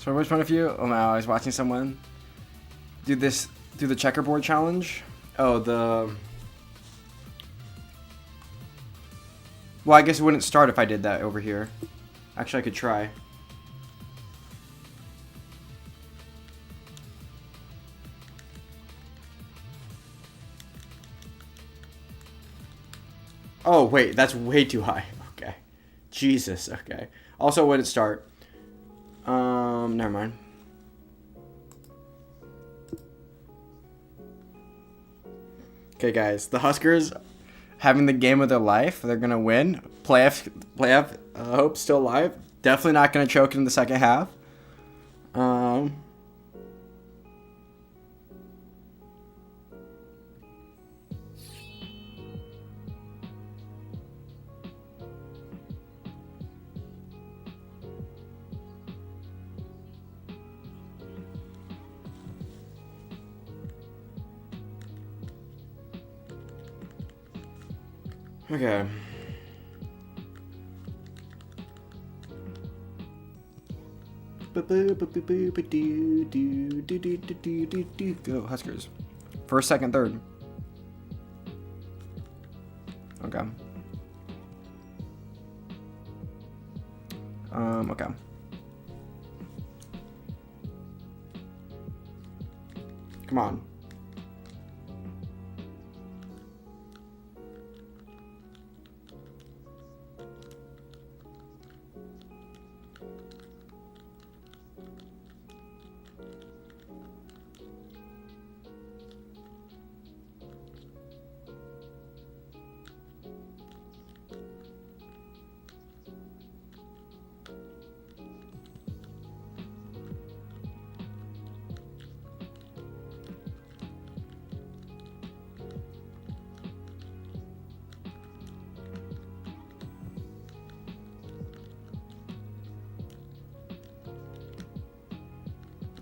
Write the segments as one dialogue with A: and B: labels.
A: So which one of you? Oh no, I was watching someone do the checkerboard challenge. Oh, well, I guess it wouldn't start if I did that over here. Actually, I could try. Oh, wait, that's way too high. Okay. Jesus, okay. Also, it wouldn't start. Never mind. Okay, guys, the Huskers having the game of their life. They're gonna win. Playoff. Hope still alive. Definitely not gonna choke in the second half. Okay. Go Huskers. First, second, third. Okay. Okay. Come on.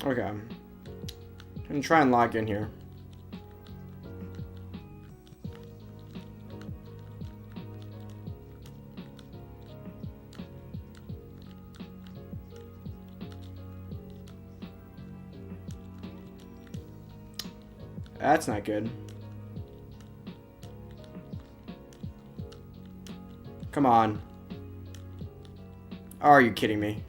A: Okay. I'm gonna try and log in here. That's not good. Come on. Are you kidding me?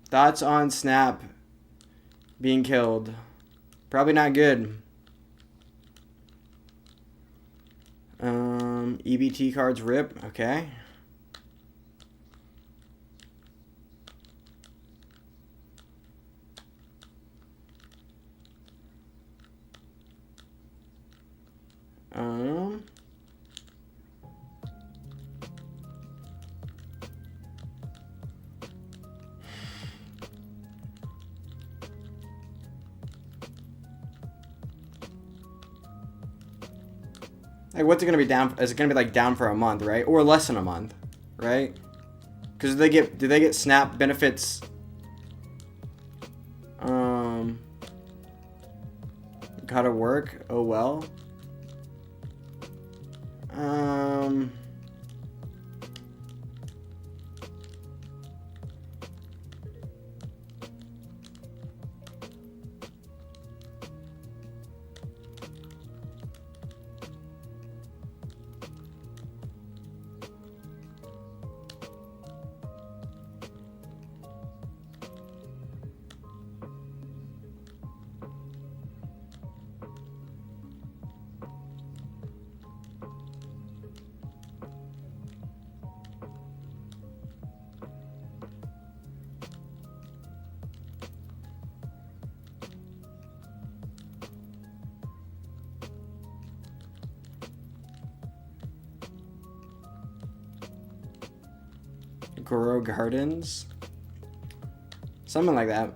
A: Thoughts on Snap being killed. Probably not good. EBT cards rip. Okay. Like, what's it gonna be down? Is it gonna be like down for a month, right? Or less than a month, right? Because do they get Snap benefits? Gotta work. Oh well. Grow Gardens? Something like that.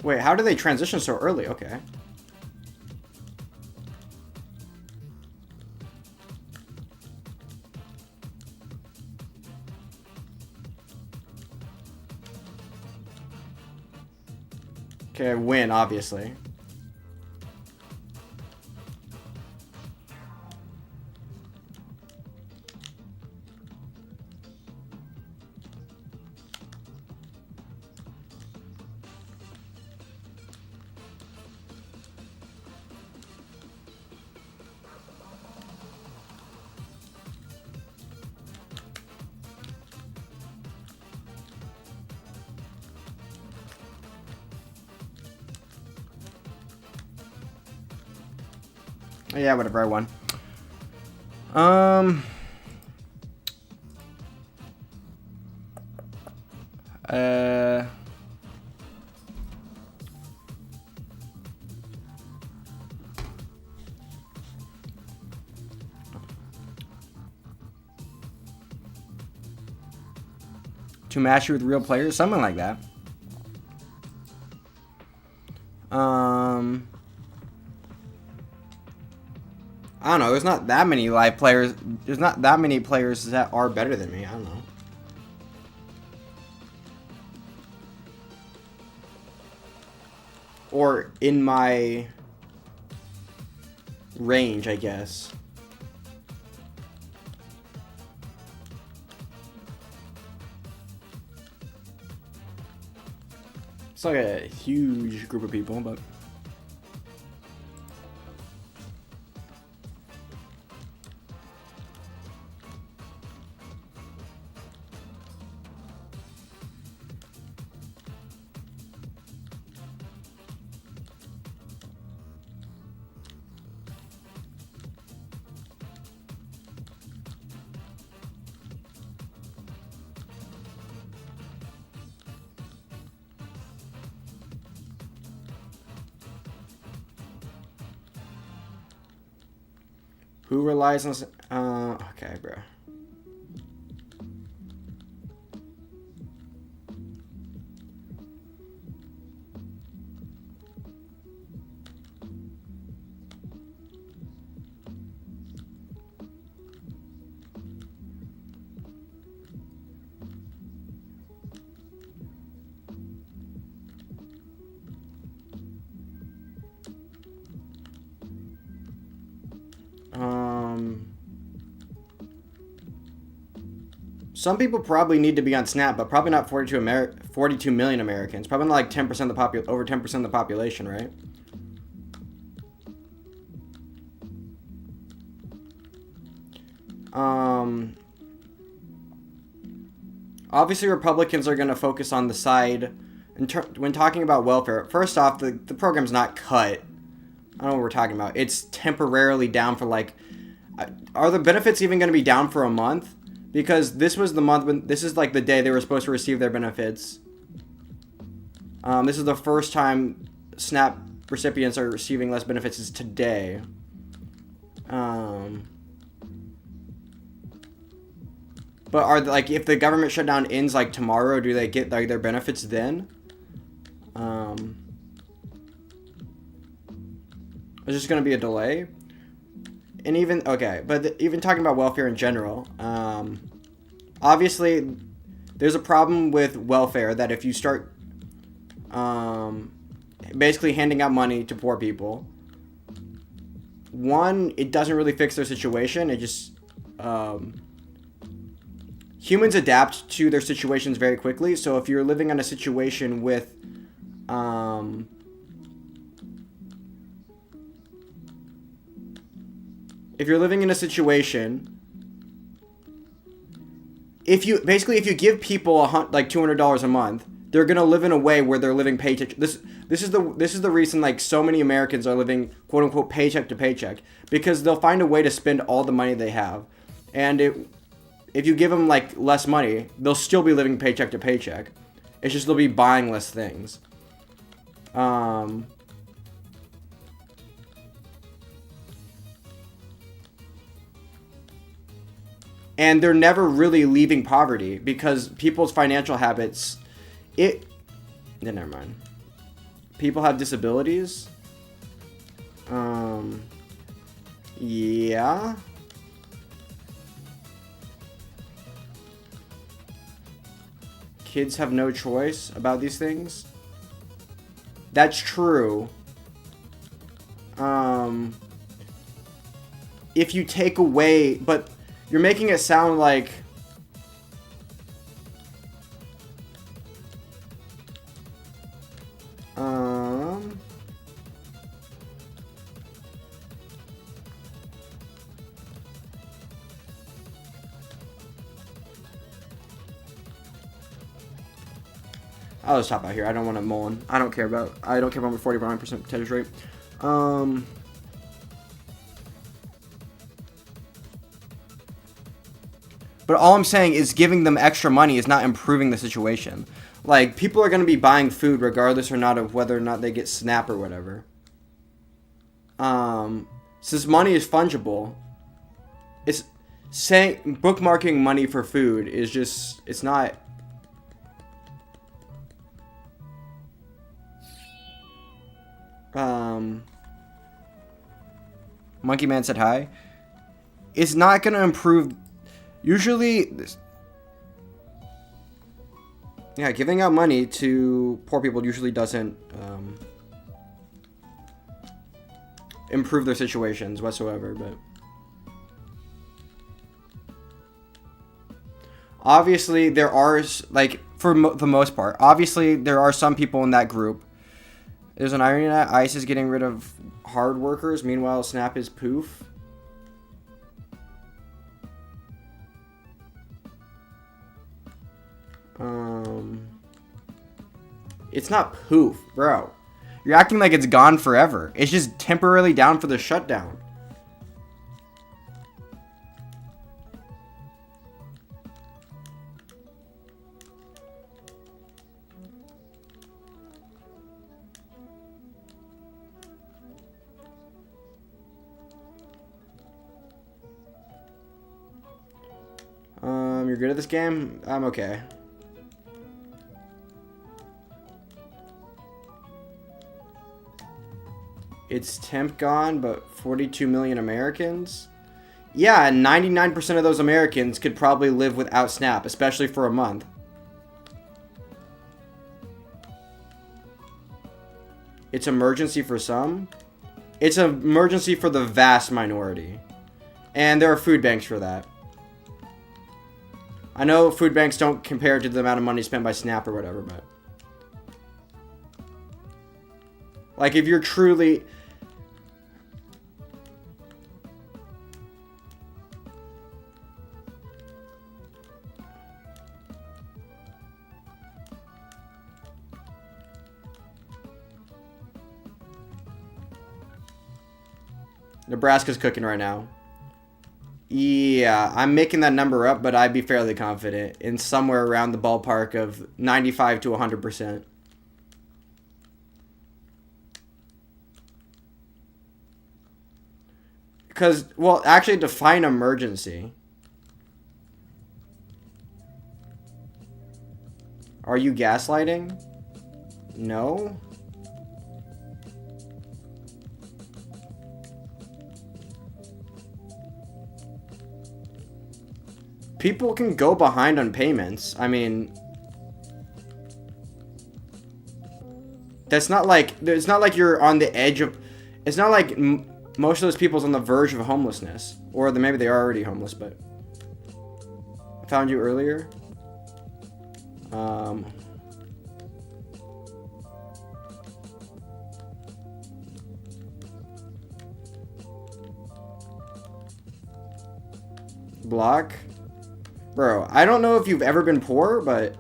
A: Wait, how do they transition so early? Okay. Okay, win, obviously. Yeah, whatever, I won. To match you with real players, something like that. I don't know. There's not that many live players. There's not that many players that are better than me. I don't know. Or in my range, I guess. It's like a huge group of people, but... Who relies on... okay, bro. Some people probably need to be on Snap, but probably not 42 million Americans. Probably not like 10% of the over 10% of the population, right? Obviously, Republicans are going to focus on the side when talking about welfare. First off, the program's not cut. I don't know what we're talking about. It's temporarily down for like... Are the benefits even going to be down for a month? Because this was the month when... This is like the day they were supposed to receive their benefits. This is the first time SNAP recipients are receiving less benefits is today. But are like if the government shutdown ends like tomorrow, do they get like their benefits then? Is this going to be a delay? And even okay, but even talking about welfare in general, obviously there's a problem with welfare that if you start basically handing out money to poor people, one, it doesn't really fix their situation. It just humans adapt to their situations very quickly. So if you're living in a situation with if you're living in a situation, if you give people like $200 a month, they're gonna live in a way where they're living paycheck. This is the reason like so many Americans are living quote unquote paycheck to paycheck, because they'll find a way to spend all the money they have, and if you give them like less money, they'll still be living paycheck to paycheck. It's just they'll be buying less things. And they're never really leaving poverty because people's financial habits, never mind. People have disabilities. Yeah. Kids have no choice about these things. That's true. If you take away, but you're making it sound like I'll just stop out here. I don't want to mull in. I don't care about my 49% Tetris rate. But all I'm saying is giving them extra money is not improving the situation. Like, people are going to be buying food regardless or not of whether or not they get SNAP or whatever. Since money is fungible, it's saying bookmarking money for food is just, it's not. Monkey Man said hi. It's not going to improve. Usually, yeah, giving out money to poor people usually doesn't improve their situations whatsoever, but obviously there are, like, for the most part, obviously there are some people in that group. There's an irony that ICE is getting rid of hard workers, meanwhile SNAP is poof. It's not poof, bro. You're acting like it's gone forever. It's just temporarily down for the shutdown. You're good at this game? I'm okay. It's temp gone, but 42 million Americans? Yeah, 99% of those Americans could probably live without SNAP, especially for a month. It's emergency for some. It's an emergency for the vast minority. And there are food banks for that. I know food banks don't compare to the amount of money spent by SNAP or whatever, but like, if you're truly, Nebraska's cooking right now. Yeah, I'm making that number up, but I'd be fairly confident in somewhere around the ballpark of 95 to 100%. Because, well, actually define emergency. Are you gaslighting? No. People can go behind on payments. I mean, that's not like, it's not like you're on the edge of, it's not like most of those people's on the verge of homelessness. Or maybe they are already homeless, but I found you earlier. Block. Bro, I don't know if you've ever been poor, but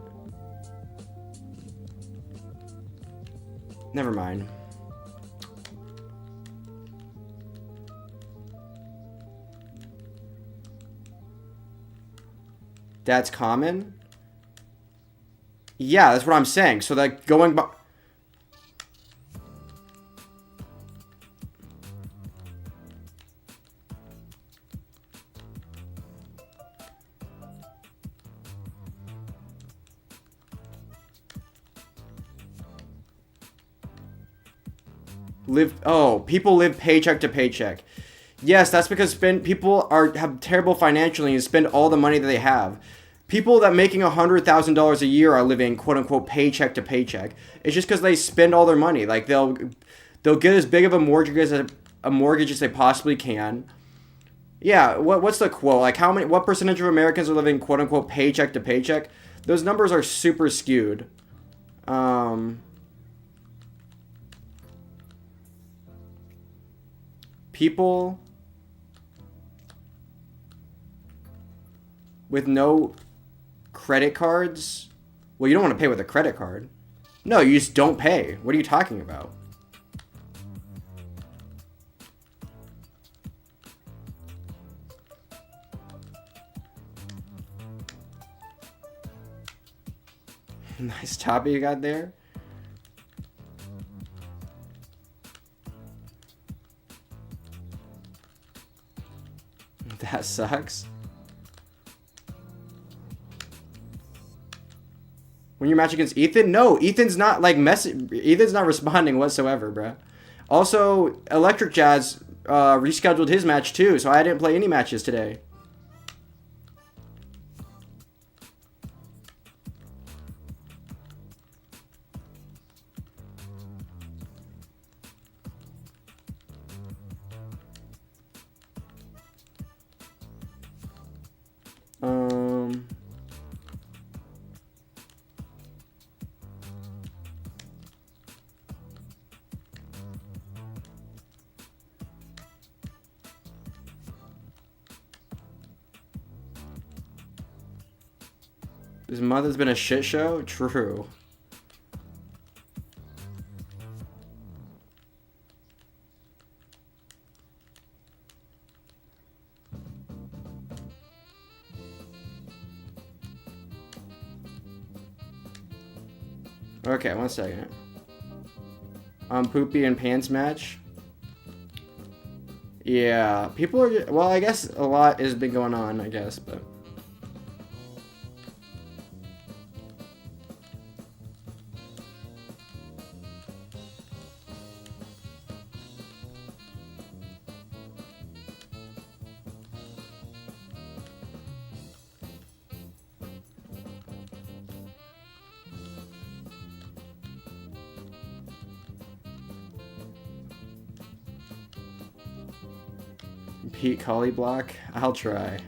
A: never mind. That's common? Yeah, that's what I'm saying. So that going by... People live paycheck to paycheck. Yes, that's because people have terrible financially and spend all the money that they have. People that making $100,000 a year are living quote unquote paycheck to paycheck. It's just because they spend all their money. Like they'll get as big of a mortgage as they possibly can. Yeah, what's the quote? Like what percentage of Americans are living quote unquote paycheck to paycheck? Those numbers are super skewed. People with no credit cards. Well, you don't want to pay with a credit card. No, you just don't pay. What are you talking about? Nice topic you got there. That sucks. When you match against Ethan? No, Ethan's not like Ethan's not responding whatsoever, bruh. Also, Electric Jazz rescheduled his match too, so I didn't play any matches today. His mother's been a shit show? True. Okay, 1 second. Poopy and Pants match. Yeah, people are. Well, I guess a lot has been going on, I guess, but. Pete Collie block? I'll try.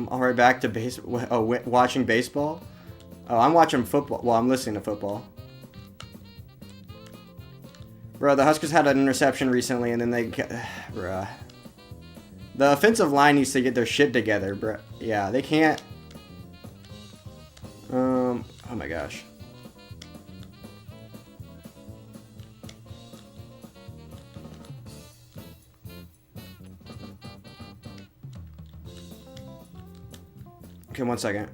A: All right, back to watching baseball. Oh, I'm watching football. Well, I'm listening to football. Bro, the Huskers had an interception recently, and then bruh. The offensive line needs to get their shit together, bruh. Yeah, they can't. Oh my gosh. Okay, 1 second.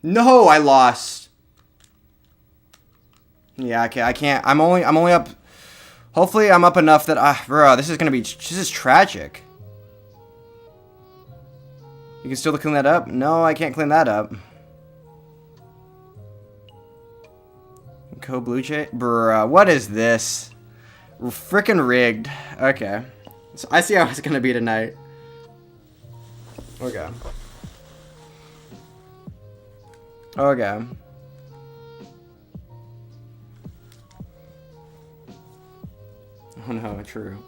A: No, I lost. Yeah, okay, I can't. I'm only up. Hopefully, I'm up enough that bro, this is tragic. You can still clean that up? No, I can't clean that up. Co Blue Jay? Bruh, what is this? Frickin' rigged. Okay. So I see how it's gonna be tonight. Okay. Okay. Oh no, true.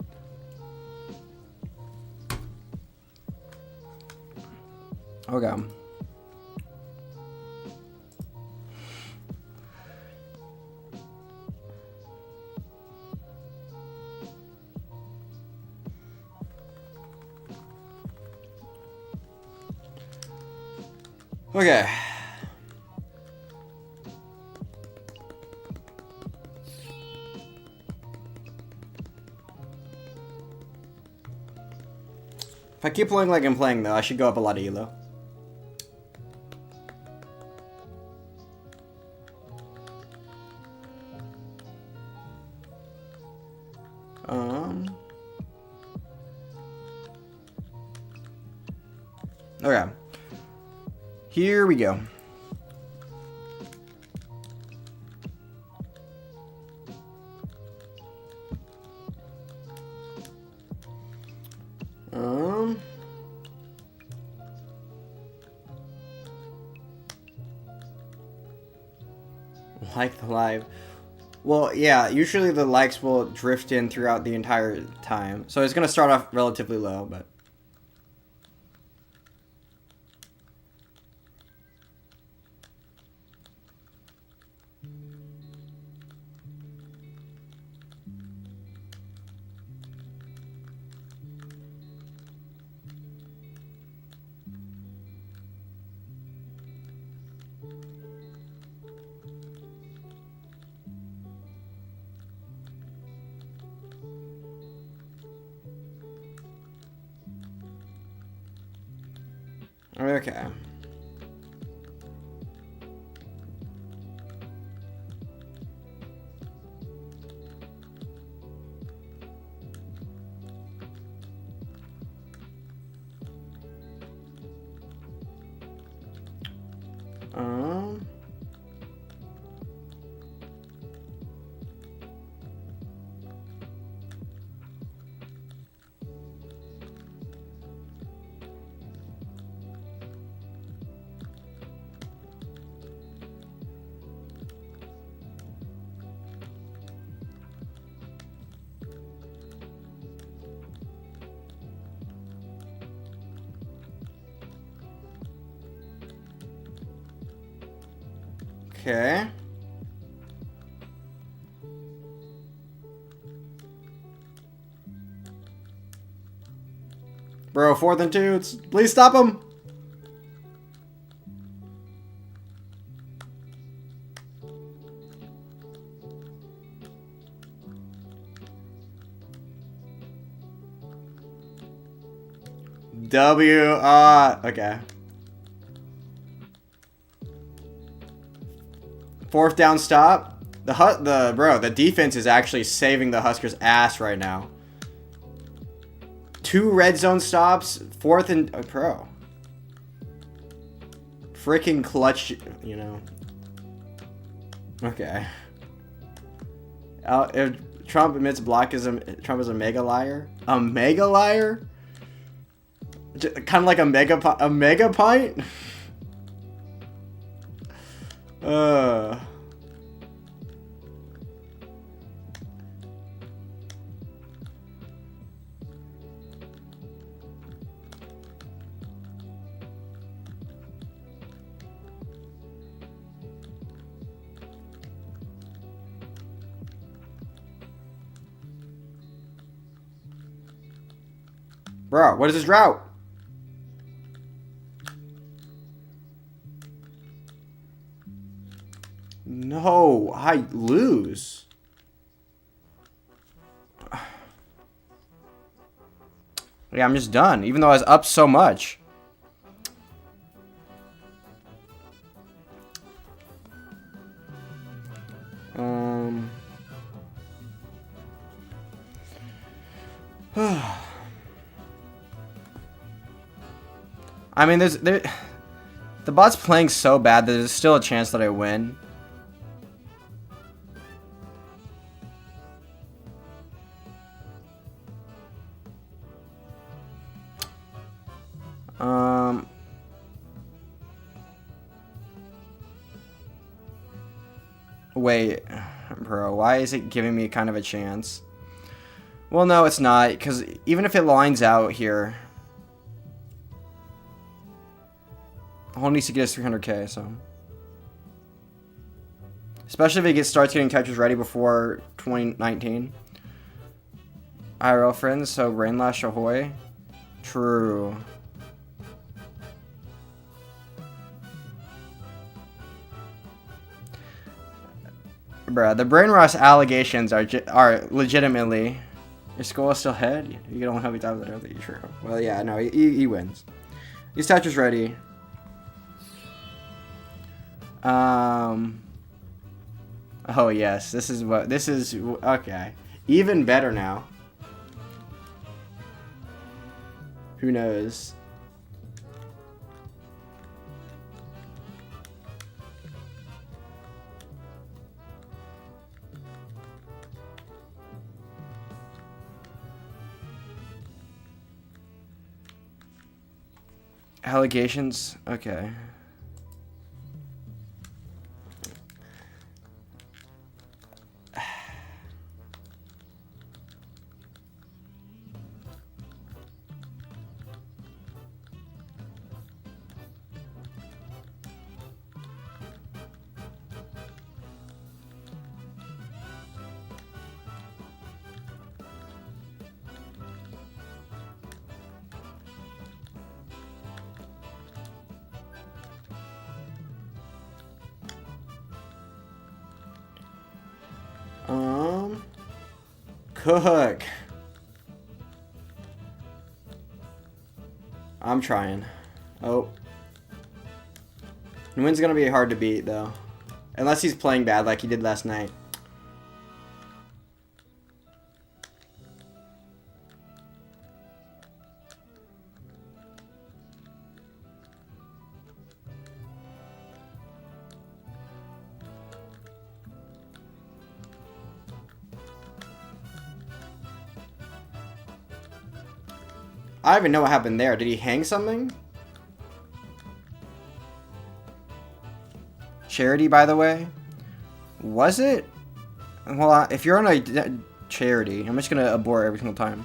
A: Okay. Okay. If I keep playing like I'm playing, though, I should go up a lot of elo. Okay. Here we go. Like the live. Well, yeah, usually the likes will drift in throughout the entire time. So it's going to start off relatively low, but... Okay. Okay. Bro, 4th and 2. Please stop him. Okay. 4th down stop. The defense is actually saving the Huskers' ass right now. 2 red zone stops, 4th and pro. Freaking clutch, you know. Okay. If Trump admits Trump is a mega liar. A mega liar? Kind of like a mega pint? Bro, what is this route? No, I lose. Yeah, I'm just done, even though I was up so much. I mean, the bot's playing so bad that there's still a chance that I win. Wait, bro, why is it giving me kind of a chance? Well, no, it's not, because even if it lines out here, all it needs to get is 300k, so. Especially if it starts getting Tetris ready before 2019. IRL friends, so Rainlash ahoy. True. Bruh, the Brainwash allegations are legitimately. Your skull is still head? You don't have me thought of that earlier. True. Well, yeah, no, he wins. He's Tetris ready. Oh yes, this is okay. Even better now. Who knows? Allegations? Okay. Cook. I'm trying. Oh. Win's gonna be hard to beat though. Unless he's playing bad like he did last night. I don't even know what happened there. Did he hang something? Charity, by the way. Was it? Well, if you're on a charity, I'm just gonna abort every single time.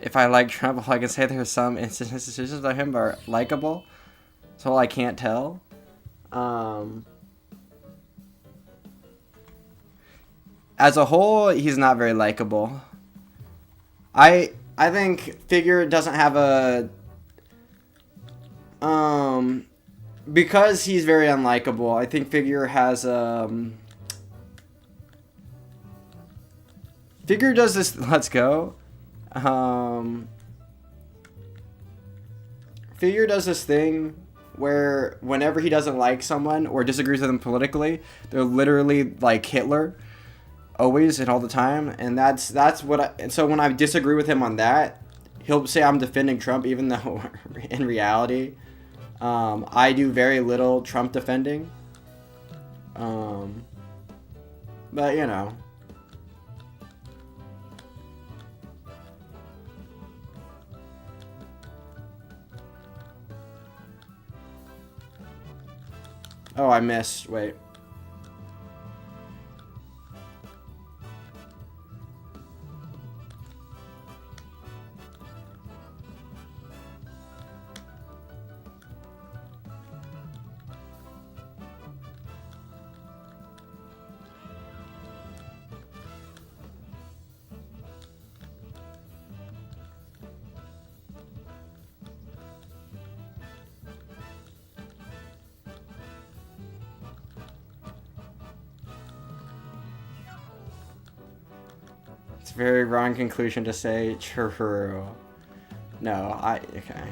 A: If I like Trump, I can say there's some institutions of him are likable. That's all I can't tell. As a whole, he's not very likable. I think Figure doesn't have a because he's very unlikable. I think Figure has Figure does this. Let's go. Figure does this thing where whenever he doesn't like someone or disagrees with them politically, they're literally like Hitler. Always and all the time, and that's what and so when I disagree with him on that, he'll say I'm defending Trump, even though in reality I do very little Trump defending, but you know. Oh, I missed. Wait. It's a very wrong conclusion to say true. No, okay.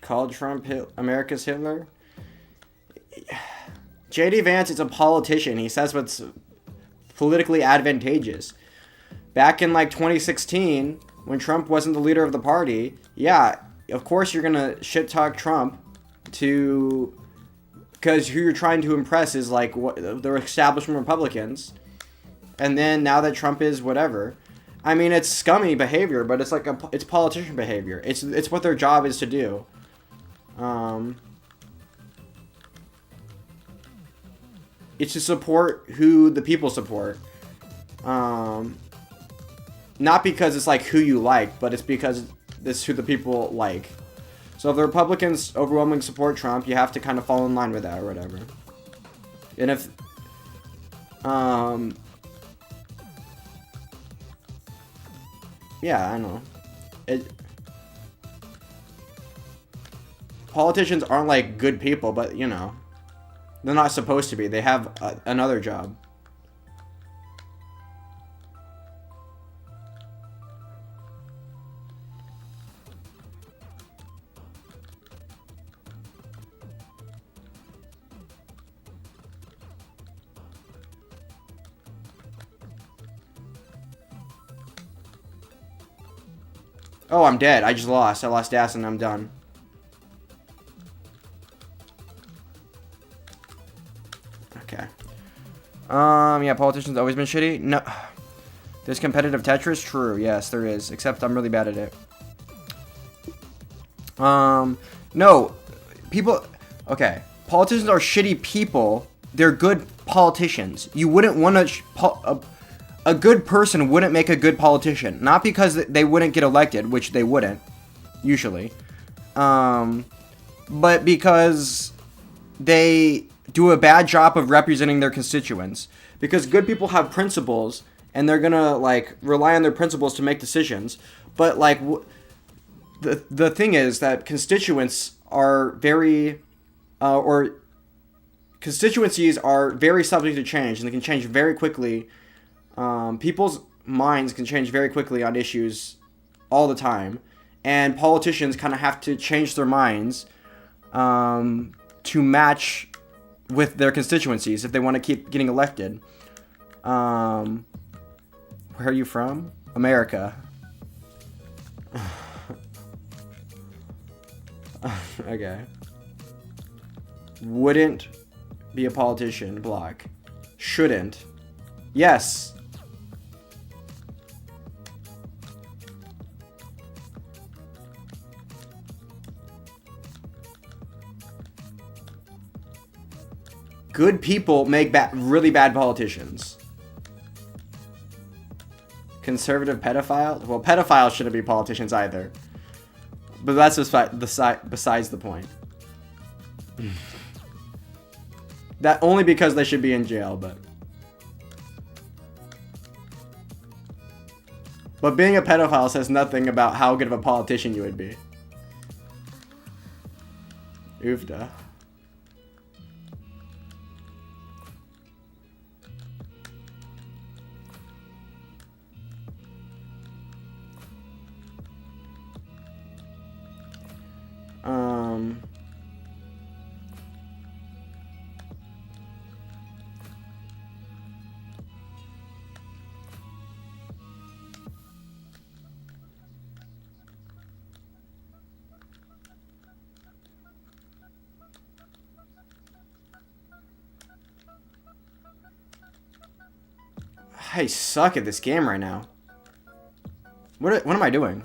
A: called Trump America's Hitler. J.D. Vance is a politician. He says what's politically advantageous. Back in like 2016, when Trump wasn't the leader of the party, yeah, of course you're gonna shit talk Trump because who you're trying to impress is like what the establishment Republicans. And then now that Trump is whatever, I mean, it's scummy behavior, but it's like it's politician behavior. It's what their job is to do. It's to support who the people support. Not because it's like who you like, but it's because it's who the people like. So if the Republicans overwhelmingly support Trump, you have to kind of fall in line with that or whatever. And if yeah, I know. Politicians aren't like good people, but you know, they're not supposed to be. They have another job. Oh, I'm dead. I just lost. I lost gas and I'm done. Okay. Yeah, politicians always been shitty. No. There's competitive Tetris? True. Yes, there is. Except I'm really bad at it. No. People... Okay. Politicians are shitty people. They're good politicians. You wouldn't want to... A good person wouldn't make a good politician. Not because they wouldn't get elected, which they wouldn't, usually. But because they do a bad job of representing their constituents. Because good people have principles, and they're gonna, like, rely on their principles to make decisions. But, like, the thing is that constituents are very... constituencies are very subject to change, and they can change very quickly. People's minds can change very quickly on issues all the time, and politicians kind of have to change their minds to match with their constituencies if they want to keep getting elected. Where are you from? America. Okay. Wouldn't be a politician. Block. Shouldn't. Yes. Good people make really bad politicians. Conservative pedophile? Well, pedophiles shouldn't be politicians either. But that's just besides the point. That only because they should be in jail, but... But being a pedophile says nothing about how good of a politician you would be. Oofda. I suck at this game right now. What am I doing?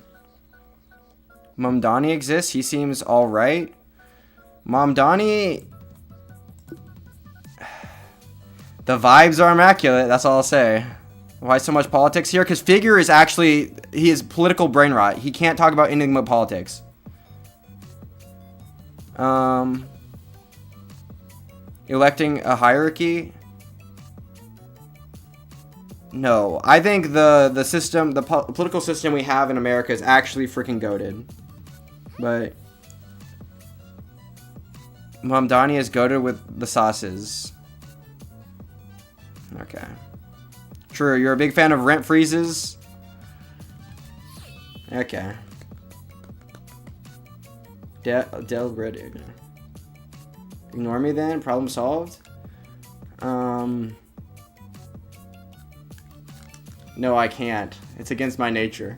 A: Mamdani exists. He seems alright. Mamdani... The vibes are immaculate. That's all I'll say. Why so much politics here? Because Figure is actually... He is political brain rot. He can't talk about anything but politics. Electing a hierarchy... No, I think the system, the political system we have in America is actually freaking goated. But Mamdani is goated with the sauces. Okay. True, you're a big fan of rent freezes? Okay. Del Red. Ignore me then. Problem solved. No, I can't. It's against my nature.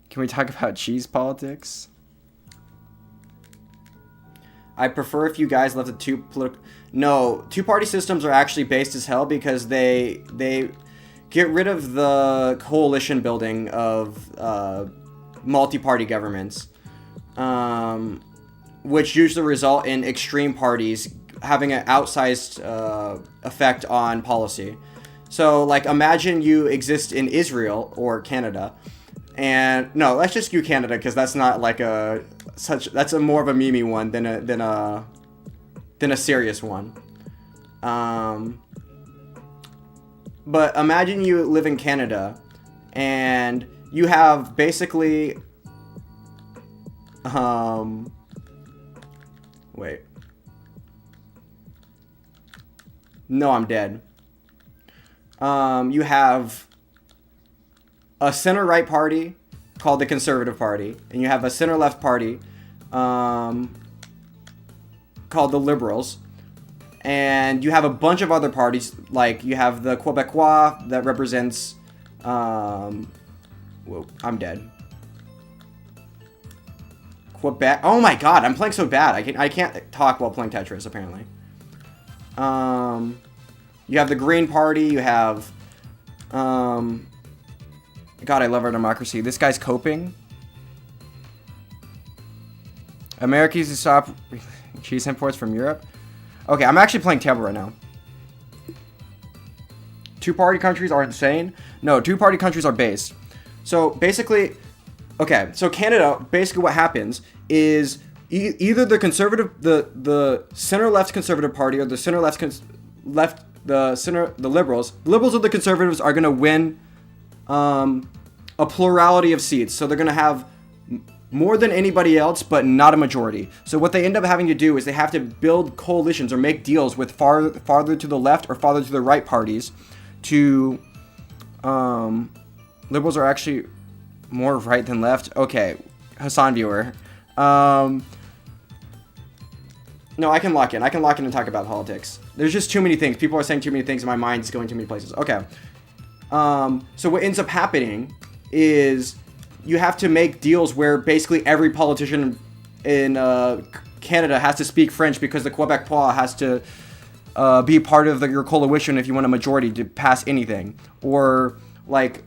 A: Can we talk about cheese politics? I prefer if you guys left the two-party systems are actually based as hell because they get rid of the coalition building of multi-party governments, which usually result in extreme parties having an outsized effect on policy. So, like, imagine you exist in Israel or Canada, and no, let's just do Canada because that's not like that's a more of a meme one than a serious one. But imagine you live in Canada, and you have basically, wait. No, I'm dead. You have a center-right party called the Conservative Party, and you have a center-left party called the Liberals. And you have a bunch of other parties, like you have the Quebecois that represents, whoa, I'm dead. Quebec. Oh my god, I'm playing so bad. I can't talk while playing Tetris, apparently. You have the Green Party. You have, God, I love our democracy. This guy's coping. America used to stop cheese imports from Europe. Okay, I'm actually playing terrible right now. Two-party countries are insane. No, two-party countries are based. So basically, okay, so Canada, basically what happens is either the conservative, the center-left Conservative Party or the center-left, the Liberals. The Liberals or the Conservatives are going to win a plurality of seats. So they're going to have more than anybody else, but not a majority. So what they end up having to do is they have to build coalitions or make deals with farther to the left or farther to the right parties to... Liberals are actually more right than left. Okay, Hassan viewer. No, I can lock in. I can lock in and talk about politics. There's just too many things. People are saying too many things and my mind's going too many places. Okay. So what ends up happening is you have to make deals where basically every politician in Canada has to speak French because the Quebecois has to be part of your coalition if you want a majority to pass anything. Or, like,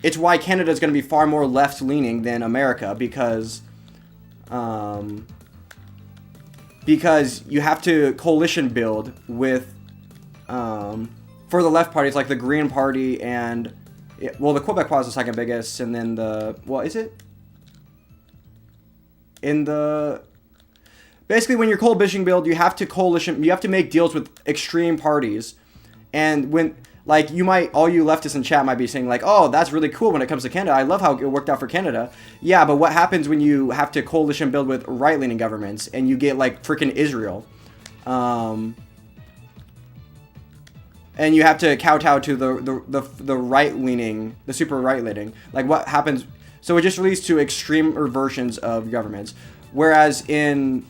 A: it's why Canada is going to be far more left-leaning than America because you have to coalition build with, for the left parties, like the Green Party and, well, the Quebecois is the second biggest, and then is it? Basically, when you're coalition build, you have to make deals with extreme parties, and when, like, all you leftists in chat might be saying, like, oh, that's really cool when it comes to Canada. I love how it worked out for Canada. Yeah, but what happens when you have to coalition build with right-leaning governments and you get, like, freaking Israel? And you have to kowtow to the right-leaning, the super right-leaning. Like, what happens? So it just leads to extreme versions of governments. Whereas in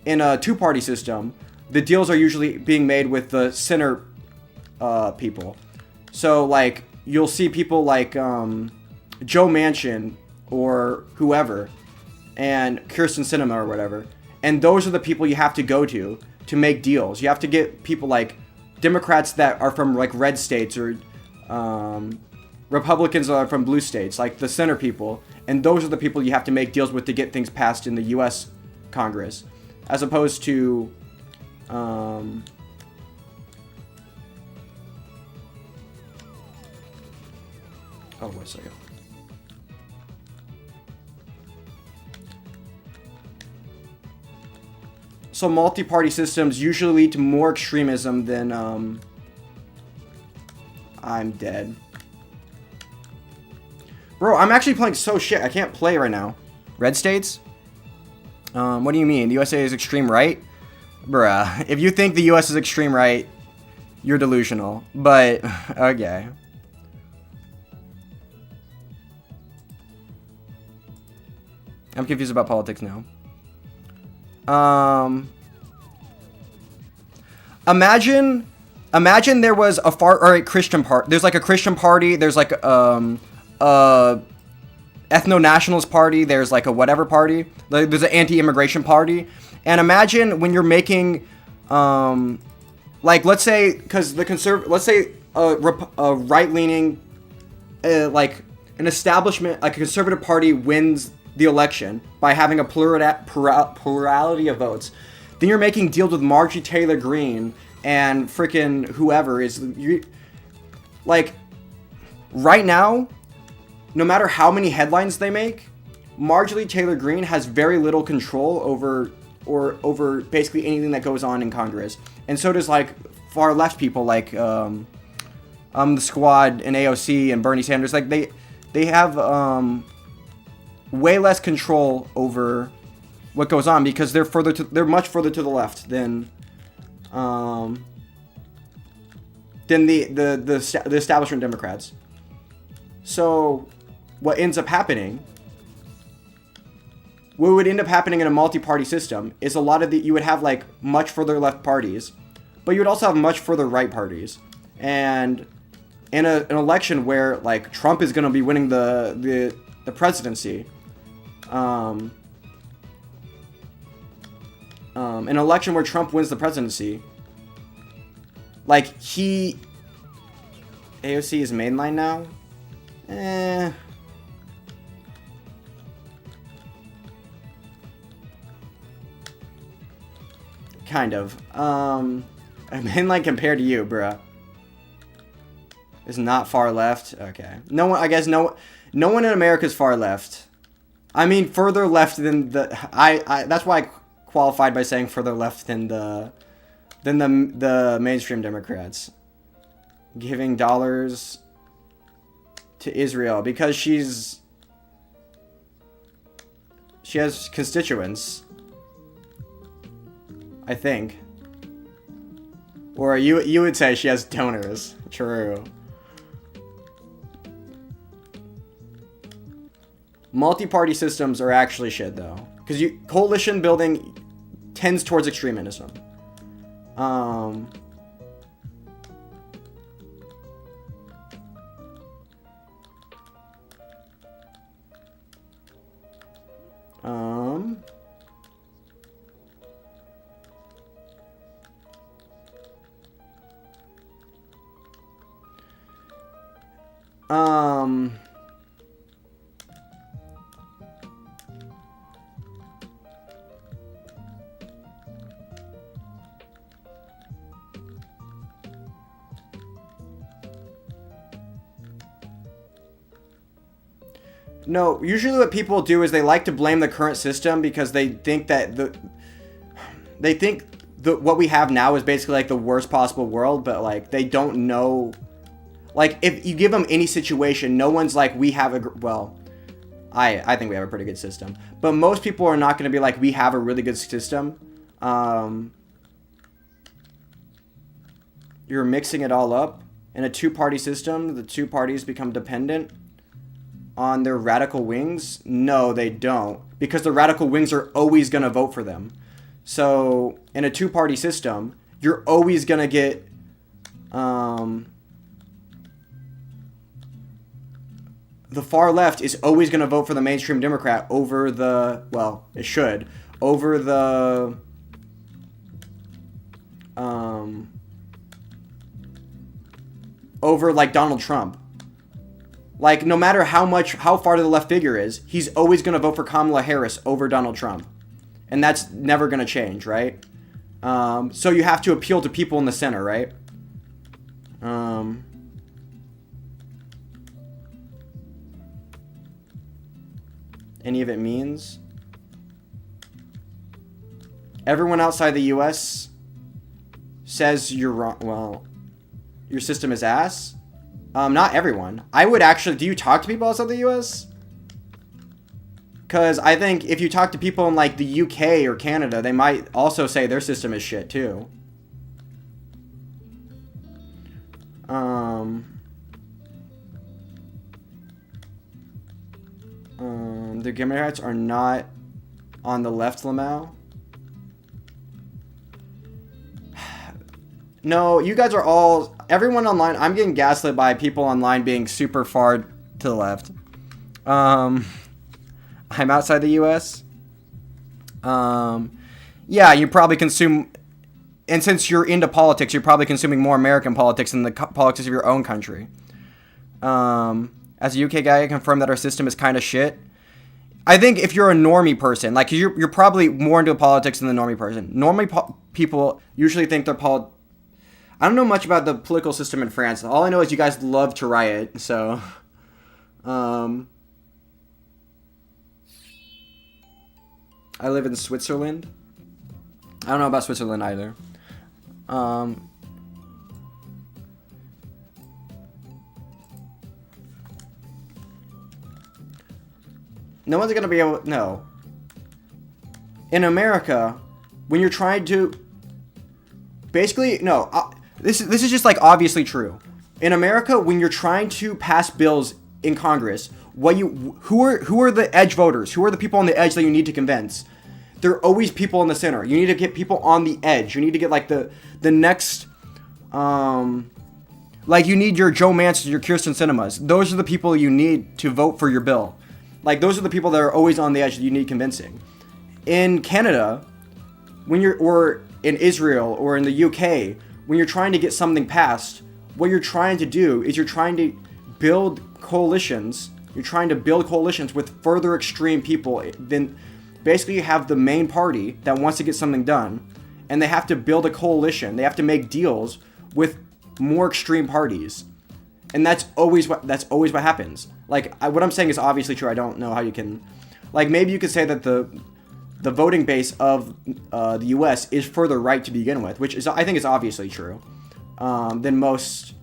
A: a two-party system, the deals are usually being made with the center people. So, like, you'll see people like Joe Manchin or whoever, and Kirsten Sinema or whatever. And those are the people you have to go to make deals. You have to get people like Democrats that are from, like, red states or Republicans that are from blue states, like the center people. And those are the people you have to make deals with to get things passed in the U.S. Congress. As opposed to... Oh, wait a second. So multi-party systems usually lead to more extremism than, I'm dead. Bro, I'm actually playing so shit. I can't play right now. Red states? What do you mean? The USA is extreme right? Bruh, if you think the US is extreme right, you're delusional. But, okay. I'm confused about politics now. Imagine there was a far-right Christian part. There's like a Christian party. There's like ethno-nationalist party. There's like a whatever party. Like, there's an anti-immigration party. And imagine when you're making, like, let's say, because let's say a right-leaning, like an establishment, like a conservative party wins the election by having a plurality of votes. Then you're making deals with Marjorie Taylor Greene and freaking whoever is, like, right now, no matter how many headlines they make, Marjorie Taylor Greene has very little control over basically anything that goes on in Congress. And so does, like, far left people like the Squad and AOC and Bernie Sanders. Like, they have way less control over what goes on because they're much further to the left than the establishment Democrats. So what would end up happening in a multi-party system is you would have like much further left parties, but you would also have much further right parties. And in an election where like Trump is going to be winning the presidency, an election where Trump wins the presidency, like AOC is mainline now. Kind of. Mainline compared to you, bruh. Is not far left. Okay. No one. I guess no one in America is far left. I mean, further left than the. I. That's why I qualified by saying further left than the mainstream Democrats. Giving dollars to Israel because she has constituents, I think. Or you would say she has donors. True. Multi-party systems are actually shit though, because coalition building tends towards extremism. No, usually what people do is they like to blame the current system because they think that what we have now is basically like the worst possible world, but like they don't know. Like if you give them any situation, no one's like we have I think we have a pretty good system, but most people are not going to be like we have a really good system. You're mixing it all up in a two-party system. The two parties become dependent on their radical wings. No, they don't, because the radical wings are always going to vote for them. So in a two-party system, you're always going to get the far left is always going to vote for the mainstream Democrat over over like Donald Trump. Like, no matter how far to the left figure is, he's always going to vote for Kamala Harris over Donald Trump. And that's never going to change, right? So you have to appeal to people in the center, right? Any of it means? Everyone outside the U.S. says you're wrong. Well, your system is ass. Not everyone. I would actually... Do you talk to people outside the U.S.? Because I think if you talk to people in like the UK or Canada, they might also say their system is shit too. The Democrats are not on the left, Lamau. No, you guys are all... Everyone online... I'm getting gaslit by people online being super far to the left. I'm outside the U.S. Yeah, you probably consume... And since you're into politics, you're probably consuming more American politics than the politics of your own country. As a UK guy, I confirm that our system is kind of shit. I think if you're a normie person, like you're probably more into politics than the normie person. Normie people usually think they're I don't know much about the political system in France. All I know is you guys love to riot, so... I live in Switzerland. I don't know about Switzerland either. No one's gonna be able... No. In America, when you're trying to... Basically, no. This is just like obviously true. In America, when you're trying to pass bills in Congress, who are the edge voters? Who are the people on the edge that you need to convince? There are always people in the center. You need to get people on the edge. You need to get like the next... like you need your Joe Manchin, your Kirsten Sinemas. Those are the people you need to vote for your bill. Like, those are the people that are always on the edge that you need convincing. In Canada, or in Israel, or in the UK, when you're trying to get something passed, what you're trying to do is you're trying to build coalitions. You're trying to build coalitions with further extreme people. Then, basically, you have the main party that wants to get something done, and they have to build a coalition. They have to make deals with more extreme parties. And that's always what happens. Like, what I'm saying is obviously true. I don't know how you can... Like, maybe you could say that the voting base of the U.S. is further right to begin with, which is, I think is obviously true, than most...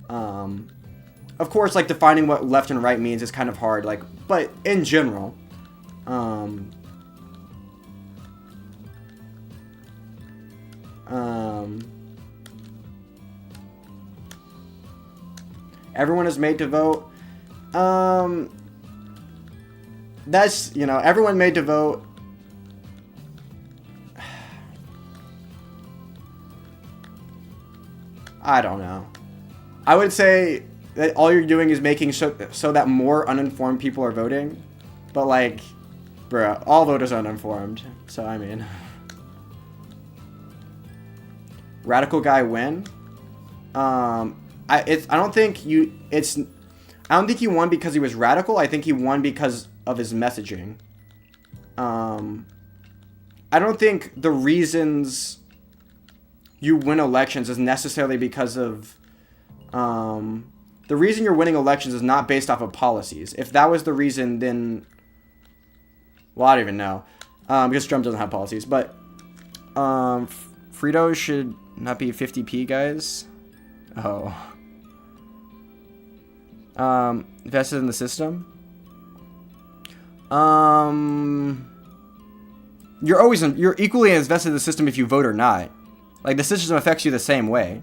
A: of course, like, defining what left and right means is kind of hard, like, but in general... everyone is made to vote. That's, everyone made to vote. I don't know. I would say that all you're doing is making so that more uninformed people are voting. But, like, bruh, all voters are uninformed. So, I mean... Radical guy win? I don't think he won because he was radical. I think he won because of his messaging. I don't think the reasons you win elections is necessarily because of... the reason you're winning elections is not based off of policies. If that was the reason, then... Well, I don't even know. Because Trump doesn't have policies. But Fritos should not be 50p, guys. Oh. Invested in the system? You're equally as invested in the system if you vote or not. Like, the system affects you the same way.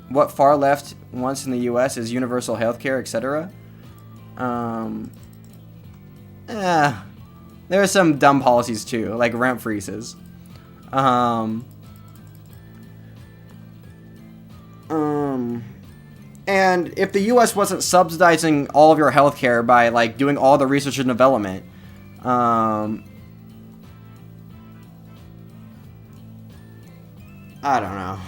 A: What far left wants in the US is universal healthcare, etc. There are some dumb policies too, like rent freezes. And if the U.S. wasn't subsidizing all of your healthcare by, like, doing all the research and development, I don't know.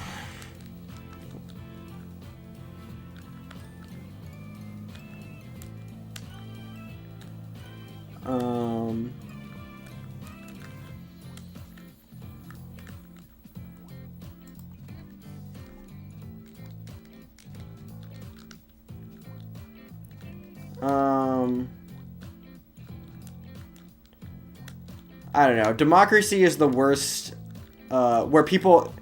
A: I don't know. Democracy is the worst, where people...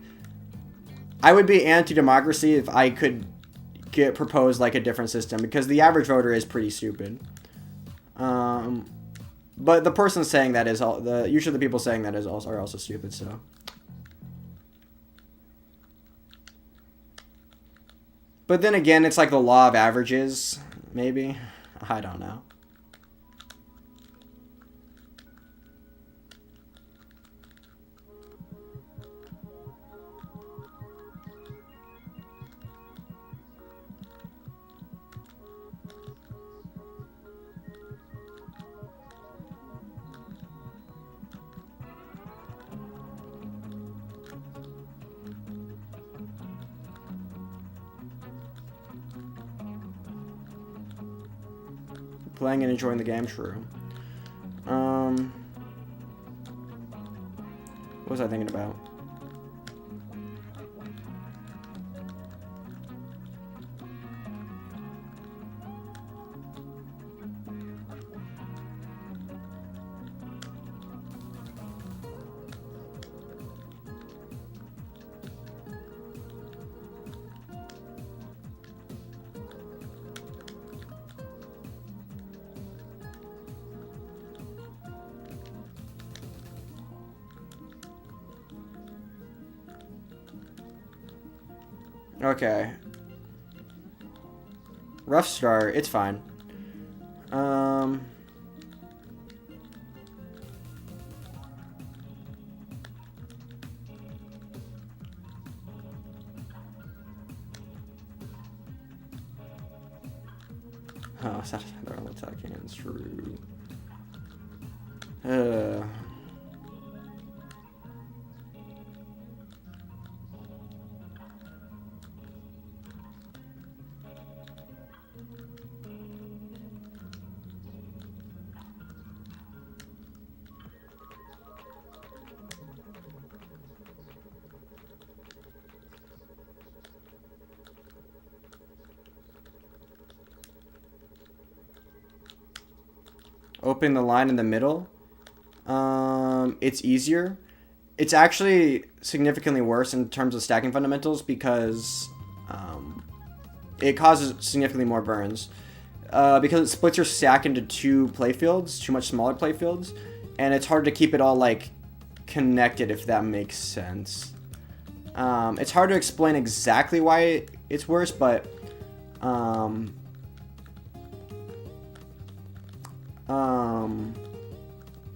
A: I would be anti-democracy if I could get proposed like a different system because the average voter is pretty stupid. But the person saying that is usually the people saying that are also stupid. So. But then again, it's like the law of averages, maybe. I don't know. Playing and enjoying the game, true. What was I thinking about? Okay. Rough start. It's fine. Oh, they're all attacking. It's true. Open the line in the middle. It's easier. It's actually significantly worse in terms of stacking fundamentals because it causes significantly more burns. Because it splits your stack into two playfields, two much smaller playfields, and it's hard to keep it all like connected, if that makes sense. It's hard to explain exactly why it's worse, but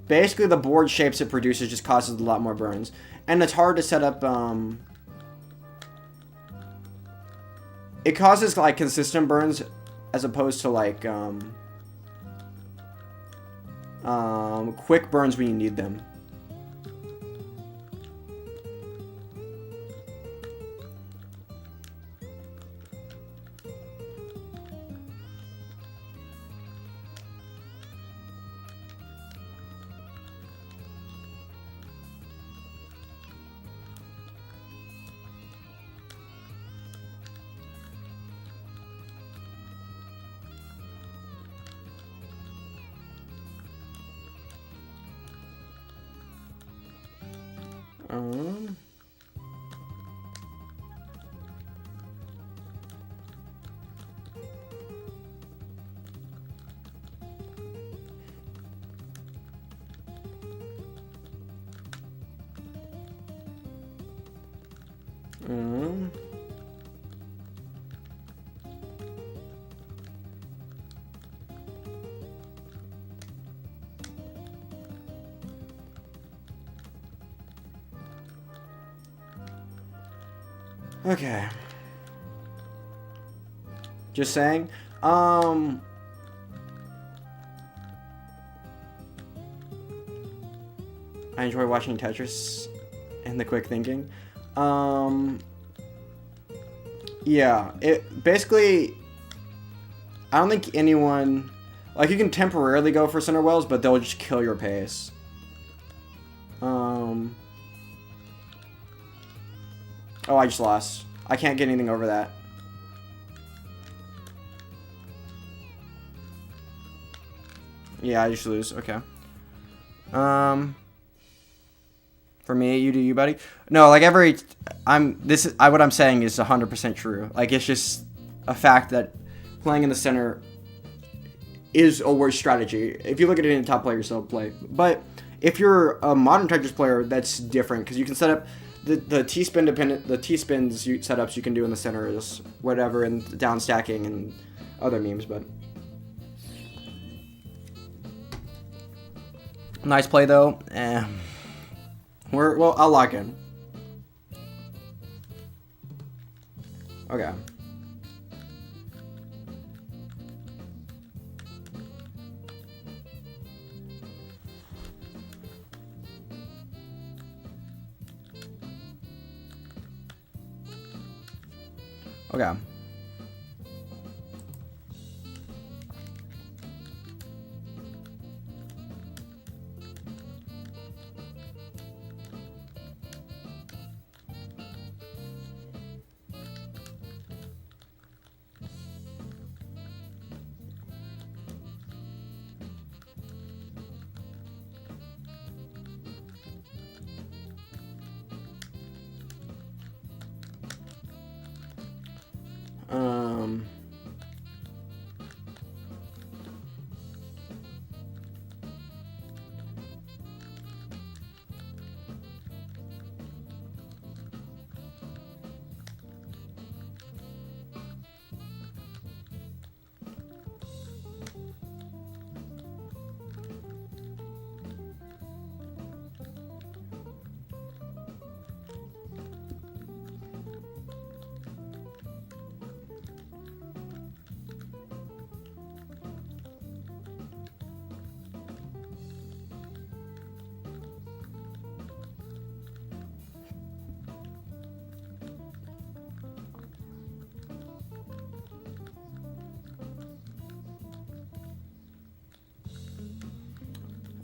A: basically the board shapes it produces just causes a lot more burns, and it's hard to set up. It causes like consistent burns as opposed to like quick burns when you need them. Okay. Just saying. I enjoy watching Tetris and the quick thinking. Yeah, it basically, I don't think anyone, like, you can temporarily go for center wells, but they'll just kill your pace. Oh, I just lost. I can't get anything over that. Yeah, I just lose. Okay. For me, you do you, buddy. No, like what I'm saying is 100% true. Like, it's just a fact that playing in the center is a worse strategy. If you look at it in top players, they'll play. But if you're a modern Tetris player, that's different because you can set up the T-spin dependent, the T-spins setups you can do in the center is whatever, and down stacking and other memes. But nice play though. Well, I'll lock in. Okay. Okay.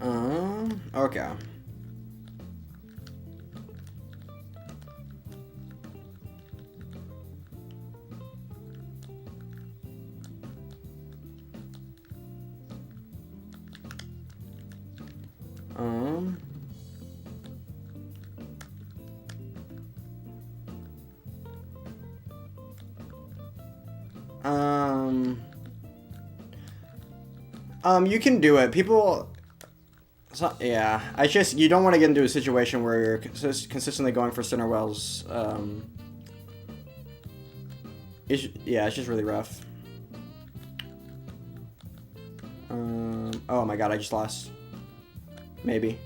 A: Um, okay. Um, you can do it. People, so, yeah. I just, you don't want to get into a situation where you're consistently going for center wells. Yeah, it's just really rough. Oh my god, I just lost. Maybe.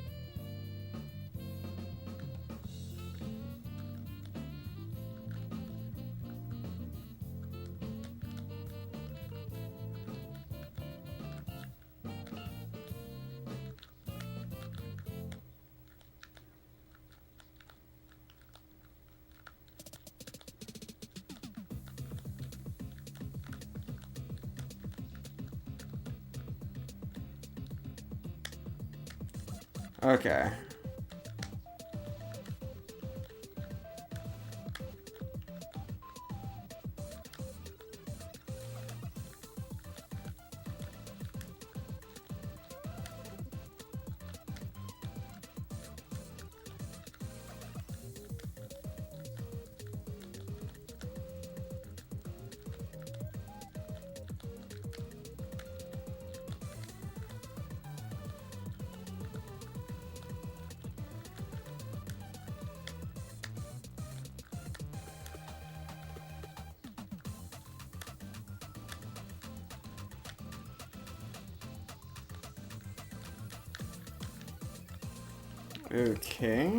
A: Okay. Okay.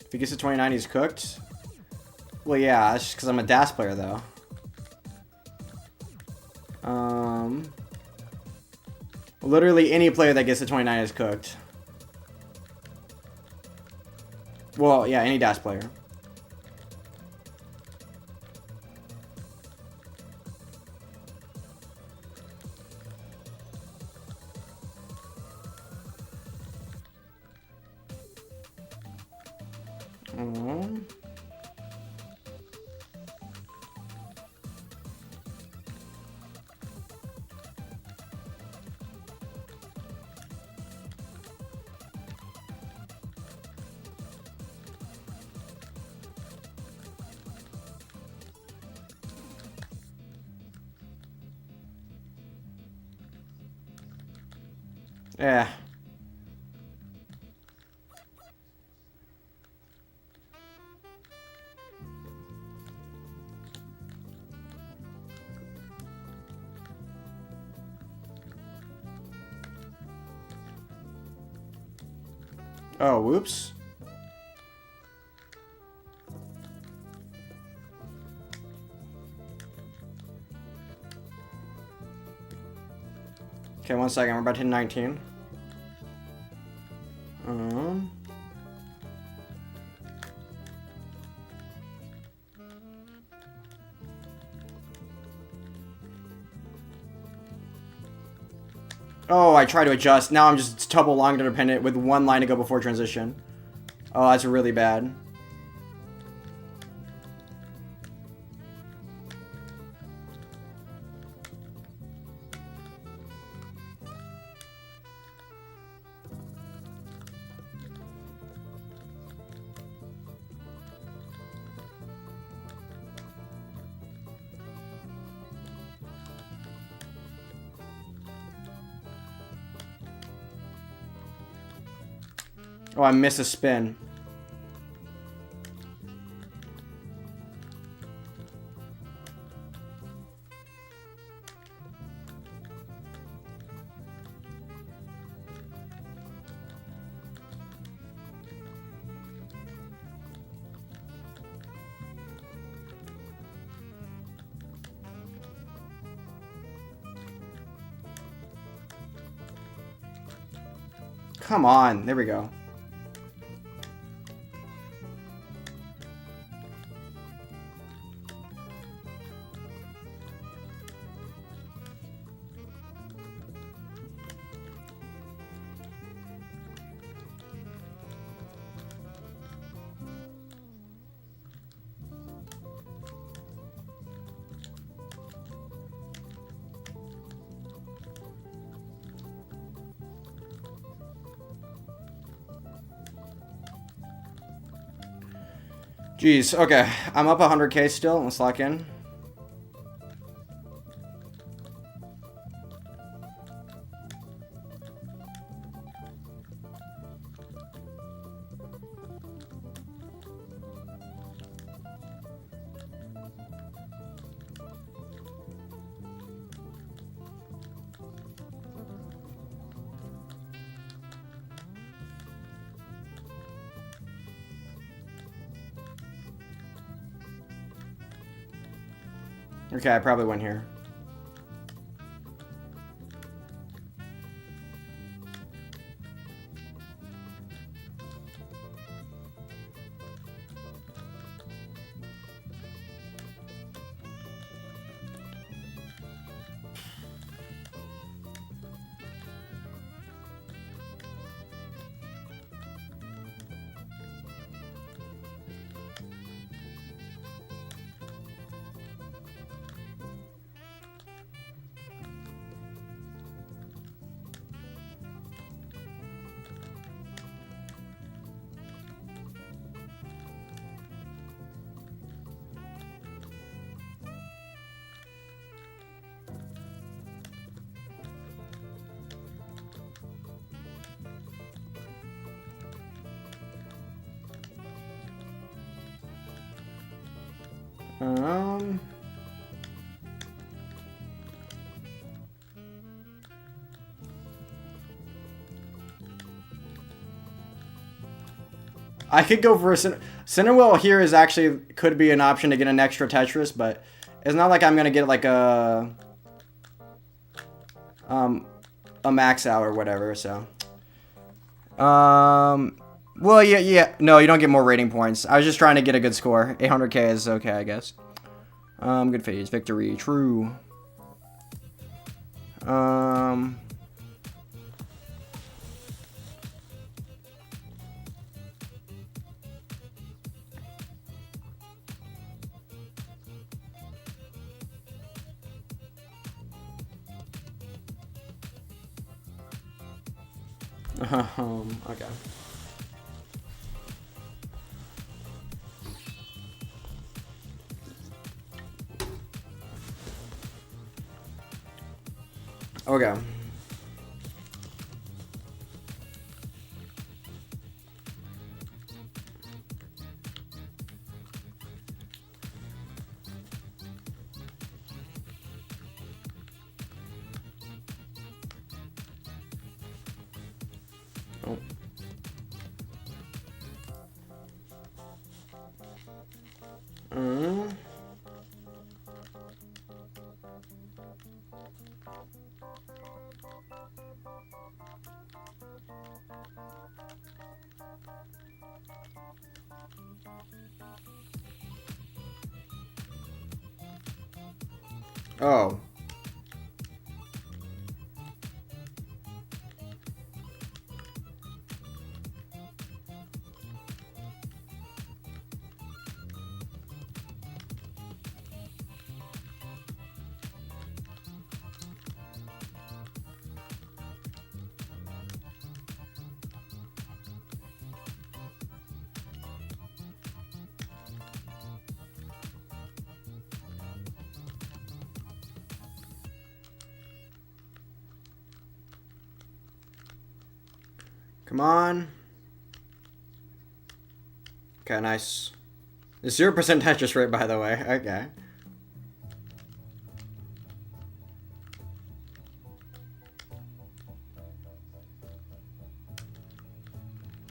A: If he gets to 29, he's cooked. Well, yeah, that's just because I'm a DAS player, though. Literally any player that gets to 29 is cooked. Well, yeah, any DAS player. Um, yeah. Oh, whoops. Okay, 1 second. We're about to hit 19. Oh, I try to adjust. Now I'm just double long dependent with 1 line to go before transition. Oh, that's really bad. Oh, I missed a spin. Come on. There we go. Jeez, okay. I'm up 100k still. Let's lock in. Okay, I probably went here. I could go for a center wheel here is actually could be an option to get an extra Tetris, but it's not like I'm gonna get like a max out or whatever. So, well, yeah, no, you don't get more rating points. I was just trying to get a good score. 800k is okay, I guess. Good phase, victory, true. Okay. Okay. Oh. Oh. Come on. Okay, nice. 0% Tetris rate, by the way. Okay.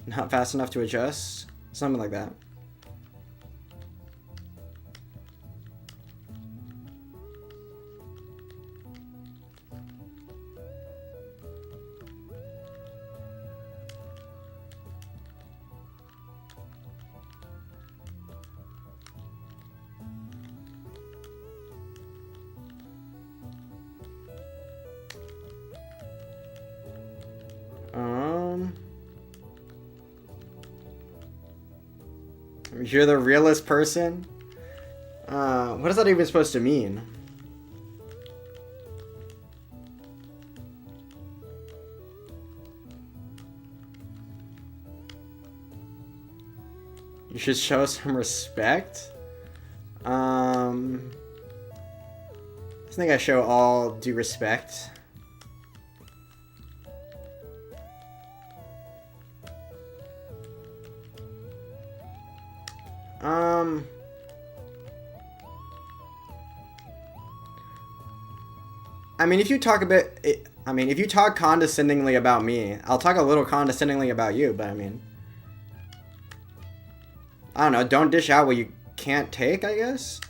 A: Not fast enough to adjust? Something like that. You're the realest person? What is that even supposed to mean? You should show some respect? I think I show all due respect. I mean, if you talk if you talk condescendingly about me, I'll talk a little condescendingly about you, but I mean, I don't know, don't dish out what you can't take, I guess?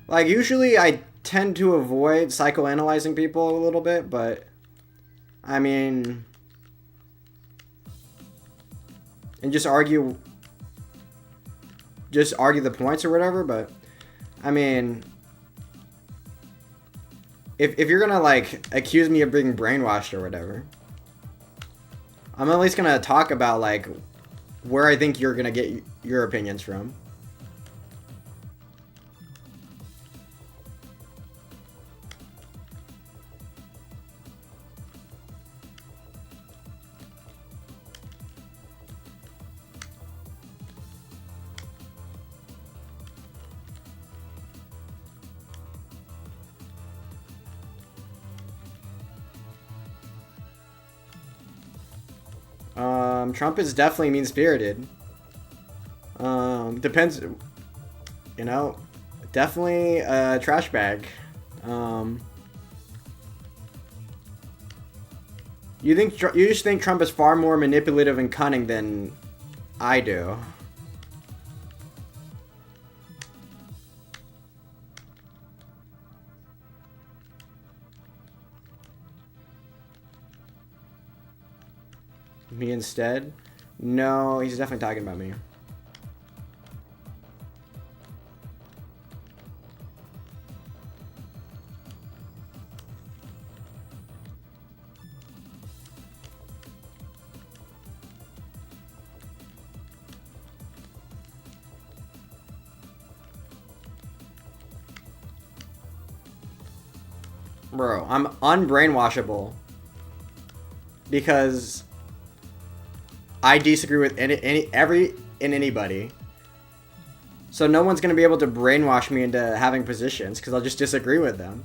A: Like, usually I tend to avoid psychoanalyzing people a little bit, but I mean, and just argue the points or whatever, but I mean, if you're gonna like accuse me of being brainwashed or whatever, I'm at least gonna talk about like where I think you're gonna get your opinions from. Trump is definitely mean-spirited. Depends, you know, definitely a trash bag. You just think Trump is far more manipulative and cunning than I do. Me instead? No, he's definitely talking about me. Bro, I'm unbrainwashable because I disagree with anybody. So no one's gonna be able to brainwash me into having positions because I'll just disagree with them.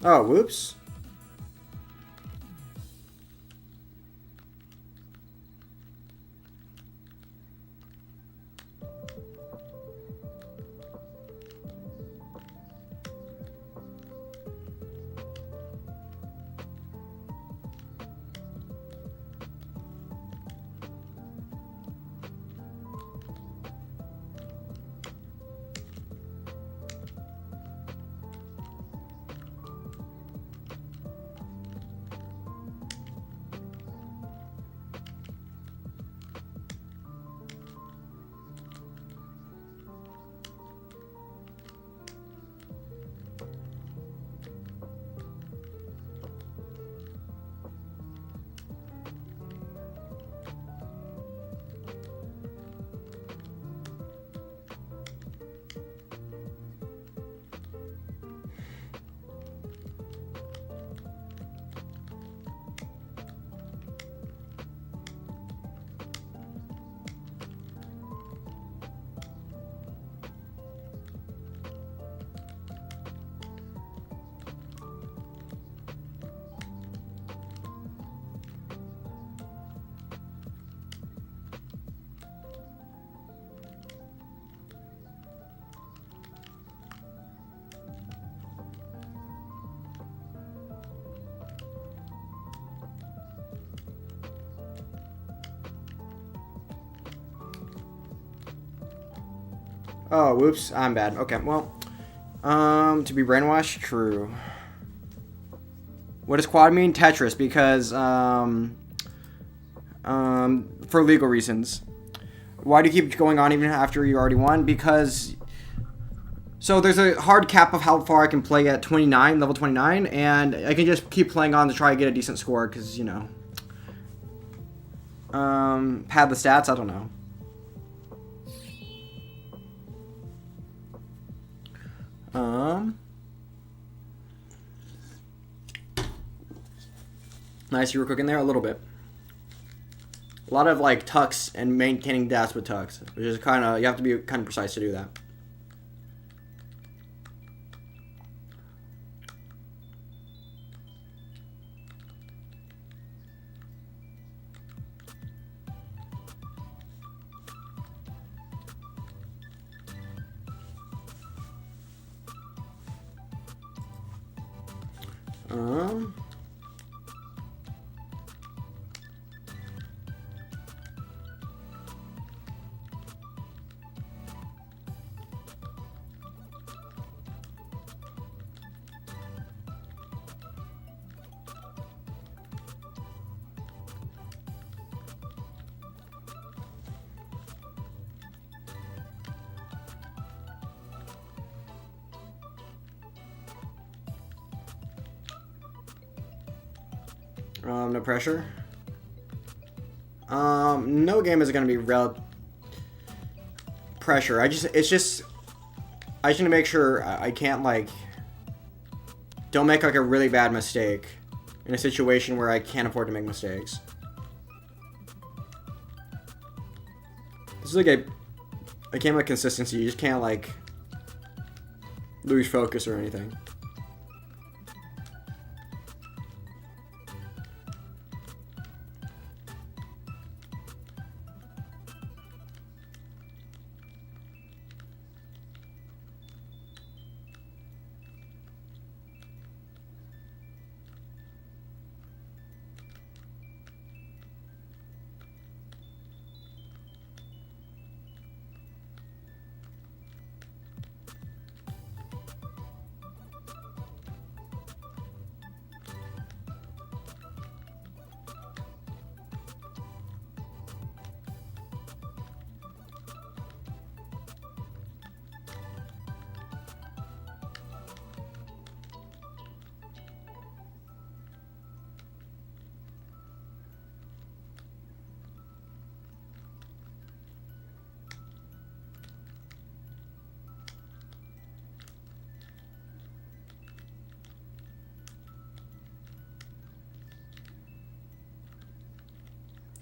A: Oh, whoops. Oh, whoops. I'm bad. Okay, well. To be brainwashed? True. What does quad mean? Tetris, because, for legal reasons. Why do you keep going on even after you already won? Because, so there's a hard cap of how far I can play at 29, level 29, and I can just keep playing on to try to get a decent score, because, you know. Pad the stats? I don't know. Nice, you were cooking there a little bit. A lot of like tucks and maintaining deaths with tucks, which is kind of, you have to be kind of precise to do that. No pressure. No game is gonna be real pressure. I just need to make sure I can't like, don't make like a really bad mistake in a situation where I can't afford to make mistakes. This is like a game of consistency. You just can't like lose focus or anything.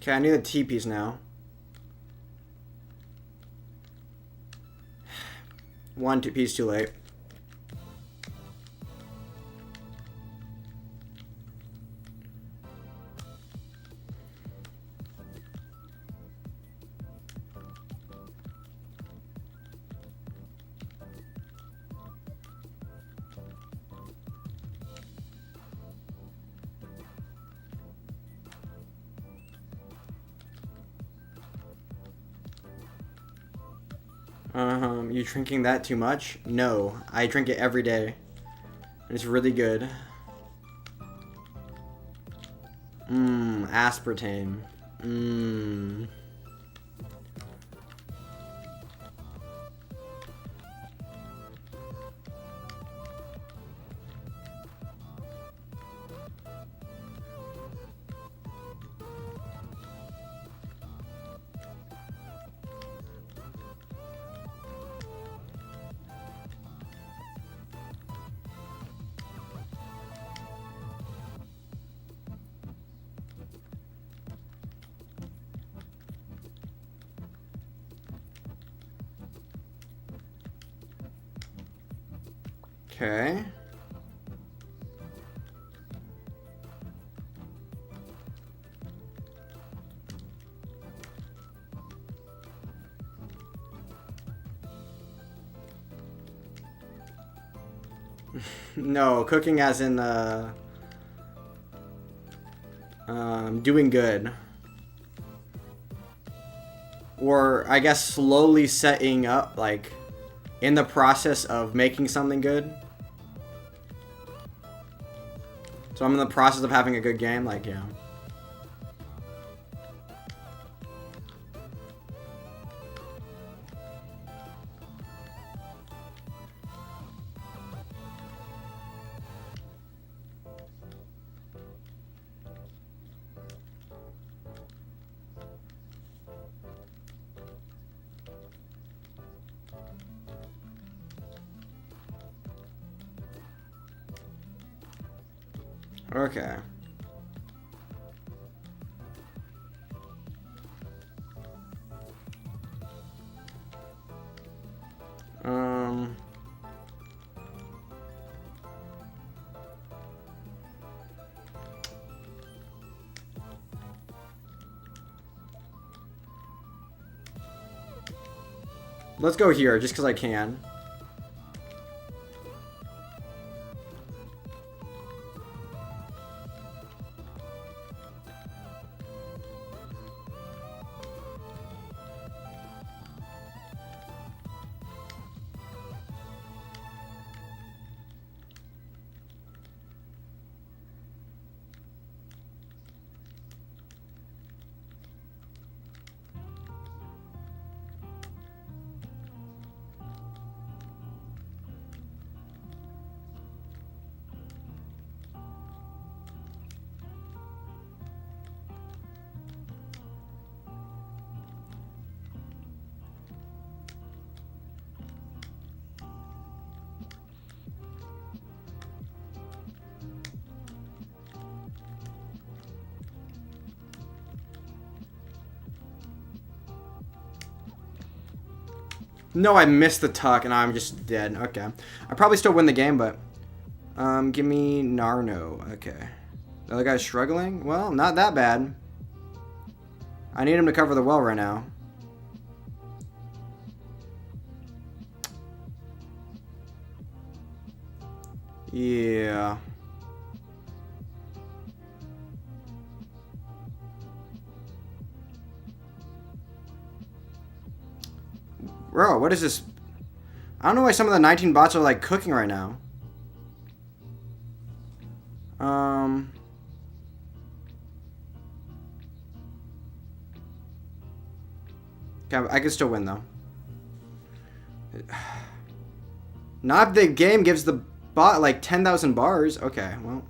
A: Okay, I need the T piece now. 1 piece too late. You drinking that too much? No, I drink it every day. And it's really good. Aspartame. Okay. No, cooking as in doing good. Or I guess slowly setting up, like in the process of making something good. So I'm in the process of having a good game, like, yeah. Okay. Let's go here, just because I can. No, I missed the tuck and I'm just dead. Okay. I probably still win the game, but... give me Narno. Okay. The other guy's struggling? Well, not that bad. I need him to cover the well right now. Yeah. Bro, what is this? I don't know why some of the 19 bots are like cooking right now. Okay, I can still win though. Not if the game gives the bot like 10,000 bars. Okay, well.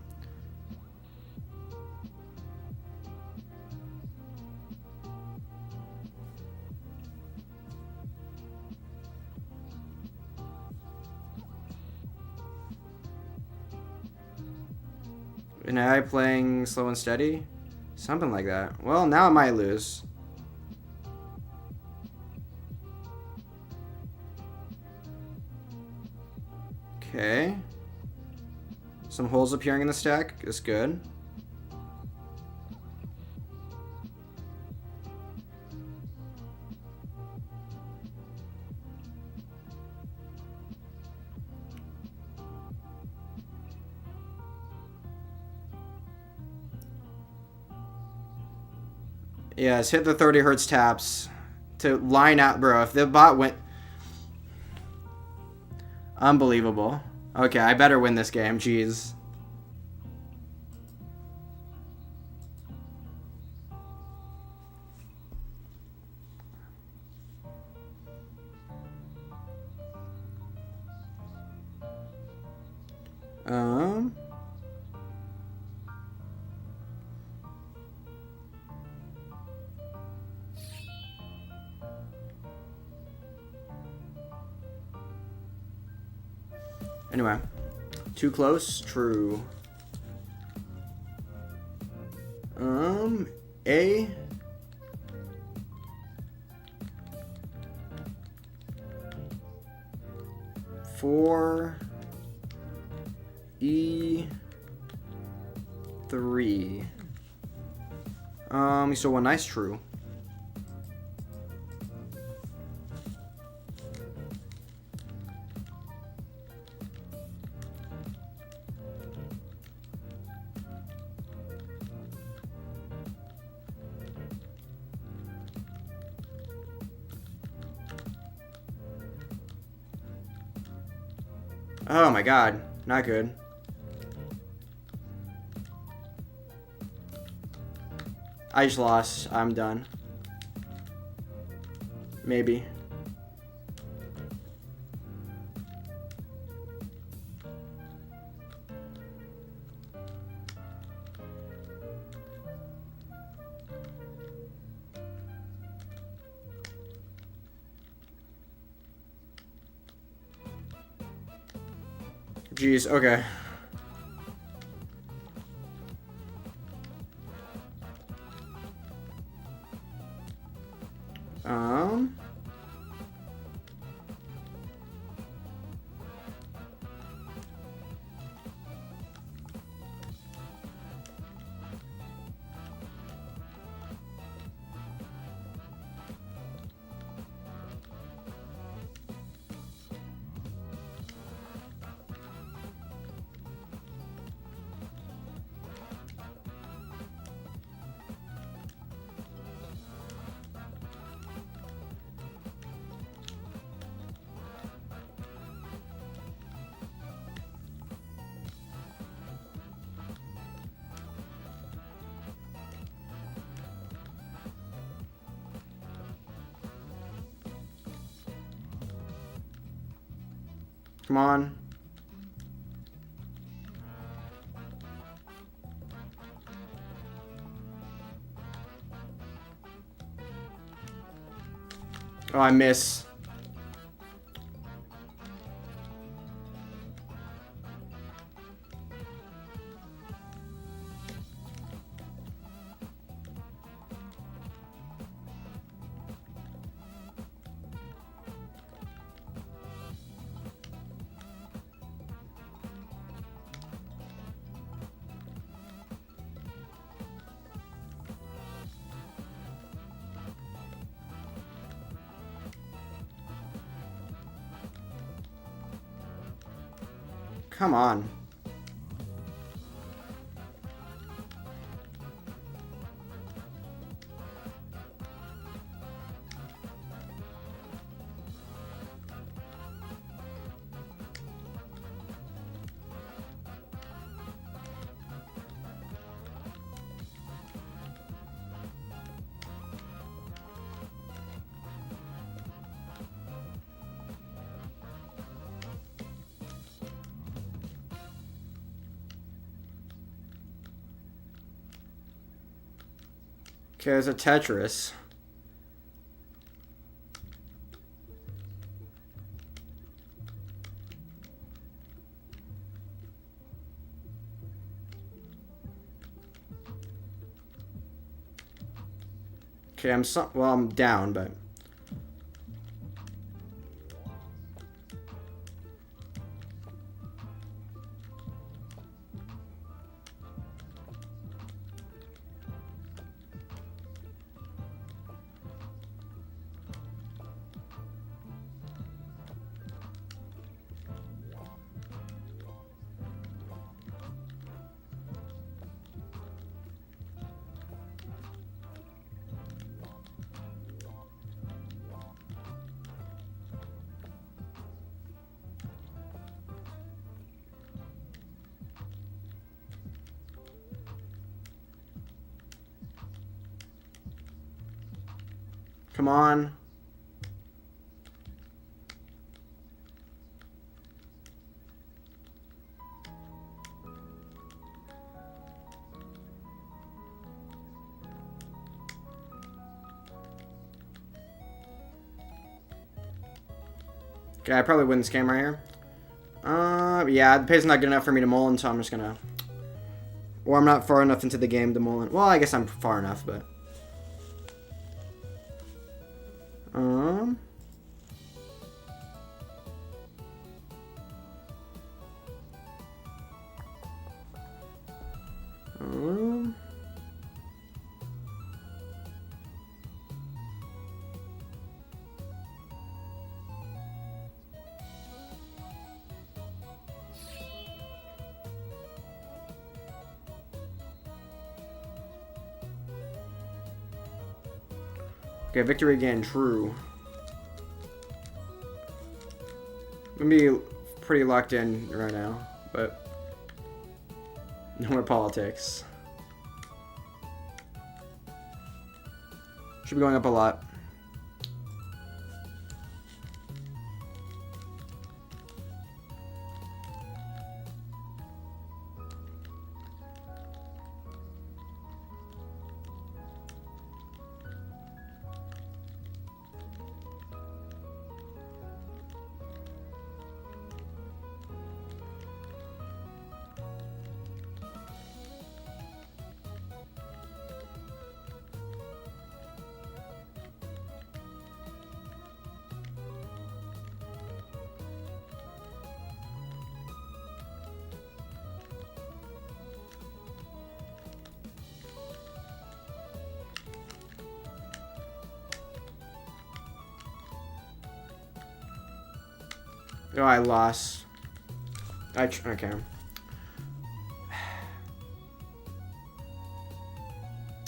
A: And AI playing slow and steady. Something like that. Well, now I might lose. Okay. Some holes appearing in the stack is good. Yes, hit the 30 hertz taps to line out, bro. If the bot went... Unbelievable. Okay, I better win this game. Jeez. Anyway. Too close? True. A. Four. E. 3. So one nice true. Oh my god, not good. I just lost. I'm done. Maybe. Jeez, okay. Come on. Oh, I miss. Come on. Okay, there's a Tetris. Okay, I'm down, but... Come on. Okay, I probably win this game right here. Yeah, the pace is not good enough for me to mull in, so I'm just gonna... Or I'm not far enough into the game to mull in. Well, I guess I'm far enough, but... Um... Okay, victory again, true. I'm gonna be pretty locked in right now, but no more politics. Should be going up a lot. Oh, I lost. Okay.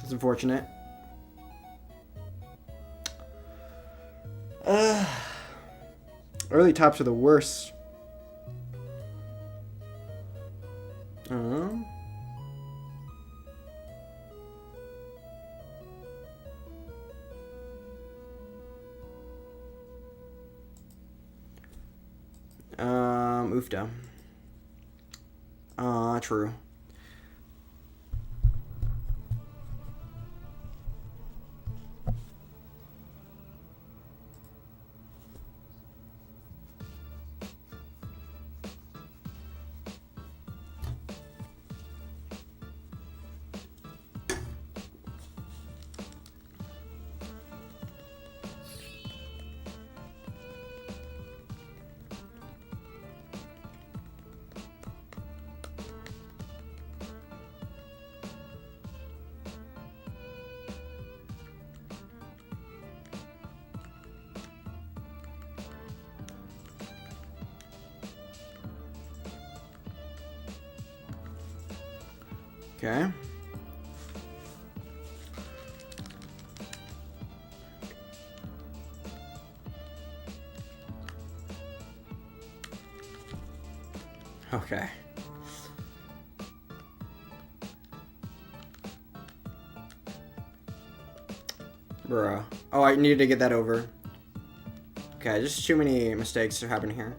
A: It's unfortunate. Early tops are the worst. Oofda. True. Okay. Okay. Bruh. Oh, I needed to get that over. Okay, just too many mistakes are happening here.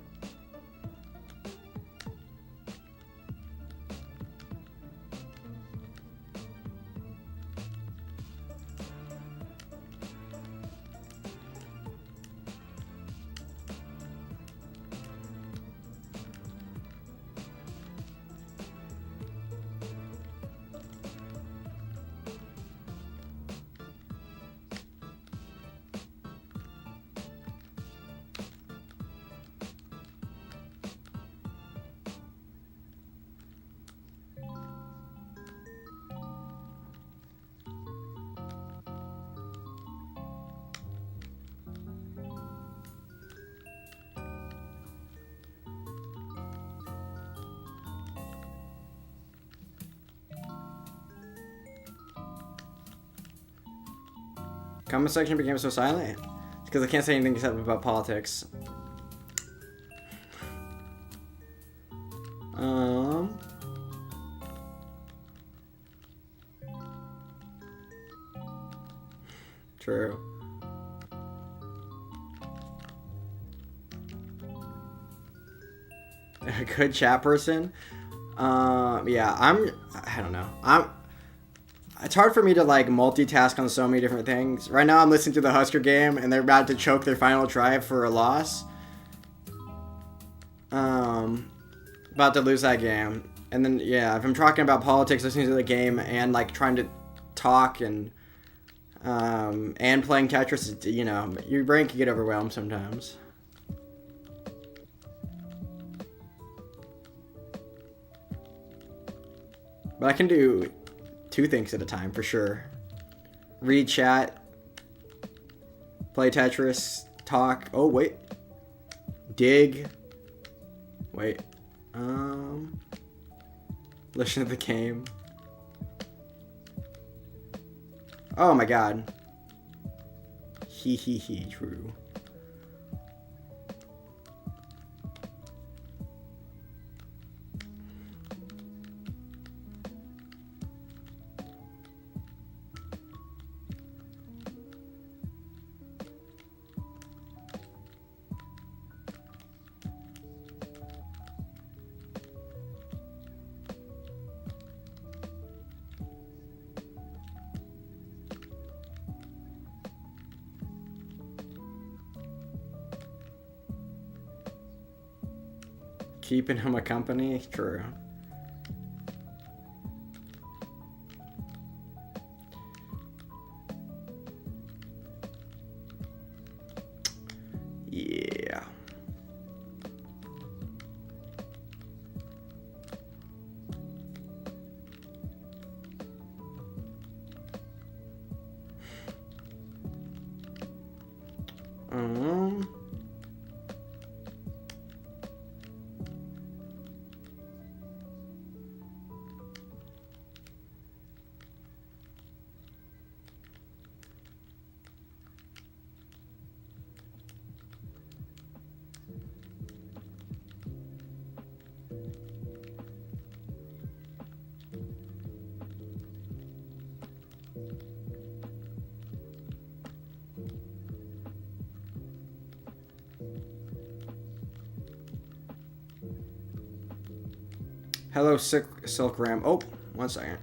A: Comment section became so silent? It's because I can't say anything except about politics. True. A good chat person? Yeah, I don't know. It's hard for me to like multitask on so many different things. Right now I'm listening to the Husker game and they're about to choke their final drive for a loss. About to lose that game. And then, yeah, if I'm talking about politics, listening to the game and like trying to talk and playing Tetris, you know, your brain can get overwhelmed sometimes. But I can do 2 things at a time for sure. Read chat, play Tetris, talk. Oh, wait. Dig. Wait. Listen to the game. Oh my god. True. Keeping him a company? True. Yeah. Hello, Silk Ram. Oh, 1 second.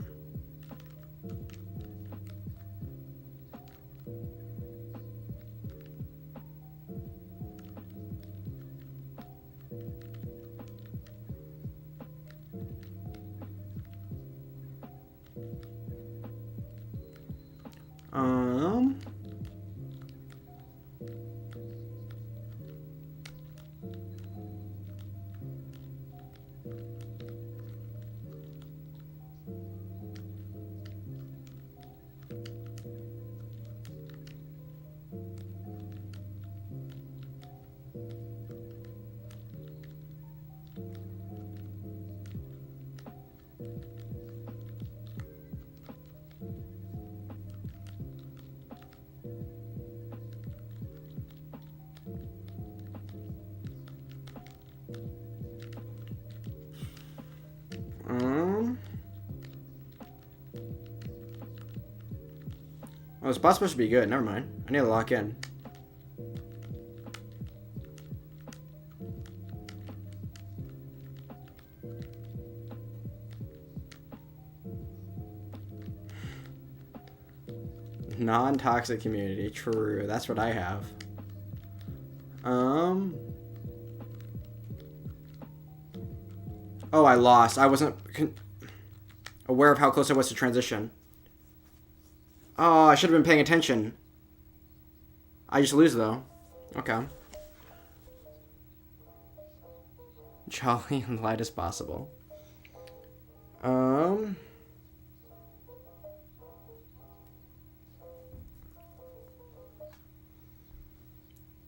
A: Oh, this bot's supposed to be good. Never mind. I need to lock in. Non-toxic community. True. That's what I have. Oh, I lost. I wasn't aware of how close I was to transition. Oh, I should have been paying attention. I just lose, though. Okay. Jolly and light as possible. Oh,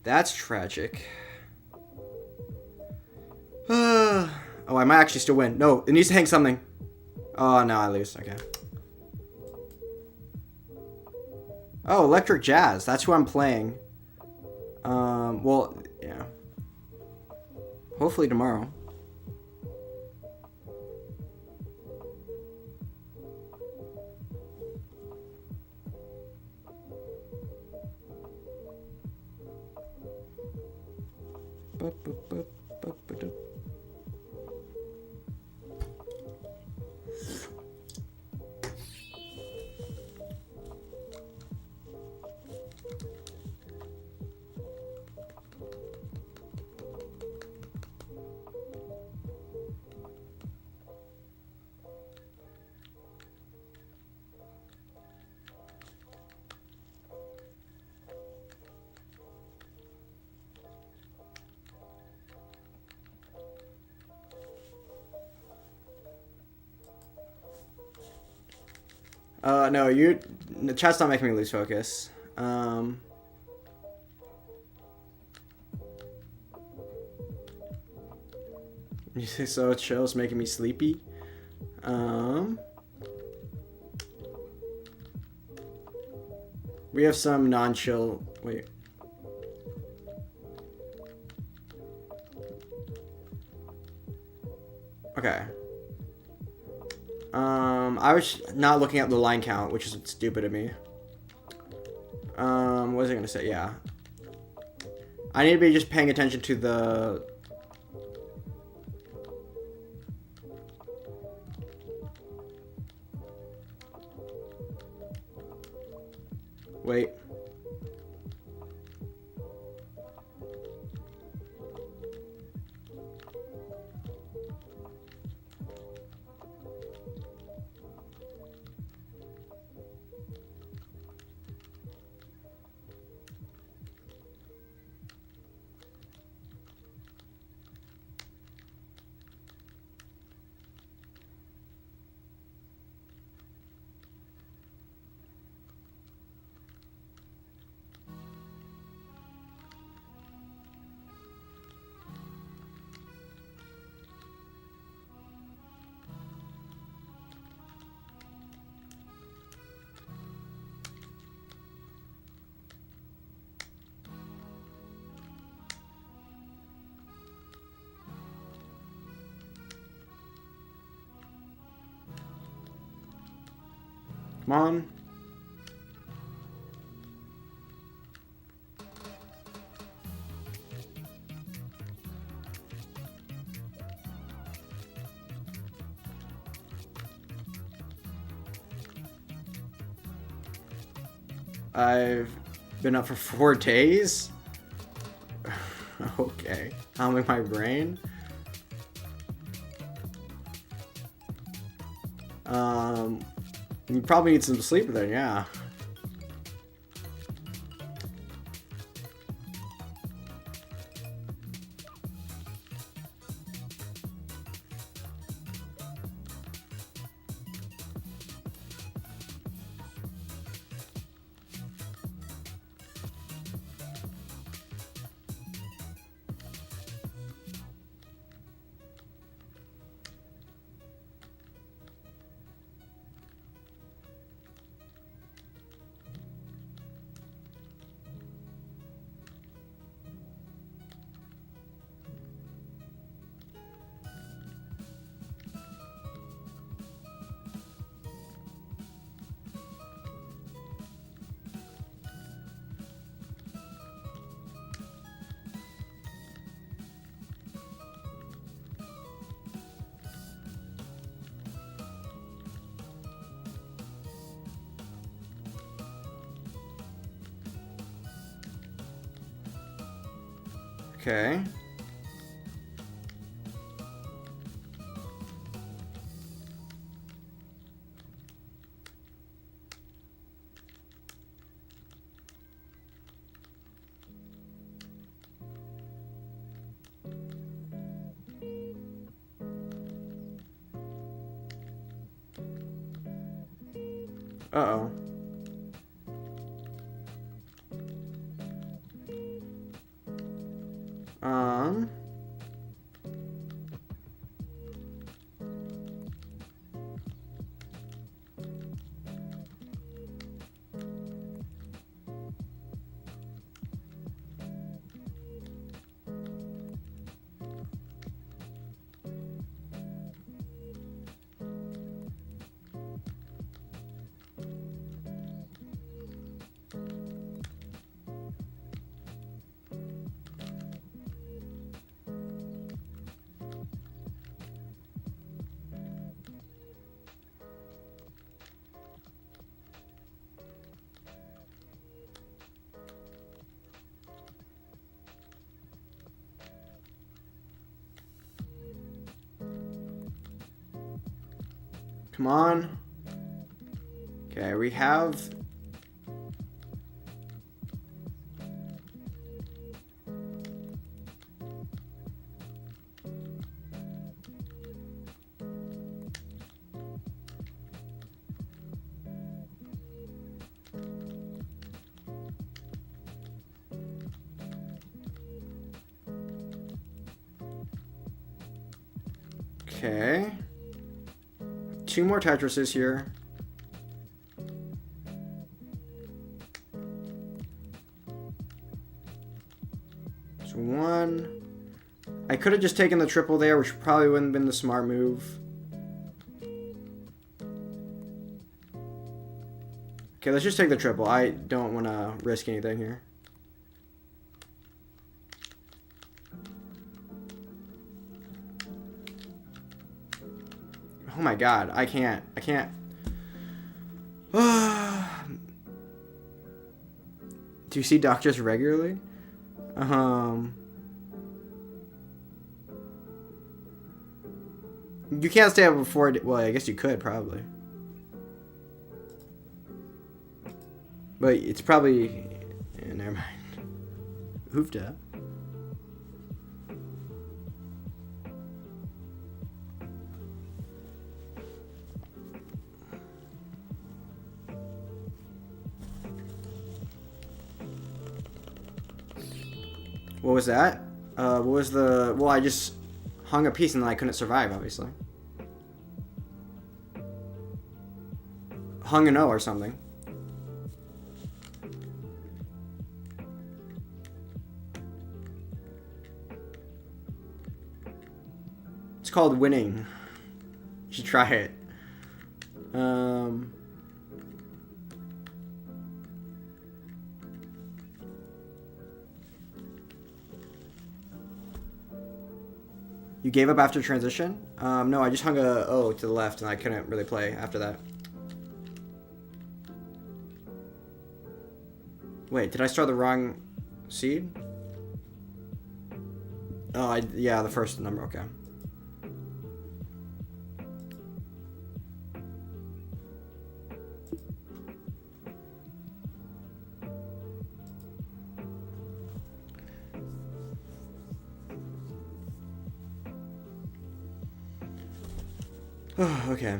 A: that's tragic. Oh, I might actually still win. No, it needs to hang something. Oh, no, I lose. Okay. Oh, electric jazz. That's who I'm playing. Well, yeah. Hopefully tomorrow. No, the chat's not making me lose focus. You say so chill, it's making me sleepy. We have some non-chill. Wait. Okay. I was not looking at the line count, which is stupid of me. What was I gonna say? Yeah. I need to be just paying attention to the... Wait. Come on. I've been up for 4 days? Okay. Calming my brain? You probably need some sleep then, yeah. Okay. Uh-oh. Um... Come on. Okay, we have... Okay. 2 more Tetrises here. So 1. I could have just taken the triple there, which probably wouldn't have been the smart move. Okay, let's just take the triple. I don't want to risk anything here. Oh my god, I can't. Do you see doctors regularly? You can't stay up before... Well, I guess you could, probably. But it's probably... Yeah, never mind. Hoofed up. What was that? What was the... Well, I just hung a piece and then I couldn't survive, obviously. Hung an O or something. It's called winning. You should try it. You gave up after transition? No, I just hung a O to the left and I couldn't really play after that. Wait, did I start the wrong seed? Oh, yeah, the first number, okay. Oh, okay.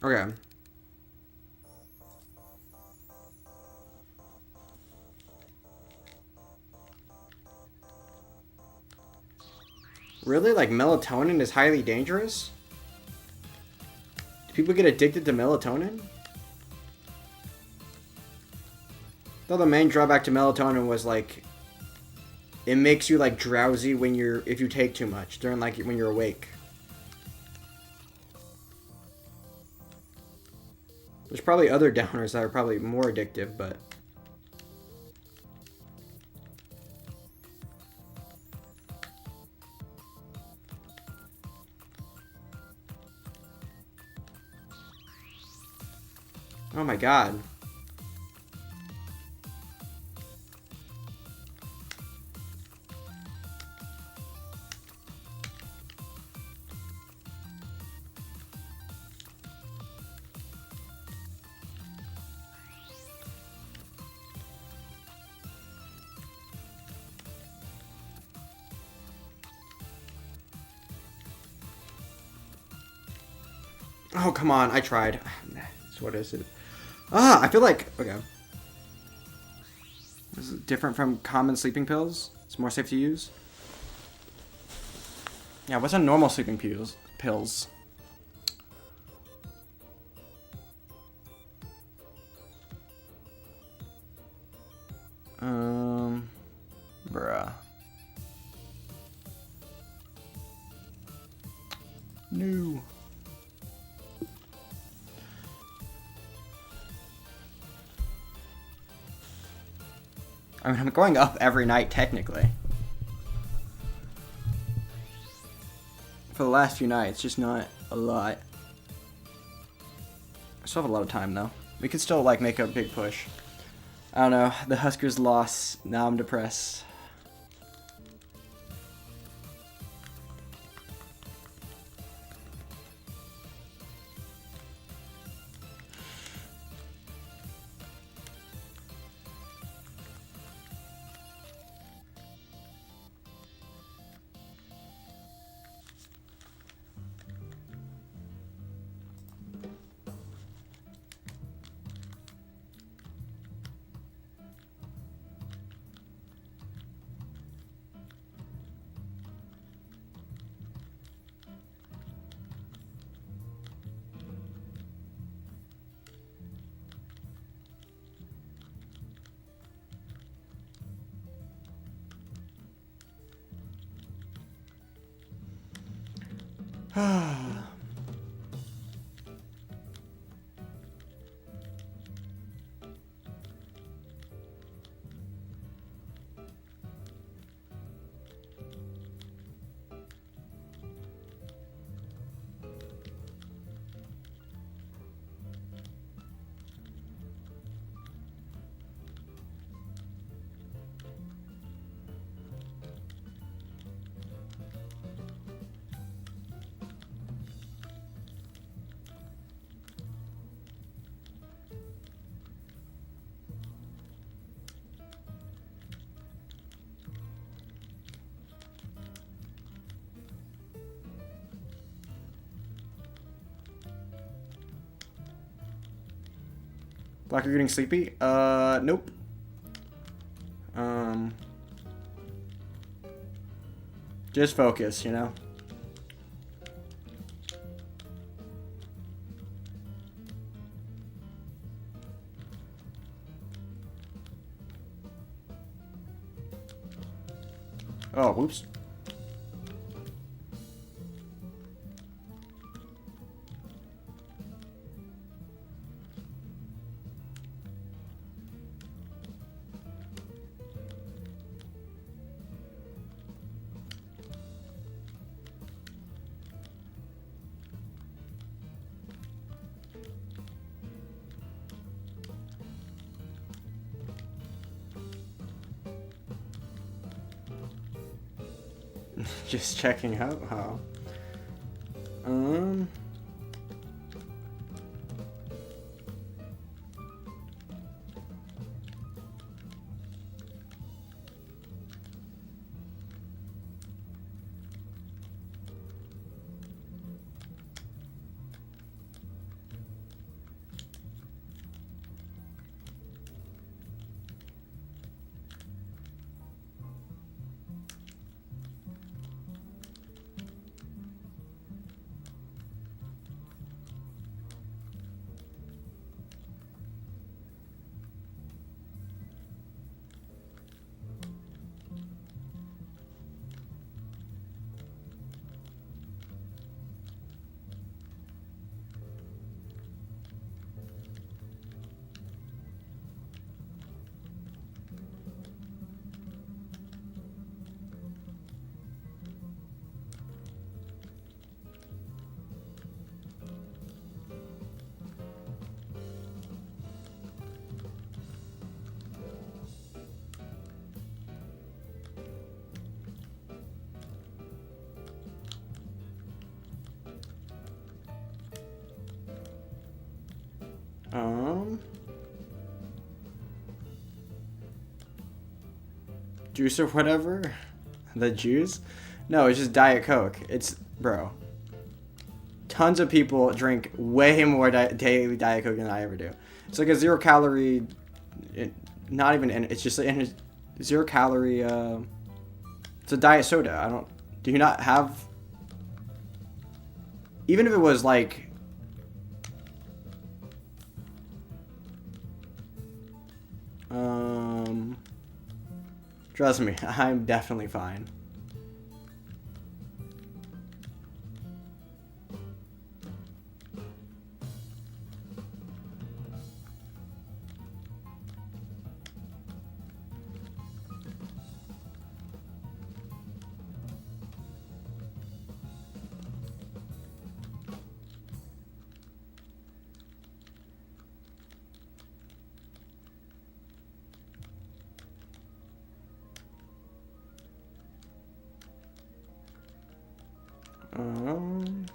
A: Okay. Really? Like melatonin is highly dangerous? Do people get addicted to melatonin? Though the main drawback to melatonin was like it makes you like drowsy if you take too much during like when you're awake. There's probably other downers that are probably more addictive, but... Oh my god. Oh, come on. I tried. So what is it? I feel like... Okay. This is different from common sleeping pills. It's more safe to use. Yeah, what's a normal sleeping pills? Bruh. No. I mean, I'm going up every night, technically. For the last few nights, just not a lot. I still have a lot of time, though. We could still, like, make a big push. I don't know. The Huskers lost. Now I'm depressed. Black, you're getting sleepy? Nope. Just focus, you know? Oh, whoops. Just checking out how. Juice or whatever? The juice? No, it's just Diet Coke. It's, bro. Tons of people drink way more daily Diet Coke than I ever do. It's like a 0 calorie, not even, it's just a 0 calorie, it's a diet soda. Do you not have, even if it was like, trust me, I'm definitely fine. Um,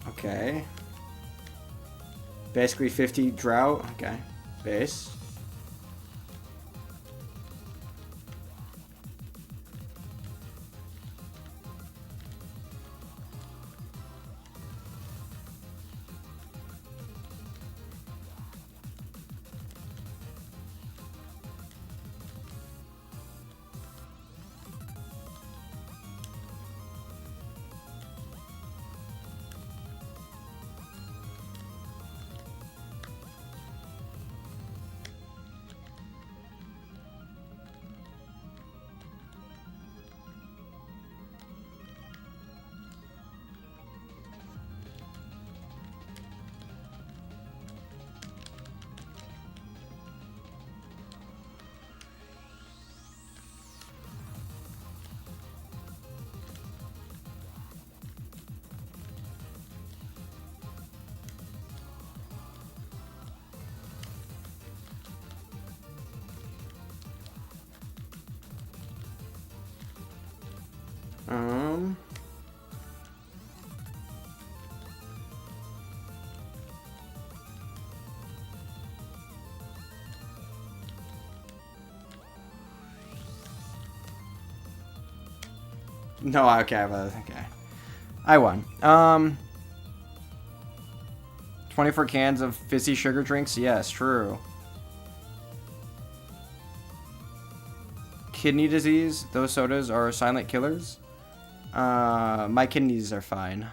A: okay. Basically 50 drought. Okay. Base. Um. No, okay, okay. I won. 24 cans of fizzy sugar drinks? Yes, true. Kidney disease? Those sodas are silent killers? My kidneys are fine.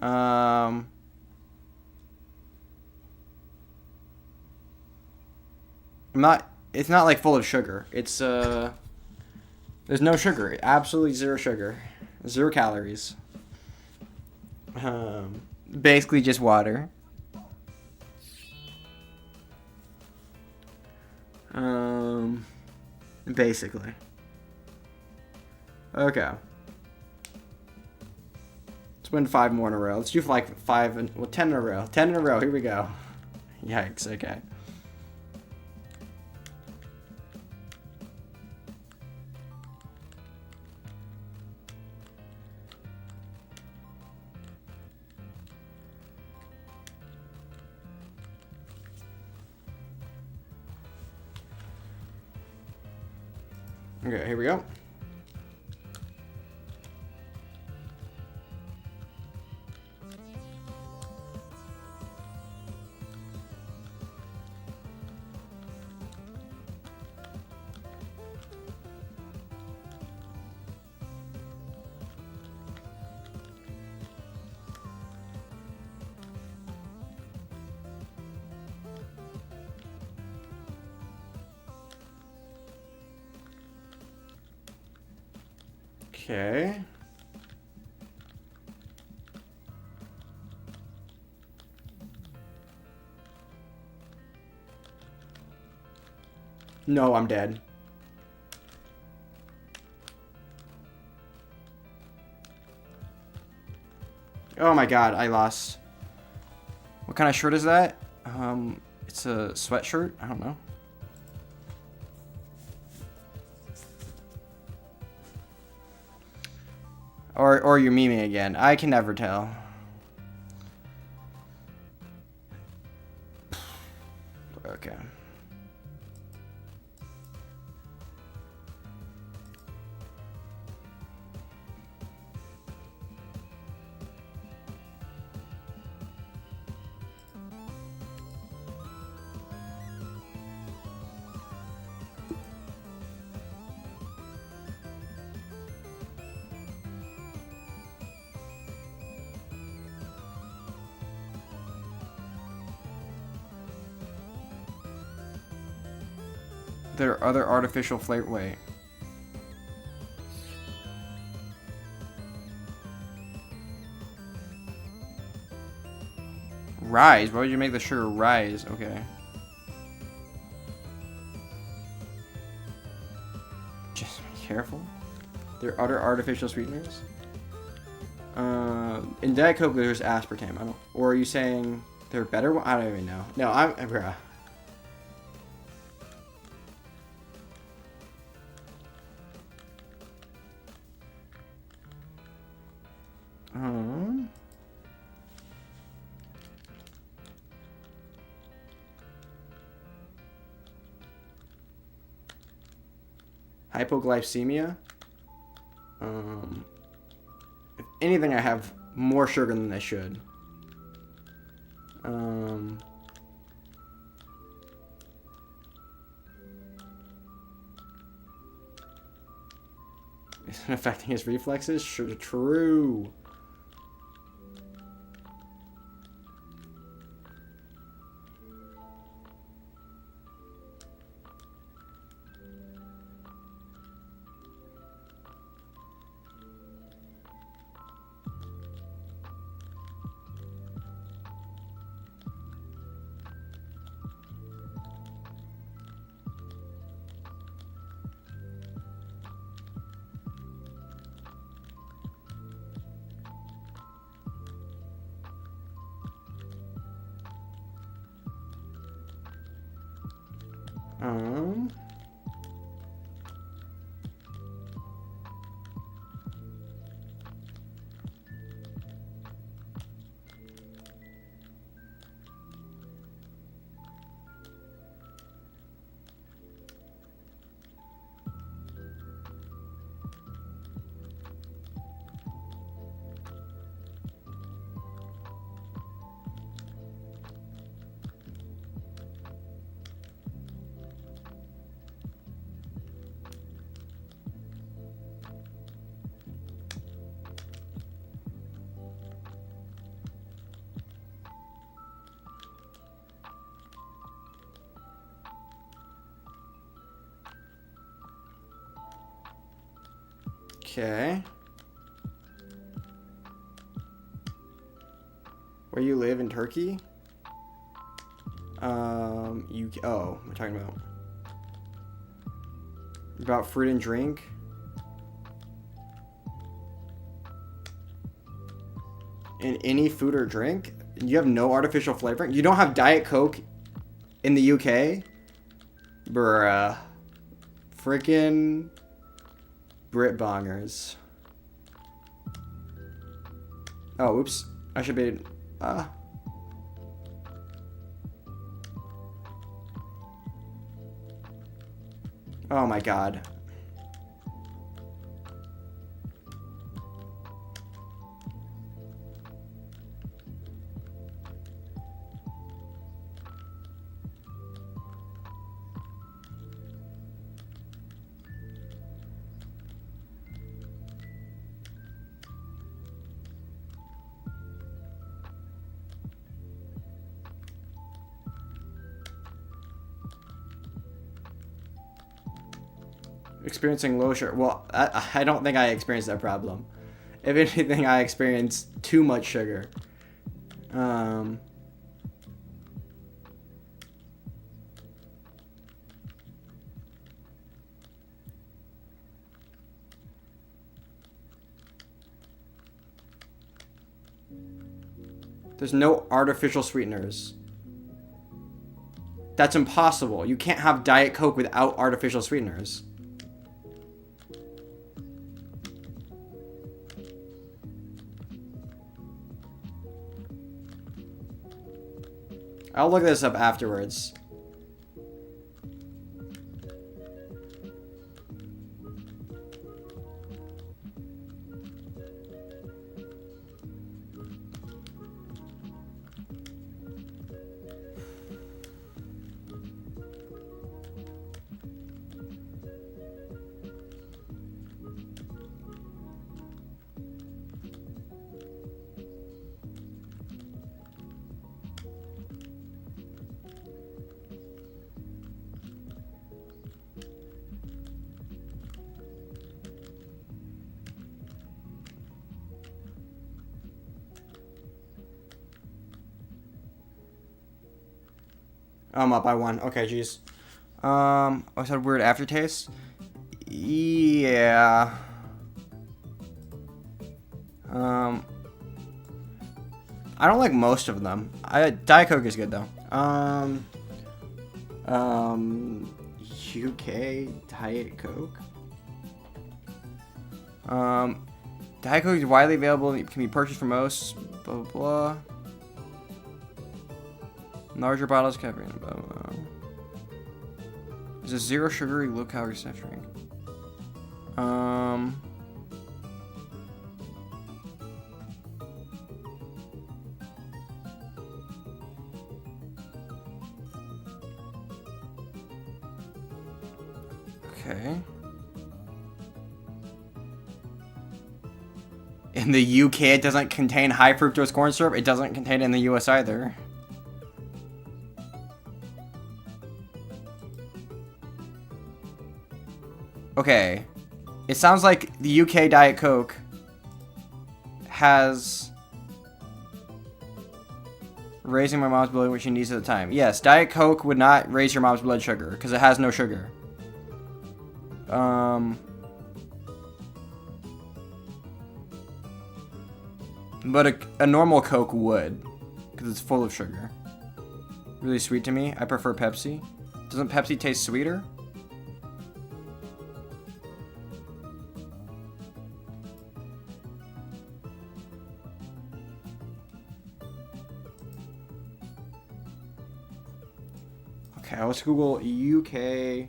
A: I'm not... It's not, like, full of sugar. It's, there's no sugar. Absolutely zero sugar. 0 calories. Basically just water. Basically. Okay. Let's win 5 more in a row. Let's do like 5 and... Well, 10 in a row. 10 in a row. Here we go. Yikes. Okay. Okay, here we go. Okay. No, I'm dead. Oh my god, I lost. What kind of shirt is that? It's a sweatshirt? I don't know. Or you're memeing again. I can never tell. Okay. There are other artificial flavor. Wait. Rise? Why would you make the sugar rise? Okay. Just be careful. There are other artificial sweeteners. In Diet Coke, there's aspartame. I don't. Or are you saying they're better? I don't even know. No, bruh. Hypoglycemia. If anything, I have more sugar than I should. Is it affecting his reflexes? Sure, true. Okay. Where you live in Turkey? We're talking about fruit and drink. In any food or drink? You have no artificial flavoring? You don't have Diet Coke in the UK? Bruh. Frickin' Brit bongers. Oh, oops. I should be... Oh my god. Experiencing low sugar. Well, I don't think I experienced that problem. If anything, I experienced too much sugar. There's no artificial sweeteners. That's impossible. You can't have Diet Coke without artificial sweeteners. I'll look this up afterwards. I'm up by one. Okay, jeez. I said weird aftertaste. Yeah. I don't like most of them. Diet Coke is good though. UK Diet Coke. Diet Coke is widely available. It can be purchased from most. Blah blah blah. Larger bottles, caffeine. Blah blah. It's a zero sugary, low calorie soft drink. Okay. In the UK, it doesn't contain high fructose corn syrup. It doesn't contain it in the US either. Okay. It sounds like the UK Diet Coke has raising my mom's blood, which she needs at the time. Yes, Diet Coke would not raise your mom's blood sugar because it has no sugar. But a normal Coke would, because it's full of sugar. Really sweet to me. I prefer Pepsi. Doesn't Pepsi taste sweeter? Okay, let's Google UK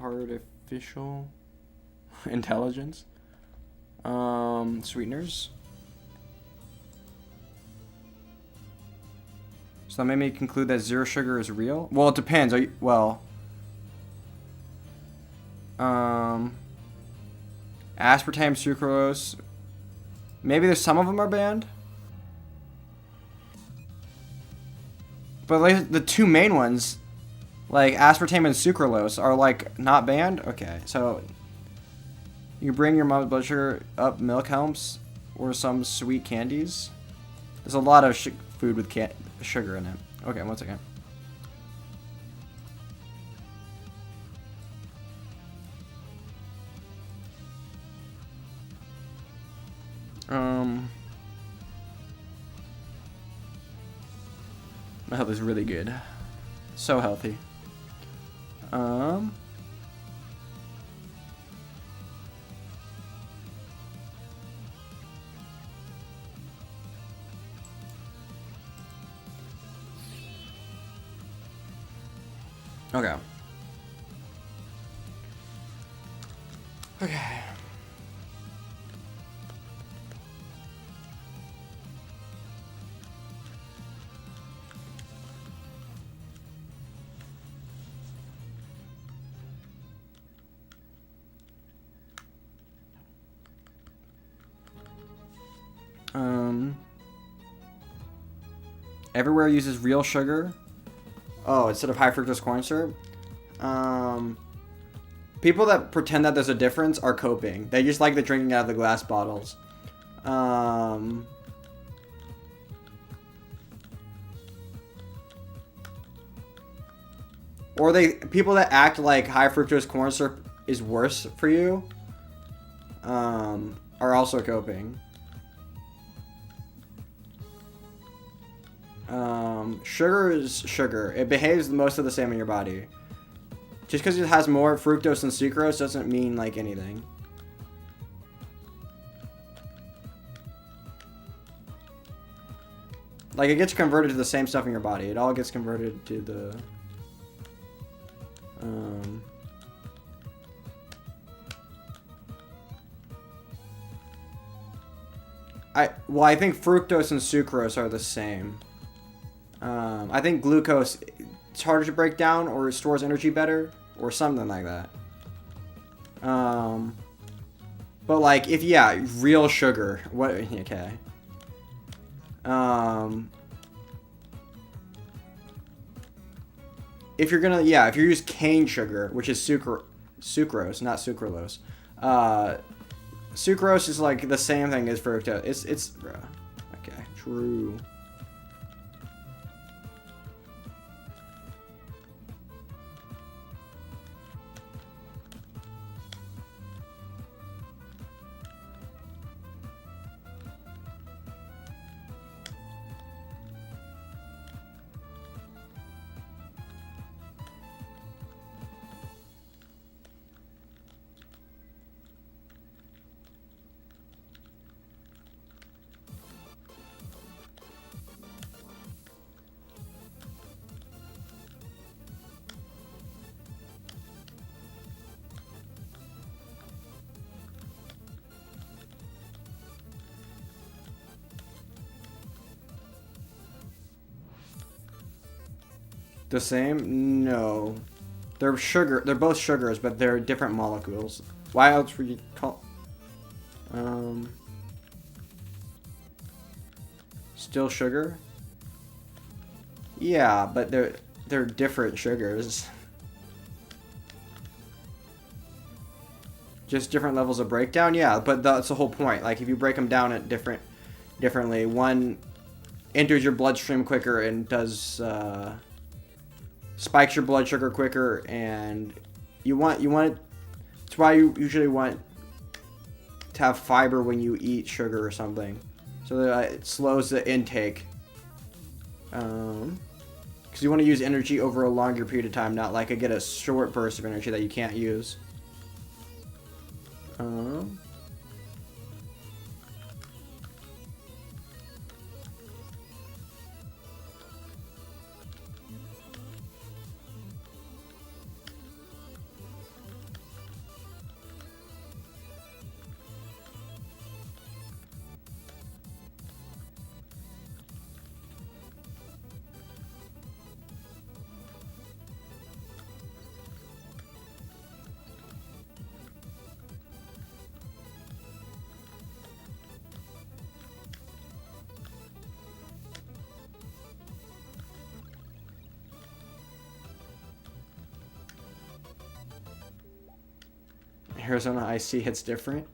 A: artificial intelligence. Sweeteners. So that made me conclude that zero sugar is real. Well, it depends. Aspartame, sucralose. Maybe there's some of them are banned. But like the two main ones, like aspartame and sucralose, are like not banned. Okay, so you bring your mom's blood sugar up, milk helps, or some sweet candies. There's a lot of food with sugar in it. Okay, one second. My health is really good. So healthy. Okay. Okay. Everywhere uses real sugar. Oh, instead of high fructose corn syrup. People that pretend that there's a difference are coping. They just like the drinking out of the glass bottles. Or people that act like high fructose corn syrup is worse for you, are also coping. Sugar is sugar. It behaves most of the same in your body. Just because it has more fructose than sucrose doesn't mean like anything. Like it gets converted to the same stuff in your body. It all gets converted to the I think fructose and sucrose are the same. I think glucose, it's harder to break down or stores energy better or something like that. But like real sugar. What? Okay. If you're gonna if you use cane sugar, which is sucrose, not sucralose. Sucrose is like the same thing as fructose. It's okay, true. The same? No. They're sugar. They're both sugars, but they're different molecules. Why else would you call... Still sugar? Yeah, but they're different sugars. Just different levels of breakdown? Yeah, but that's the whole point. Like, if you break them down at differently, one enters your bloodstream quicker and does... spikes your blood sugar quicker, and you want it's why you usually want to have fiber when you eat sugar or something, so that it slows the intake, because you want to use energy over a longer period of time, not like get a short burst of energy that you can't use. Arizona iced tea hits different.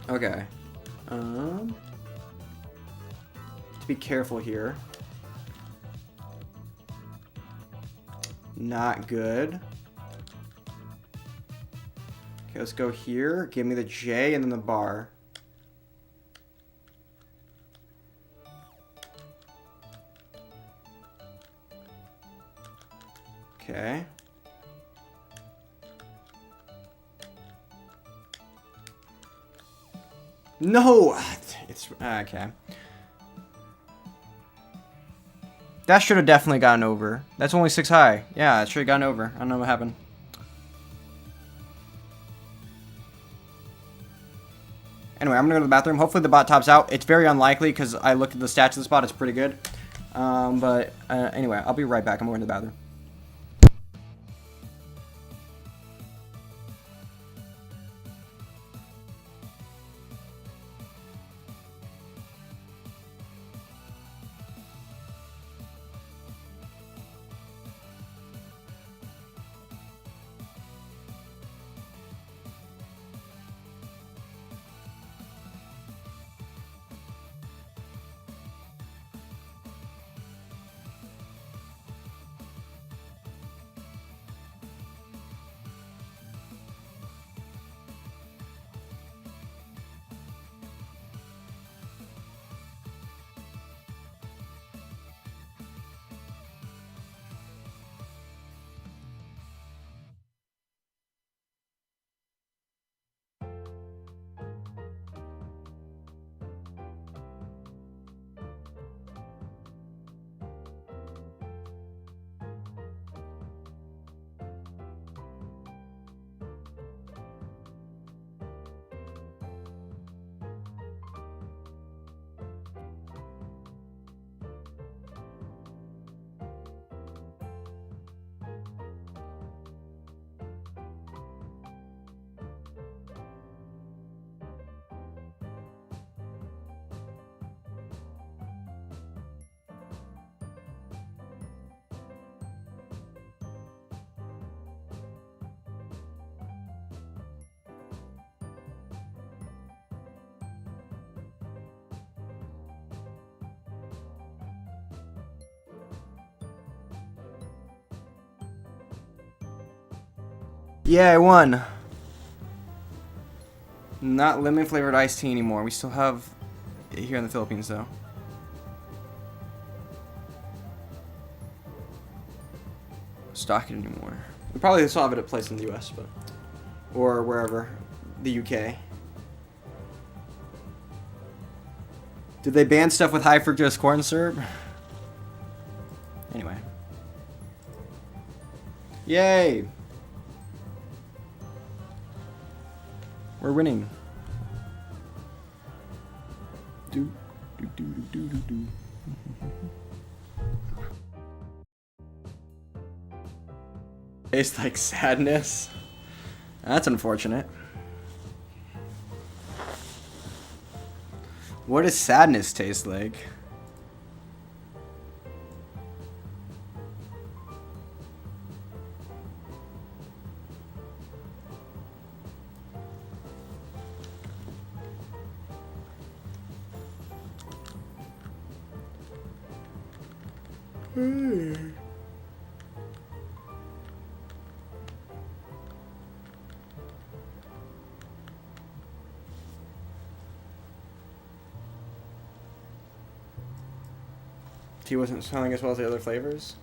A: Okay. To be careful here. Not good. Okay, let's go here. Give me the J and then the bar. Okay. No! It's... okay. That should have definitely gotten over. That's only 6 high. Yeah, it should have gotten over. I don't know what happened. Anyway, I'm gonna go to the bathroom. Hopefully the bot tops out. It's very unlikely because I looked at the stats of this bot. It's pretty good. Anyway, I'll be right back. I'm going to the bathroom. Yeah, I won. Not lemon flavored iced tea anymore. We still have it here in the Philippines though. Stock it anymore. We probably still have it at place in the US, but or wherever. The UK. Did they ban stuff with high fructose corn syrup? Anyway. Yay! We're winning. Do do do do do do. Tastes like sadness. That's unfortunate. What does sadness taste like? Tea wasn't smelling as well as the other flavors.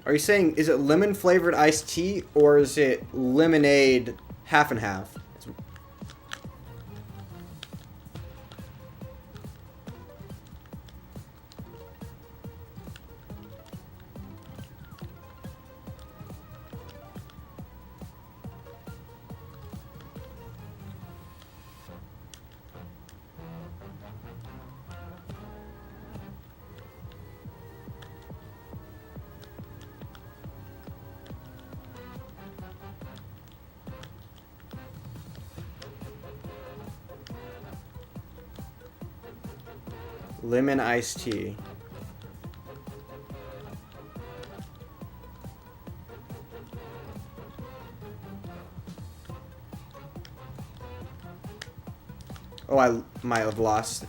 A: Are you saying, is it lemon flavored iced tea or is it lemonade half and half? Lemon iced tea. Oh, I might have lost.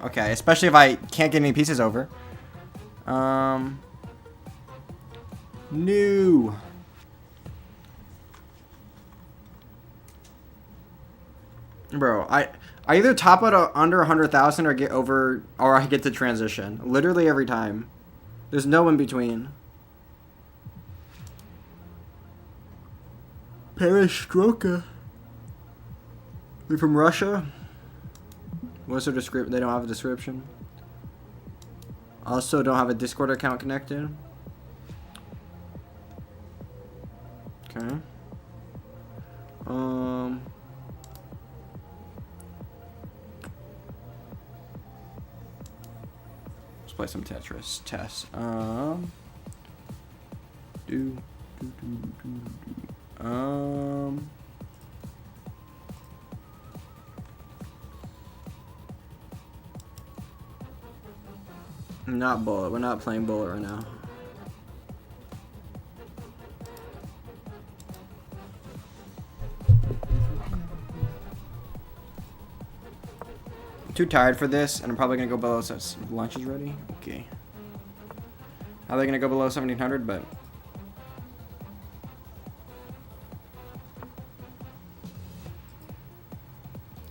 A: Okay, especially if I can't get any pieces over. New. Bro, I either top out under 100,000 or get over, or I get to transition. Literally every time. There's no in between. Perestroika. They're from Russia. What's their description? They don't have a description. Also, don't have a Discord account connected. Okay. Let's play some Tetris. Test. Not bullet. We're not playing bullet right now. I'm too tired for this, and I'm probably gonna go below. So lunch is ready. Okay. How are they gonna go below 1700? But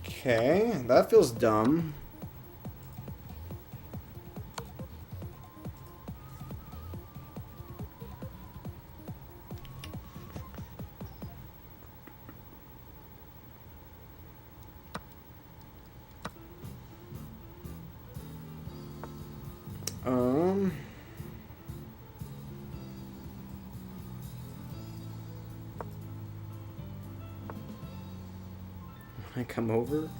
A: okay, that feels dumb. I come over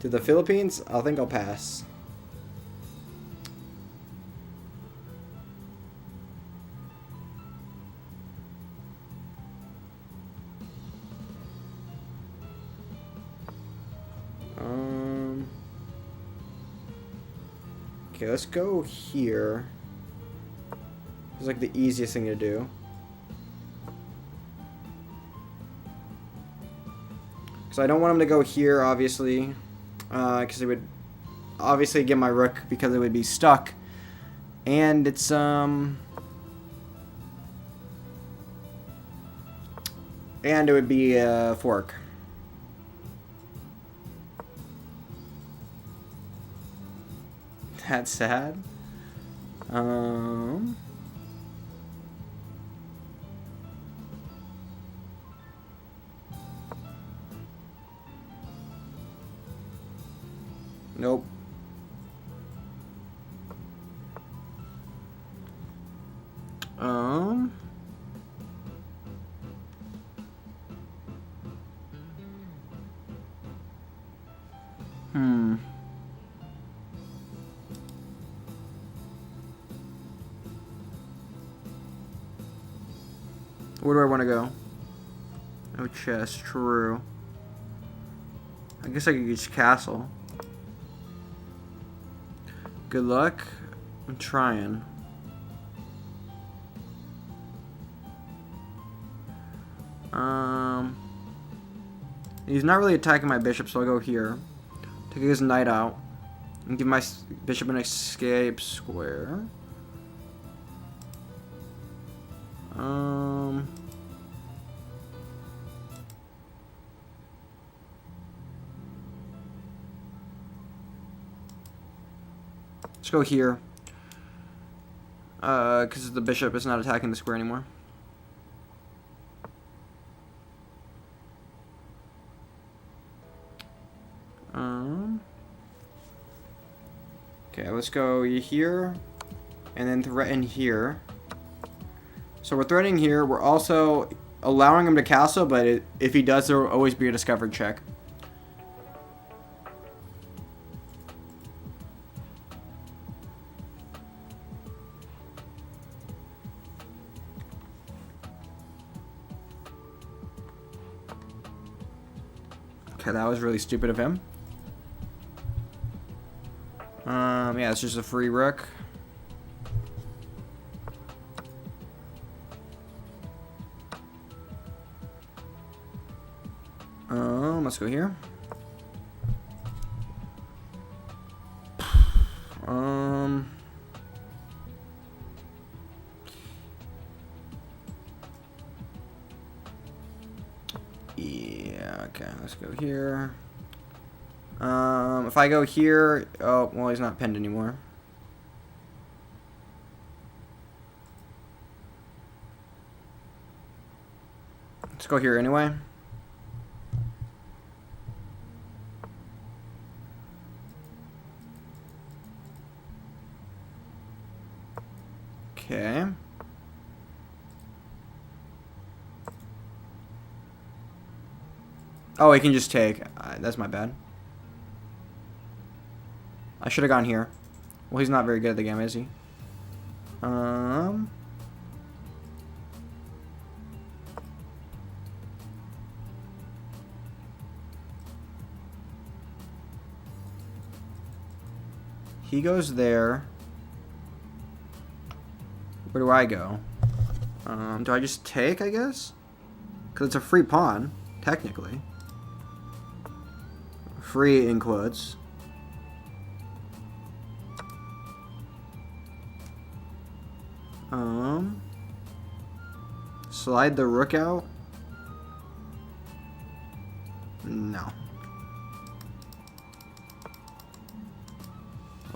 A: to the Philippines, I think I'll pass. Okay, let's go here. It's like the easiest thing to do. So I don't want him to go here, obviously, because it would obviously get my rook because it would be stuck. And it's, and it would be a fork. That's sad. Nope. Where do I want to go? No chest, true. I guess I could use castle. Good luck. I'm trying. He's not really attacking my bishop, so I'll go here. Take his knight out. And give my bishop an escape square. Let's go here. Because the bishop is not attacking the square anymore. Okay, let's go here, and then threaten here. So we're threatening here. We're also allowing him to castle, but if he does, there will always be a discovered check. Okay, that was really stupid of him. Yeah, it's just a free rook. Let's go here. Yeah, okay, let's go here. If I go here, oh, well, he's not pinned anymore. Let's go here anyway. Okay. Oh, he can just take. That's my bad. I should have gone here. Well, he's not very good at the game, is he? He goes there. Where do I go? Do I just take, I guess? Because it's a free pawn, technically. Free in quotes. Slide the rook out? No.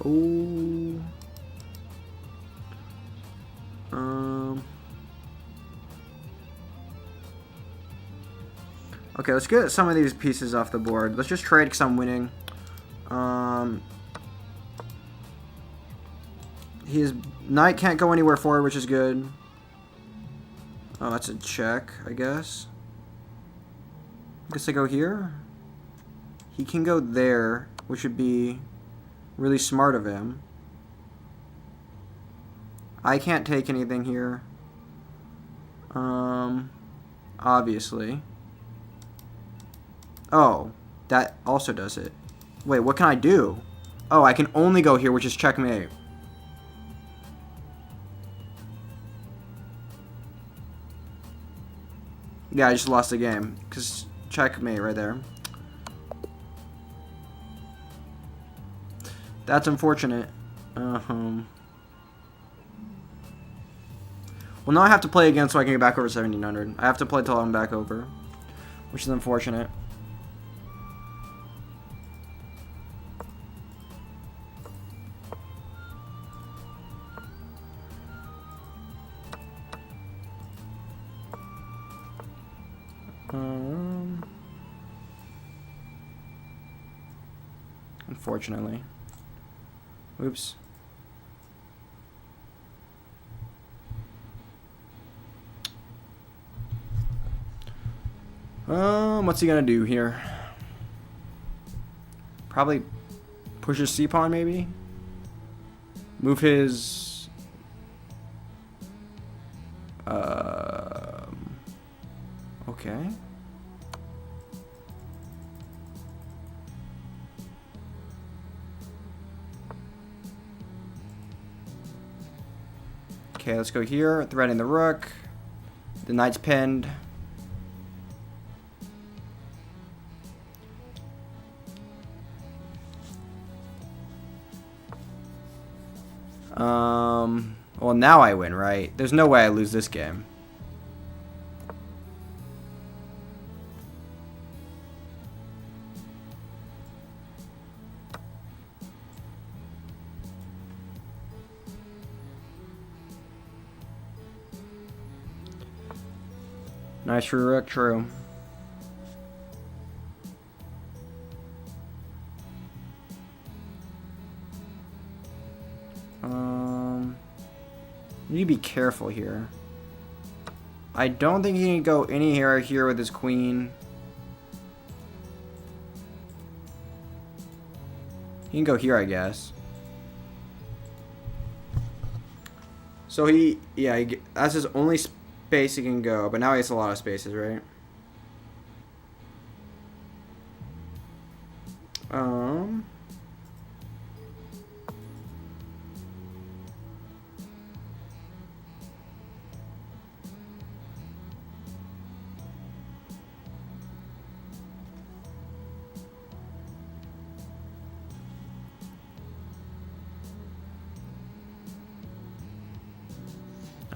A: Oh. Okay, let's get some of these pieces off the board. Let's just trade because I'm winning. His knight can't go anywhere forward, which is good. Oh, that's a check, I guess. I guess I go here. He can go there, which would be really smart of him. I can't take anything here. Obviously. Oh, that also does it. Wait, what can I do? Oh, I can only go here, which is checkmate. Yeah, I just lost the game. Because checkmate right there. That's unfortunate. Well, now I have to play again so I can get back over 1700. I have to play till I'm back over, which is unfortunate. Unfortunately. Oops. What's he gonna do here? Probably push his C pawn, maybe? Move his... Okay. Okay, let's go here. Threading the rook. The knight's pinned. Well, now I win, right? There's no way I lose this game. Nice for rook, true. You need to be careful here. I don't think he can go anywhere here with his queen. He can go here, I guess. So that's his only space he can go, but now he has a lot of spaces, right?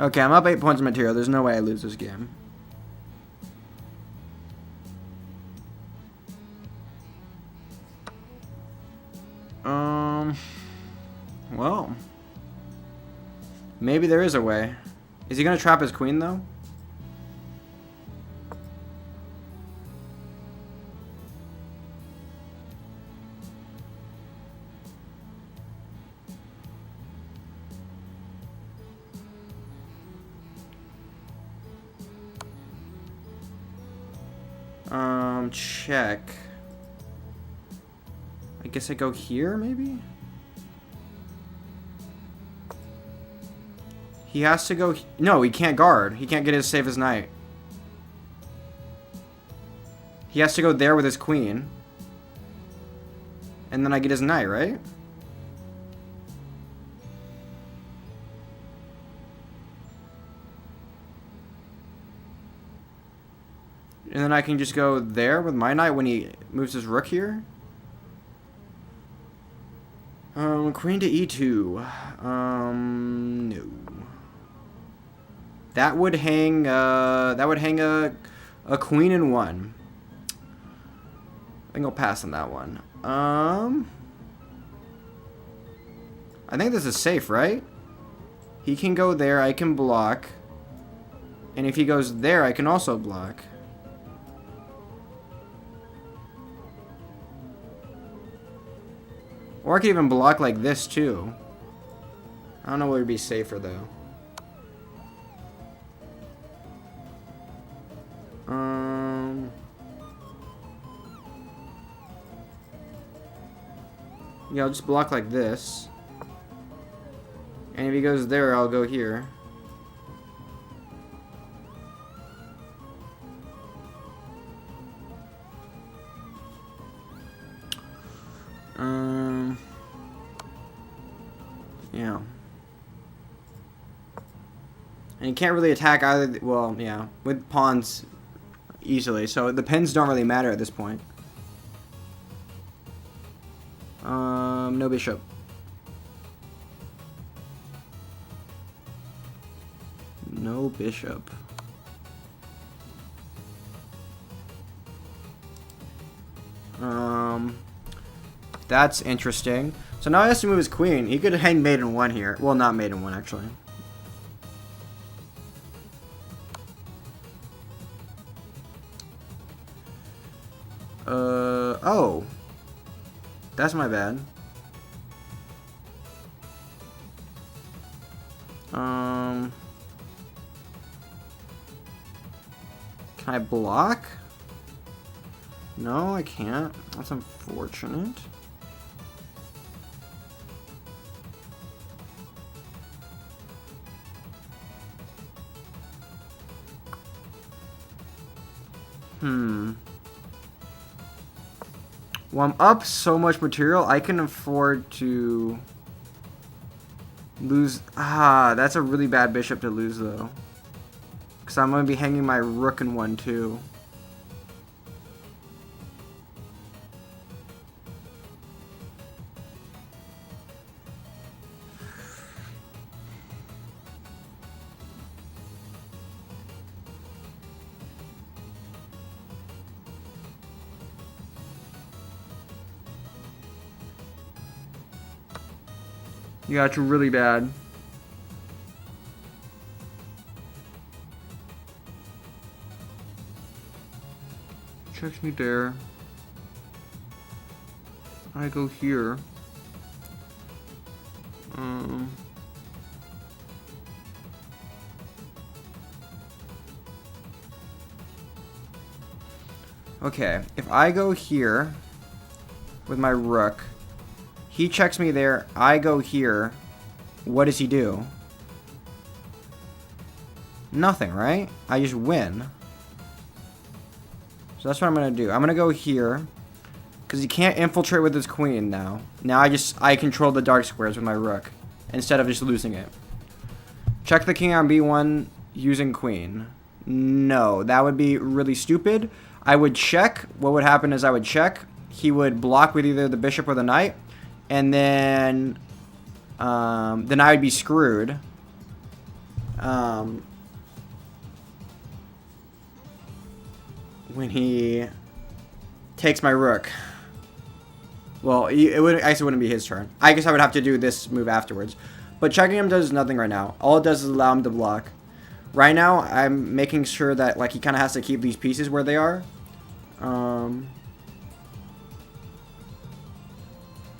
A: Okay, I'm up 8 points of material. There's no way I lose this game. Well, maybe there is a way. Is he gonna trap his queen though? Check. I guess I go here, maybe? He has to go... No, he can't guard. He can't get his save his knight. He has to go there with his queen. And then I get his knight, right? And then I can just go there with my knight when he moves his rook here. Queen to e2. No. That would hang a queen in one. I think I'll pass on that one. I think this is safe, right? He can go there, I can block. And if he goes there, I can also block. Or I could even block like this too. I don't know what would be safer though. Yeah, I'll just block like this. And if he goes there, I'll go here. Yeah. And you can't really attack either, well, yeah, with pawns easily, so the pins don't really matter at this point. No bishop. No bishop. That's interesting. So now he has to move his queen. He could hang mate in 1 here. Well, not mate in 1, actually. Oh. That's my bad. Can I block? No, I can't. That's unfortunate. Well, I'm up so much material, I can afford to lose. That's a really bad bishop to lose, though. Because I'm going to be hanging my rook in 1, too. Yeah, it's really bad. Checks me there. I go here. Okay, if I go here with my rook, he checks me there, I go here, what does he do? Nothing, right? I just win. So that's what I'm going to do. I'm going to go here, because he can't infiltrate with his queen now. Now I control the dark squares with my rook, instead of just losing it. Check the king on b1 using queen. No, that would be really stupid. I would check. What would happen is I would check. He would block with either the bishop or the knight. And then I would be screwed. When he takes my rook. Well, actually wouldn't be his turn. I guess I would have to do this move afterwards. But checking him does nothing right now. All it does is allow him to block. Right now, I'm making sure that he kind of has to keep these pieces where they are.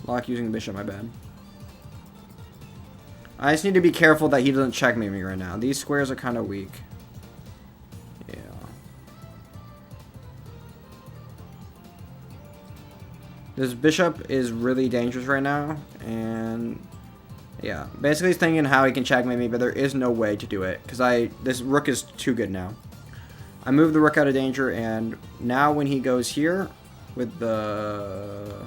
A: Lock using bishop, my bad. I just need to be careful that he doesn't checkmate me right now. These squares are kind of weak. Yeah. This bishop is really dangerous right now, and yeah. Basically, he's thinking how he can checkmate me, but there is no way to do it, because this rook is too good now. I moved the rook out of danger, and now when he goes here with the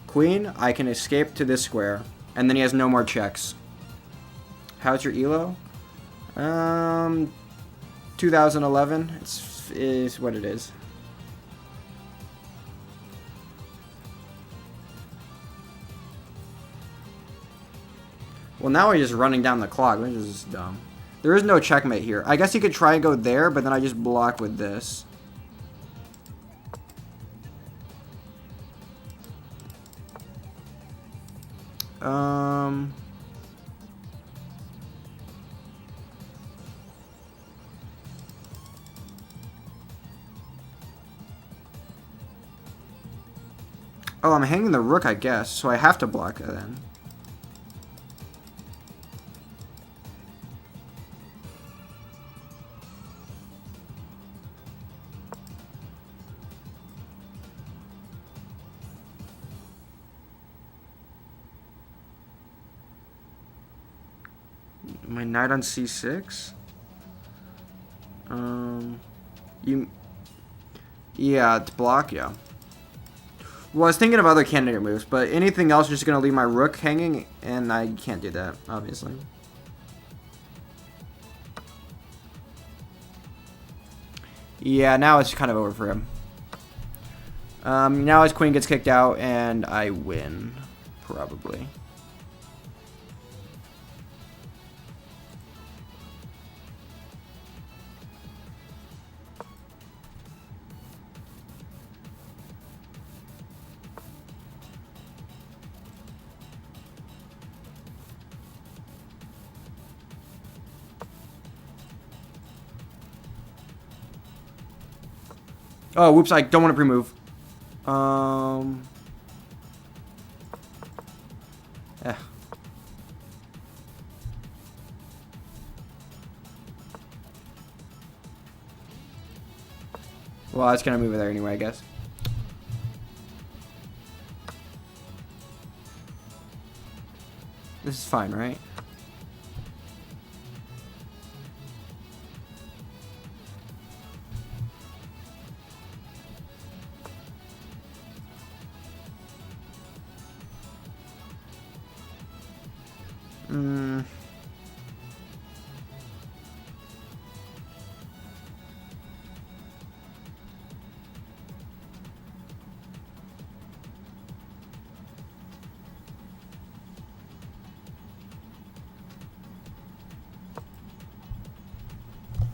A: queen, I can escape to this square, and then he has no more checks. How's your elo? 2011 is what it is. Well, now we're just running down the clock, which is dumb. There is no checkmate here. I guess he could try and go there, but then I just block with this. Oh, I'm hanging the rook, I guess, so I have to block it then. My knight on c6? Yeah, to block, yeah. Well, I was thinking of other candidate moves, but anything else is just going to leave my rook hanging, and I can't do that, obviously. Yeah, now it's kind of over for him. Now his queen gets kicked out, and I win, probably. Oh, whoops, I don't want to pre-move. Yeah. Well, I was gonna move it there anyway, I guess. This is fine, right?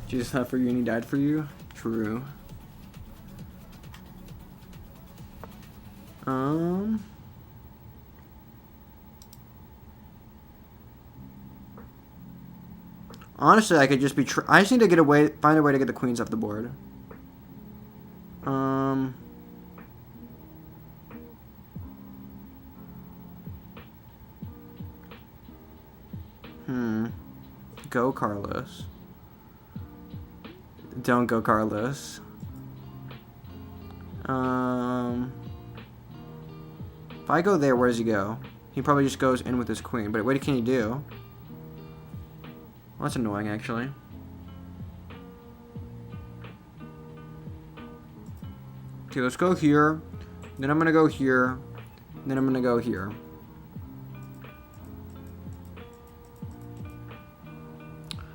A: Jesus not for you and he died for you? True. Honestly, I could just be. I just need to get find a way to get the queens off the board. Go Carlos. Don't go Carlos. If I go there, where does he go? He probably just goes in with his queen. But what can he do? Well, that's annoying, actually. Okay, let's go here. Then I'm gonna go here. Then I'm gonna go here.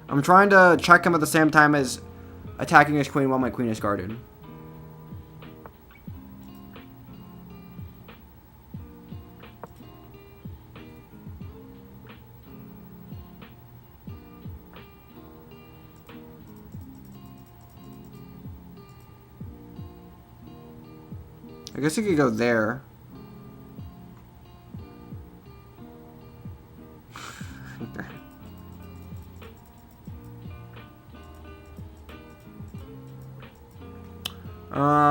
A: I'm trying to check him at the same time as attacking his queen while my queen is guarded. I guess he could go there.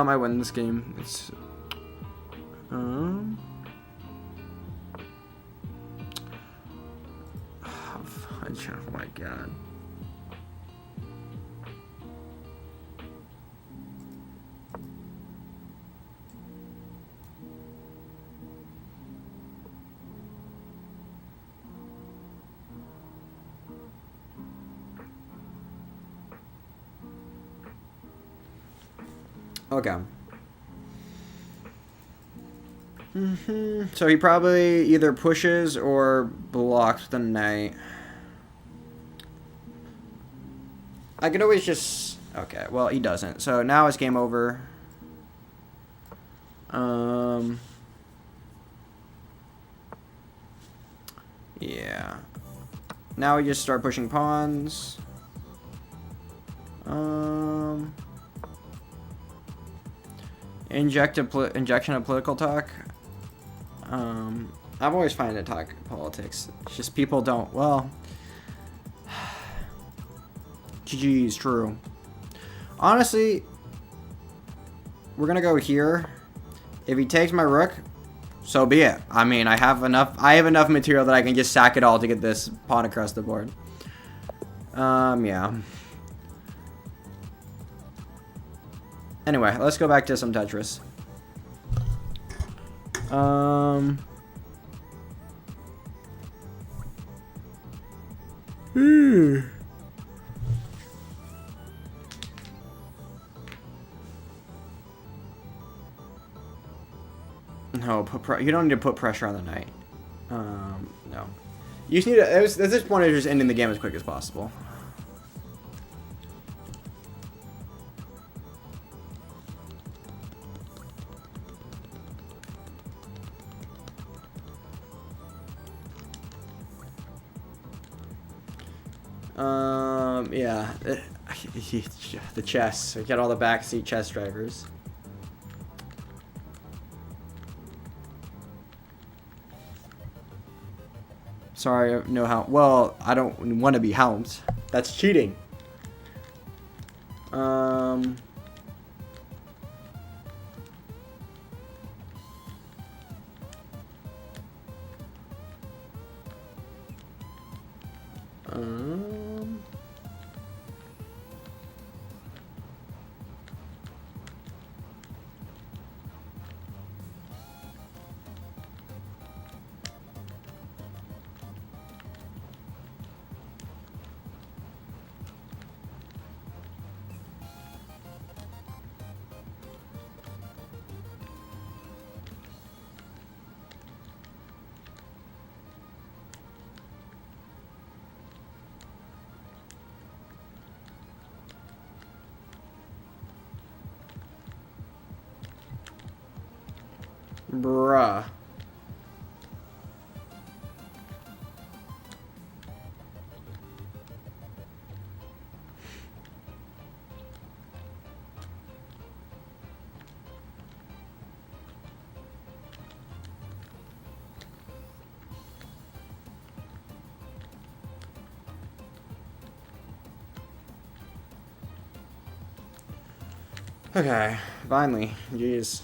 A: I win this game. It's oh my god. Okay. So he probably either pushes or blocks the knight. I could always just... Okay, well, he doesn't. So now it's game over. Yeah. Now we just start pushing pawns. Injection of political talk. I've always found it talk politics. It's just people don't. Well, GG is true. Honestly, we're gonna go here. If he takes my rook, so be it. I mean, I have enough material that I can just sack it all to get this pawn across the board. Yeah. Anyway, let's go back to some Tetris. No, you don't need to put pressure on the knight. No. You just need to, at this point, you're just ending the game as quick as possible. Yeah. The chess. We got all the backseat chess drivers. Sorry, no help. Well, I don't want to be helped. That's cheating. Um, bruh. Okay, finally. Jeez.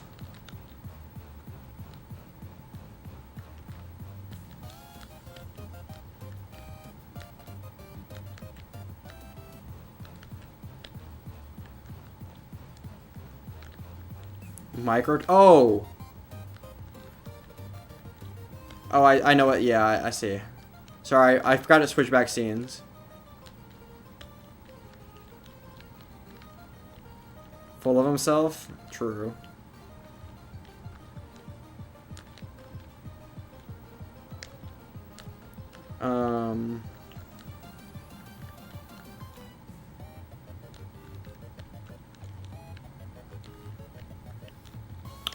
A: Micro. Oh! Oh, I know what. Yeah, I see. Sorry, I forgot to switch back scenes. Full of himself? True.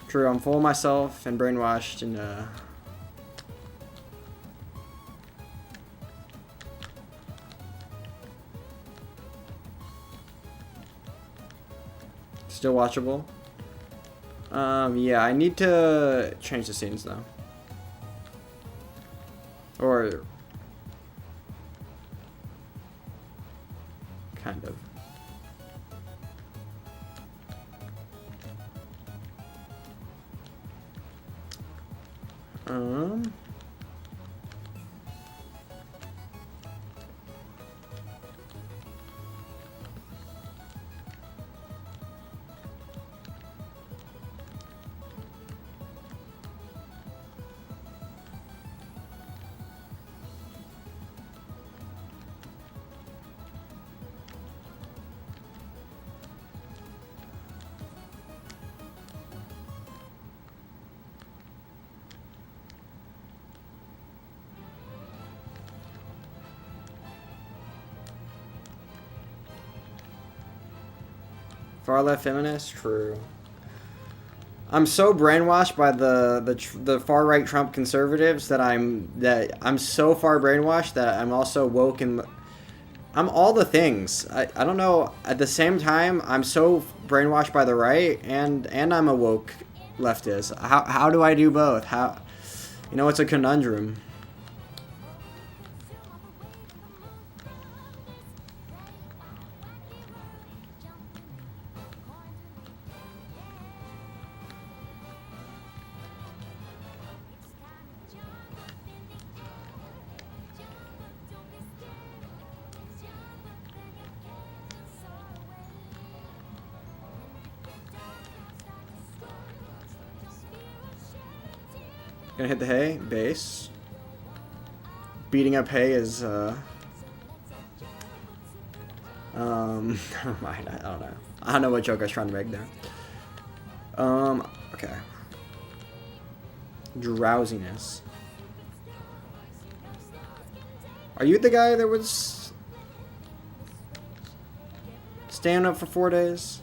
A: True, I'm full of myself and brainwashed and, still watchable. Yeah, I need to change the scenes though. Or kind of. Far left feminist, true. I'm so brainwashed by the far right Trump conservatives that I'm so far brainwashed that I'm also woke and I'm all the things. I don't know. At the same time, I'm so brainwashed by the right and I'm a woke leftist. How do I do both? How, you know, it's a conundrum. Gonna hit the hay, base. Beating up hay is, never mind, I don't know. I don't know what joke I was trying to make there. Okay. Drowsiness. Are you the guy that was staying up for 4 days?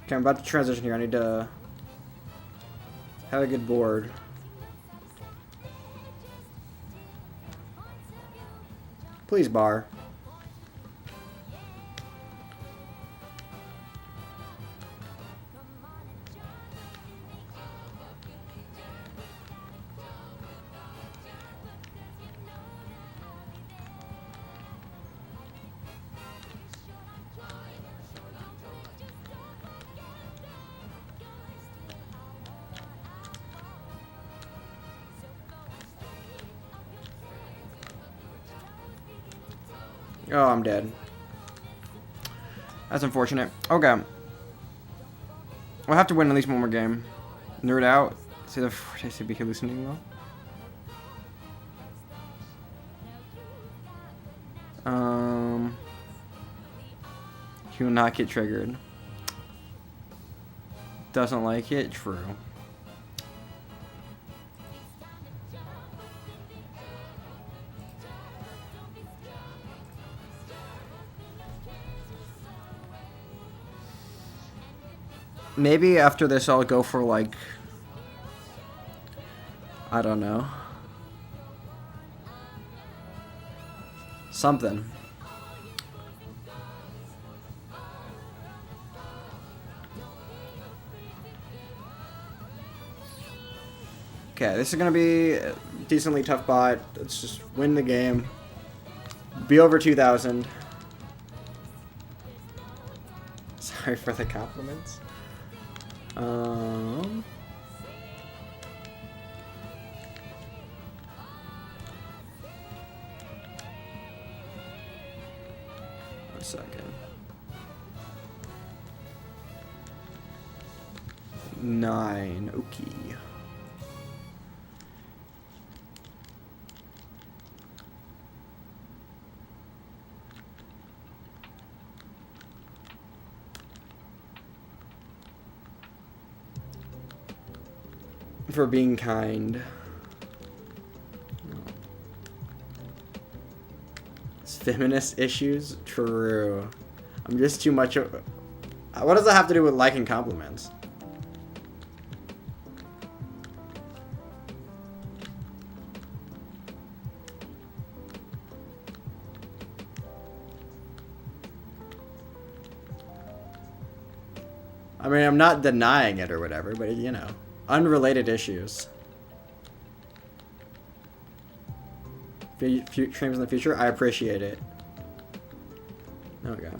A: Okay, I'm about to transition here. I need to have a good board. Please, bar. Oh, I'm dead. That's unfortunate. Okay. We'll have to win at least one more game. Nerd out. See the taste be hallucinating well. He will not get triggered. Doesn't like it. True. Maybe after this I'll go for like, I don't know, something. Okay, this is gonna be a decently tough bot. Let's just win the game. Be over 2,000. Sorry for the compliments. One second. 9. Okay. For being kind. It's feminist issues? True. I'm just too much of... What does that have to do with liking compliments? I mean, I'm not denying it or whatever, but you know. Unrelated issues. Dreams in the future? I appreciate it. There we go.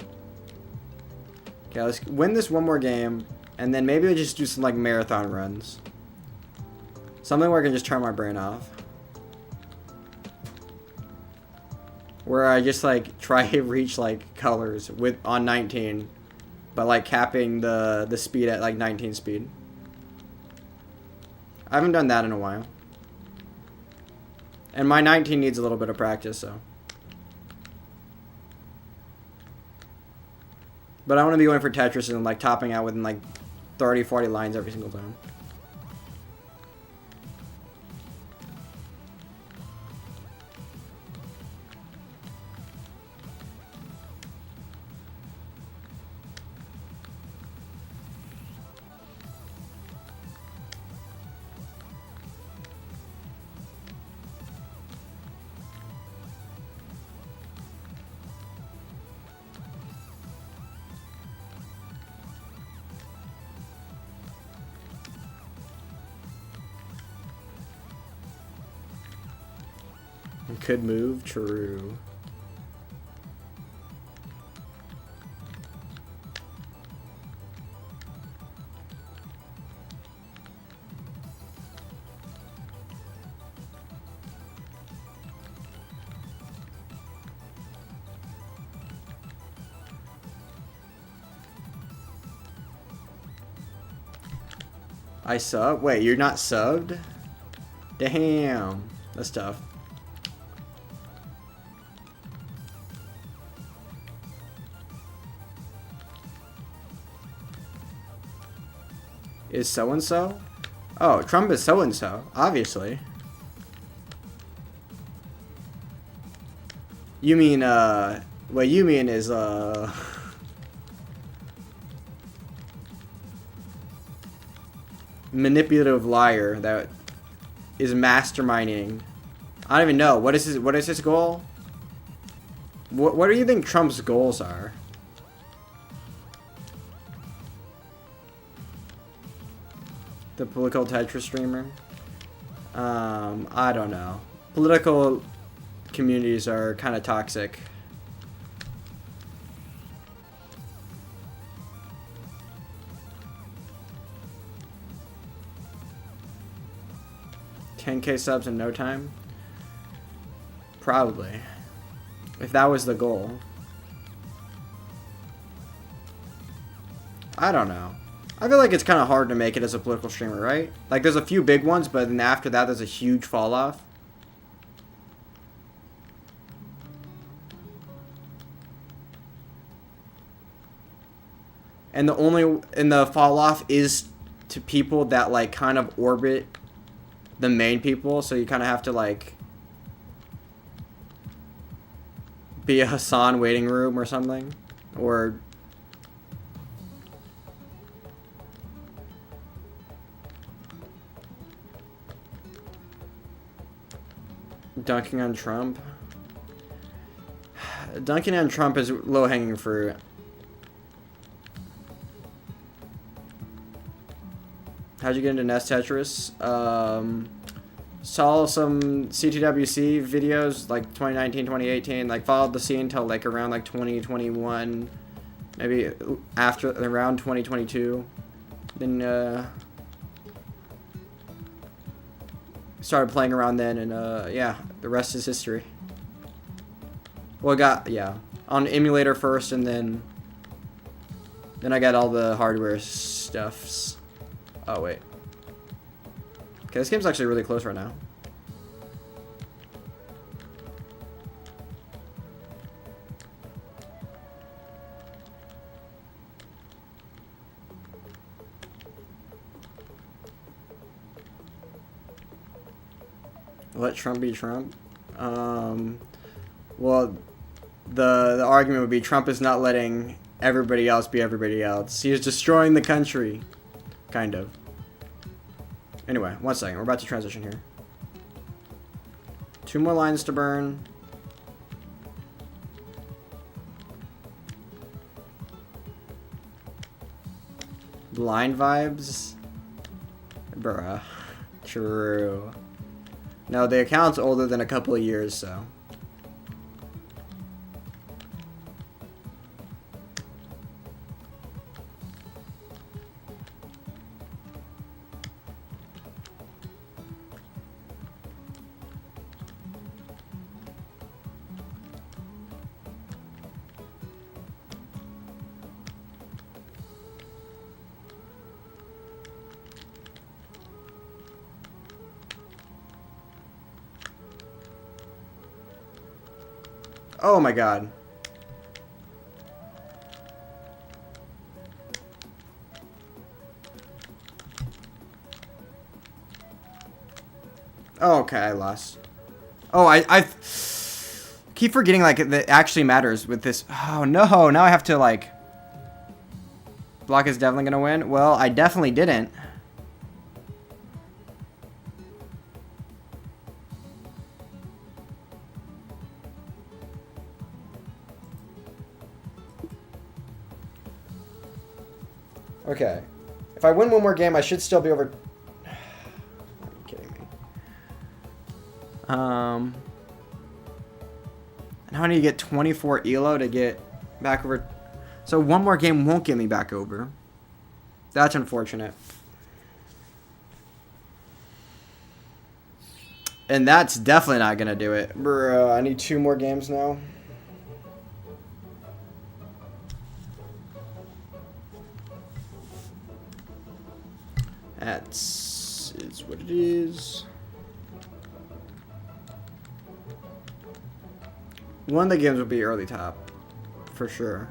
A: Okay, let's win this one more game, and then maybe we'll just do some, like, marathon runs. Something where I can just turn my brain off. Where I just, like, try to reach, like, colors on 19, but, like, capping the speed at, like, 19 speed. I haven't done that in a while. And my 19 needs a little bit of practice, so. But I want to be going for Tetris and like topping out within like 30, 40 lines every single time. Could move, true. I sub? Wait, you're not subbed? Damn. That's tough. Is so-and-so? Oh, Trump is so-and-so, obviously. You mean, what you mean is, manipulative liar that is masterminding. I don't even know. What is his goal? What do you think Trump's goals are? The political Tetris streamer? I don't know. Political communities are kind of toxic. $10K subs in no time? Probably. If that was the goal. I don't know. I feel like it's kind of hard to make it as a political streamer, right? Like, there's a few big ones, but then after that, there's a huge fall off. And the fall off is to people that like kind of orbit the main people, so you kind of have to like be a Hassan waiting room or something, or dunking on Trump. Dunking on Trump is low-hanging fruit. How'd you get into Nest Tetris? Saw some CTWC videos like 2019, 2018. Like followed the scene until like around like 2021, maybe after around 2022. Then started playing around then, and yeah, the rest is history. Well, I got on emulator first, and then I got all the hardware stuffs. Oh, wait. Okay, this game's actually really close right now. Let Trump be Trump. Well, the argument would be Trump is not letting everybody else be everybody else. He is destroying the country. Kind of. Anyway, one second. We're about to transition here. 2 more lines to burn. Blind vibes? Bruh. True. No, the account's older than a couple of years, so. Oh my god. Oh, okay, I lost. Oh, I keep forgetting, like, that actually matters with this. Oh, no, now I have to, like... Block is definitely gonna win? Well, I definitely didn't. Okay. If I win one more game, I should still be over... Are you kidding me? Now I need to get 24 ELO to get back over... So one more game won't get me back over. That's unfortunate. And that's definitely not gonna do it. Bro, I need 2 more games now. That's is what it is. One of the games will be early top, for sure.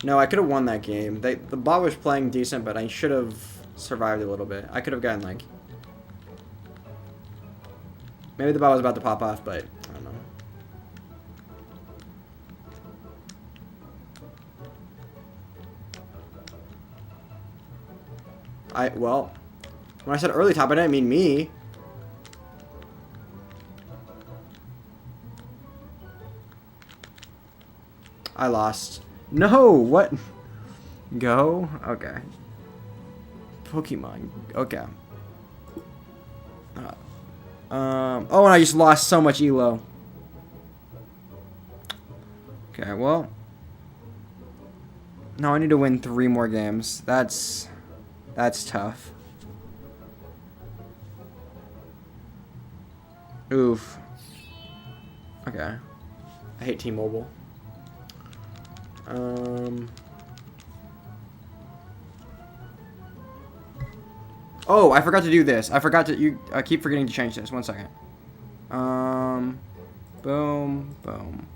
A: No, I could have won that game. The bot was playing decent, but I should have survived a little bit. I could have gotten like... Maybe the ball was about to pop off, but I don't know. Well, when I said early top, I didn't mean me. I lost. No, what? Go? Okay. Pokemon. Okay. Oh, and I just lost so much elo. Okay, well. No, I need to win 3 more games. That's tough. Oof. Okay. I hate T-Mobile. Oh, I forgot to do this. I keep forgetting to change this. 1 second. Boom, boom.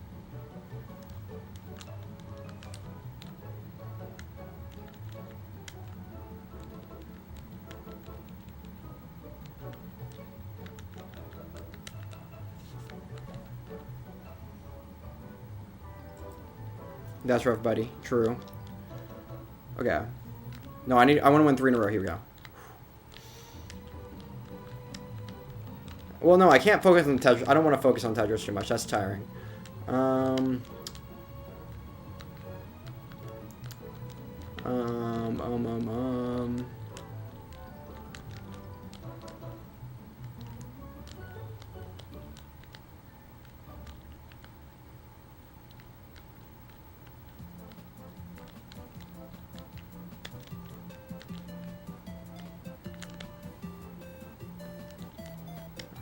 A: That's rough, buddy. True. Okay. No, I want to win 3 in a row. Here we go. Well, no, I can't focus on Tetris. I don't want to focus on Tetris too much. That's tiring.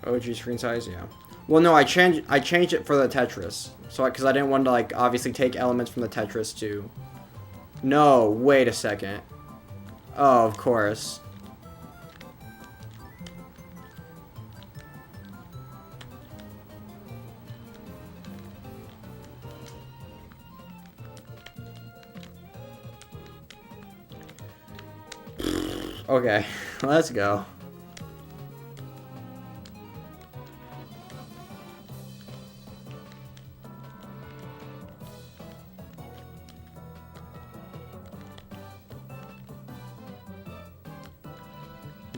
A: OG screen size, yeah. Well, no, I changed it for the Tetris. So, because I didn't want to, like, obviously take elements from the Tetris to... No, wait a second. Oh, of course. Okay, let's go.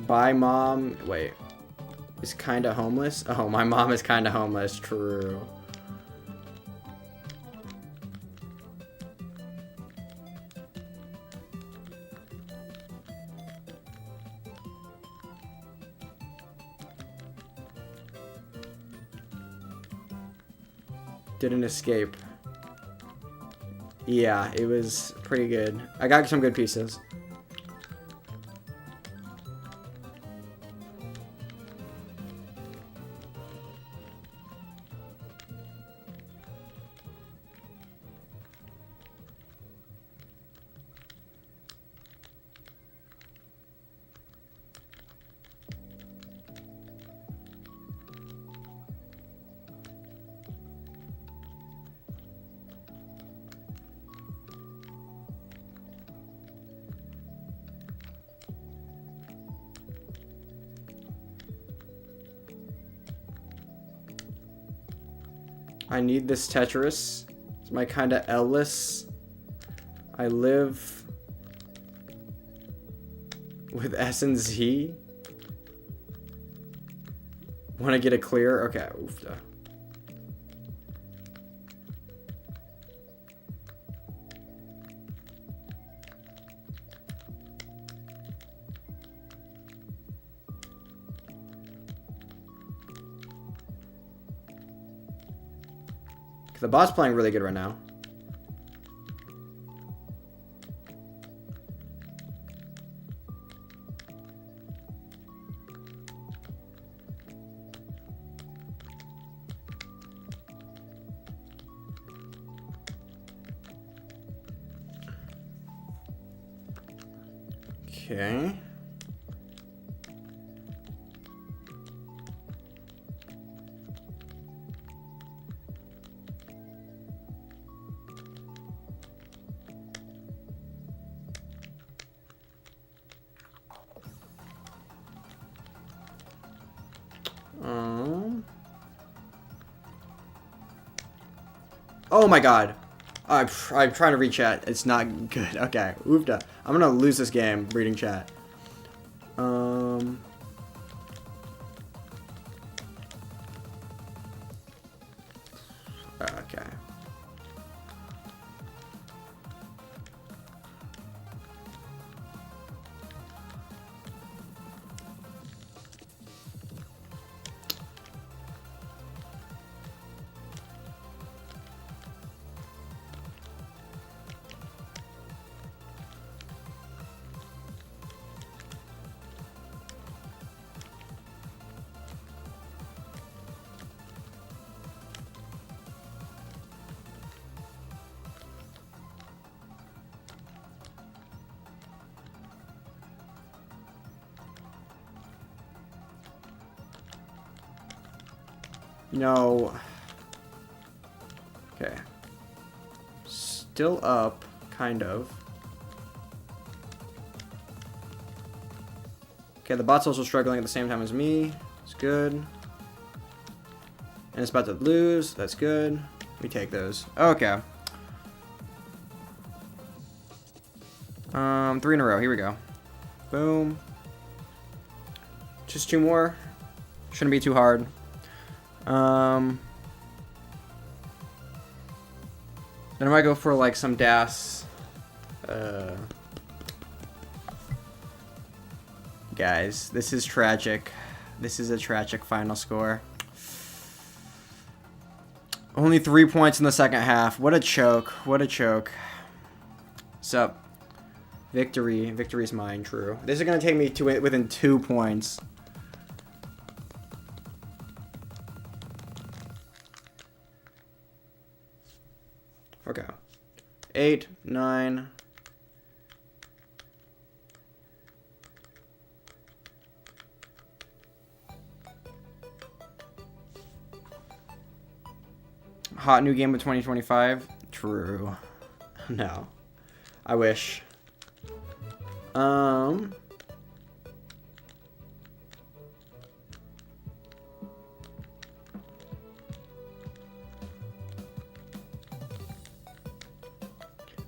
A: My mom, wait, is kind of homeless? Oh, my mom is kind of homeless, true. Didn't escape. Yeah, it was pretty good. I got some good pieces. I need this Tetris. It's my kind of Ellis. I live with S and Z. Want to get it clear? Okay. Oofda. The bot's playing really good right now. Okay. Oh my god. I'm trying to read chat. It's not good. Okay. Oofda. I'm gonna lose this game reading chat. Okay. No. Okay. Still up, kind of. Okay, the bot's also struggling at the same time as me. It's good. And it's about to lose. That's good. We take those. Okay. 3 in a row. Here we go. Boom. Just 2 more. Shouldn't be too hard. Then I might go for like some DAS. Guys, this is tragic. This is a tragic final score. Only 3 points in the second half. What a choke. What a choke. So, victory. Victory's mine, true. This is going to take me to within 2 points. Okay. 8, 9. Hot new game of 2025? True. No. I wish.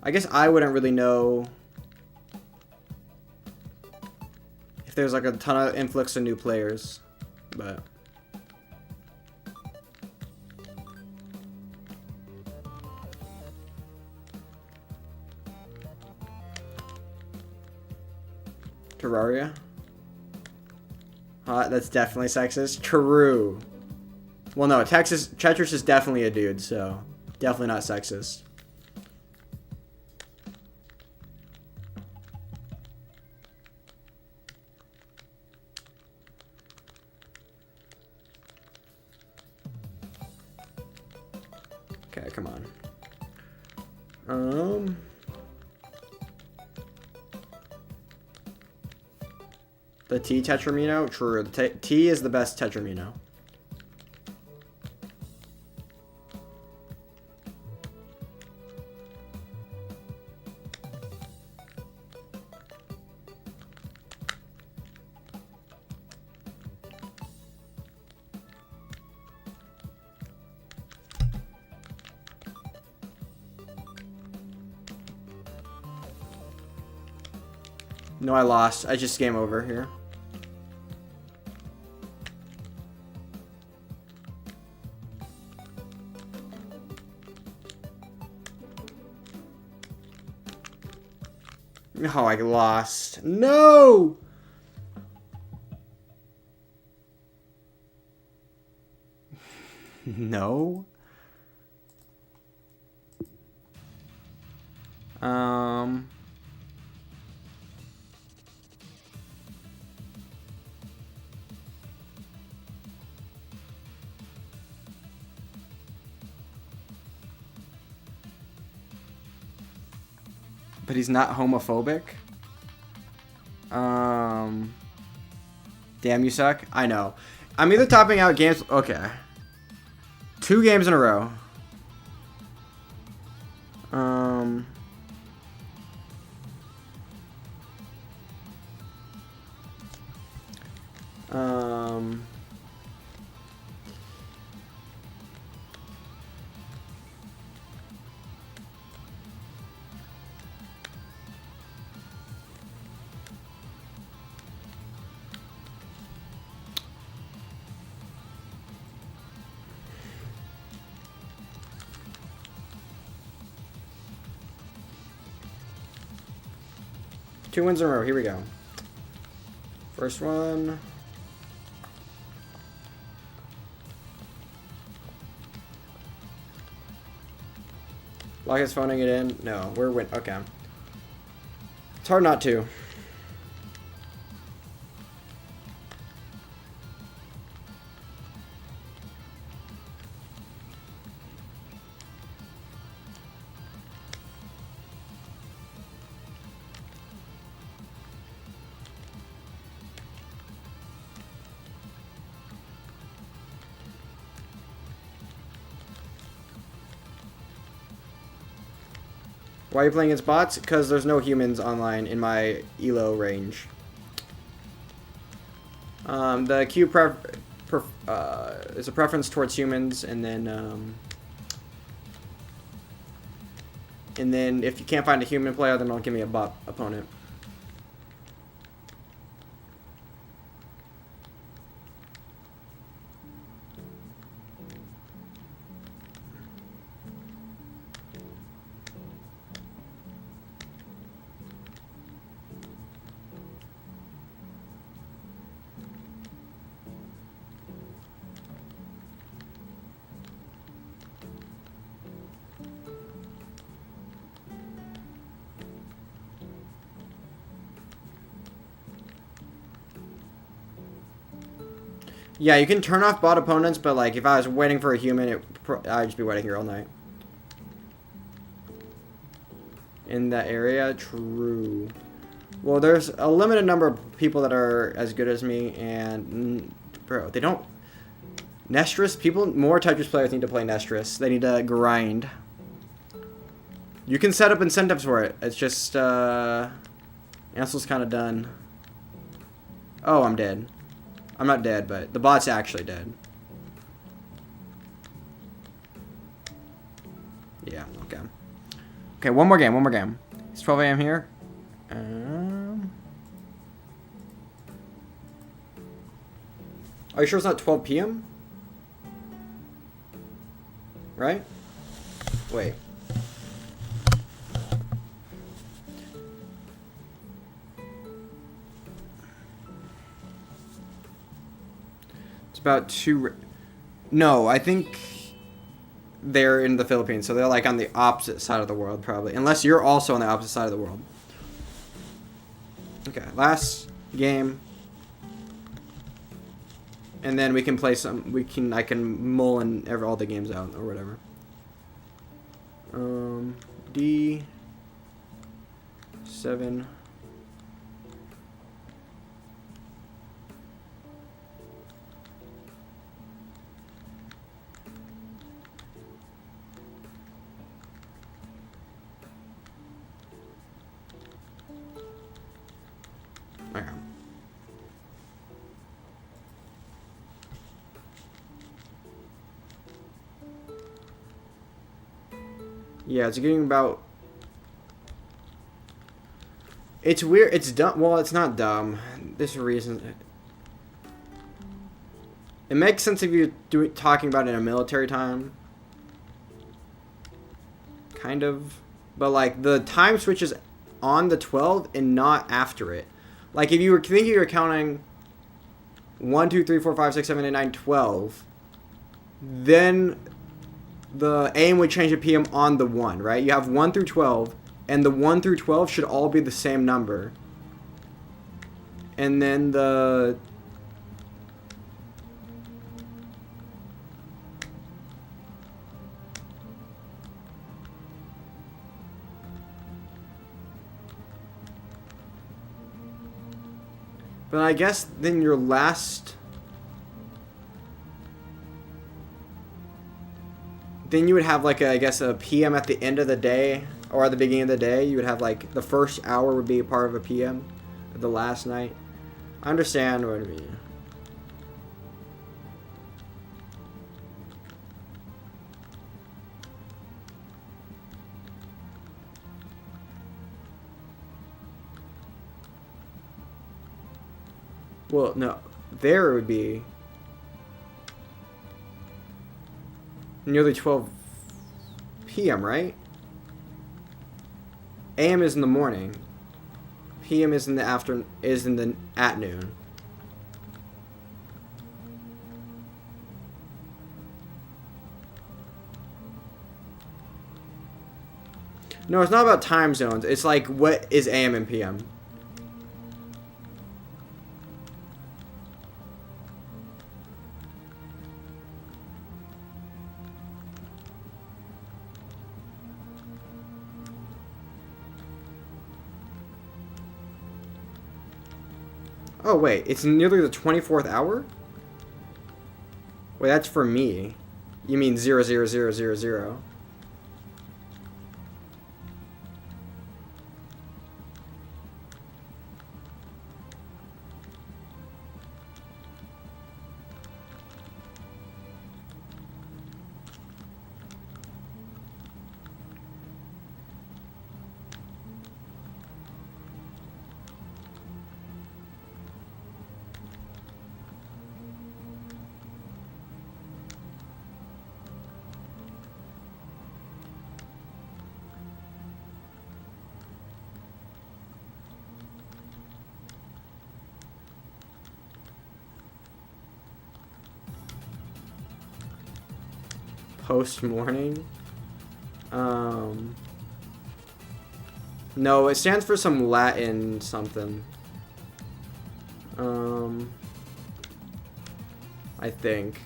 A: I guess I wouldn't really know if there's like a ton of influx of new players, but Terraria? That's definitely sexist. True. Well, no, Tetris is definitely a dude, so definitely not sexist. Okay, come on. The T Tetramino? True. The T is the best Tetramino. No, I lost. I just game over here. Oh, I lost. No! No? But he's not homophobic? Damn, you suck. I know. I'm either topping out games. Okay. 2 games in a row. 2 wins in a row. Here we go. First one. Lock is phoning it in. No, we're win. Okay. It's hard not to. Why are you playing against bots? Because there's no humans online in my elo range. The queue is a preference towards humans, and then if you can't find a human player, then don't give me a bot opponent. Yeah, you can turn off bot opponents, but like if I was waiting for a human, I'd just be waiting here all night. In that area, true. Well, there's a limited number of people that are as good as me, and bro, they don't. Nestris people, more Tetris players need to play Nestris. They need to grind. You can set up incentives for it. It's just Ansel's kind of done. Oh, I'm dead. I'm not dead, but the bot's actually dead. Yeah, okay. Okay, one more game. It's 12 a.m. here. Are you sure it's not 12 p.m.? Right? Wait. About 2. No, I think they're in the Philippines, so they're like on the opposite side of the world, probably. Unless you're also on the opposite side of the world. Okay, last game, and then we can play some. I can mull and all the games out or whatever. D7. Okay. Yeah, it's getting about. It's weird. It's dumb. Well, it's not dumb. There's a reason. It makes sense if you're talking about it in a military time. Kind of. But, like, the time switch is on the 12 and not after it. Like, if you were thinking you were counting 1, 2, 3, 4, 5, 6, 7, 8, 9, 12, then the AM would change to PM on the 1, right? You have 1 through 12, and the 1 through 12 should all be the same number. And then the... But I guess then your last... Then you would have like I guess a PM at the end of the day or at the beginning of the day. You would have like the first hour would be a part of a PM, the last night. I understand what I mean. Well, no, there would be nearly 12 p.m., right? AM is in the morning. PM is in the at noon. No, it's not about time zones. It's like, what is AM and PM? Oh, wait. It's nearly the 24th hour? Wait, that's for me. You mean 00000. Post morning. No, it stands for some Latin something. I think.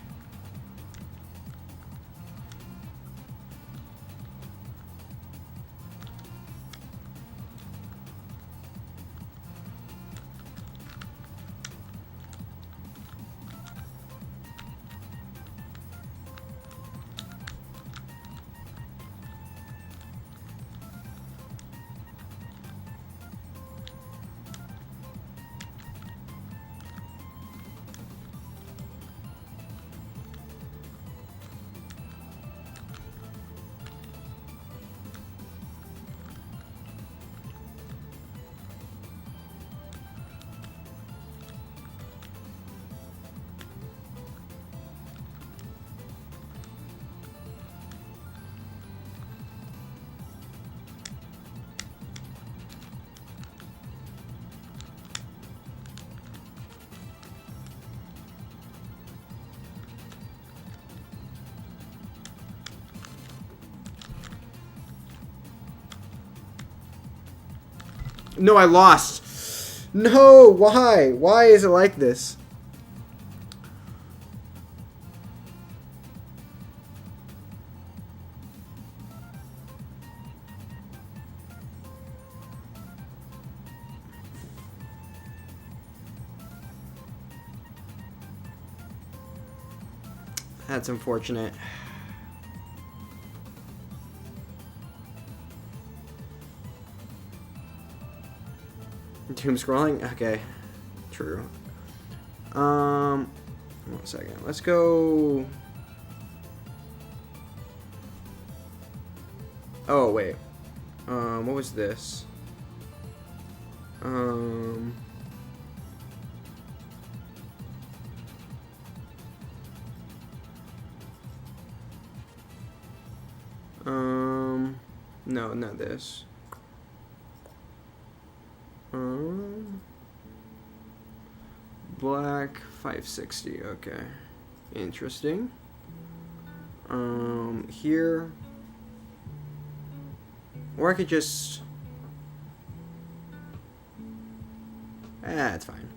A: No, I lost. No, why? Why is it like this? That's unfortunate. Doom scrolling? Okay. True. 1 second. Let's go. Oh, wait. What was this? No, not this. Black 560. Okay, interesting. Here, or I could just. It's fine.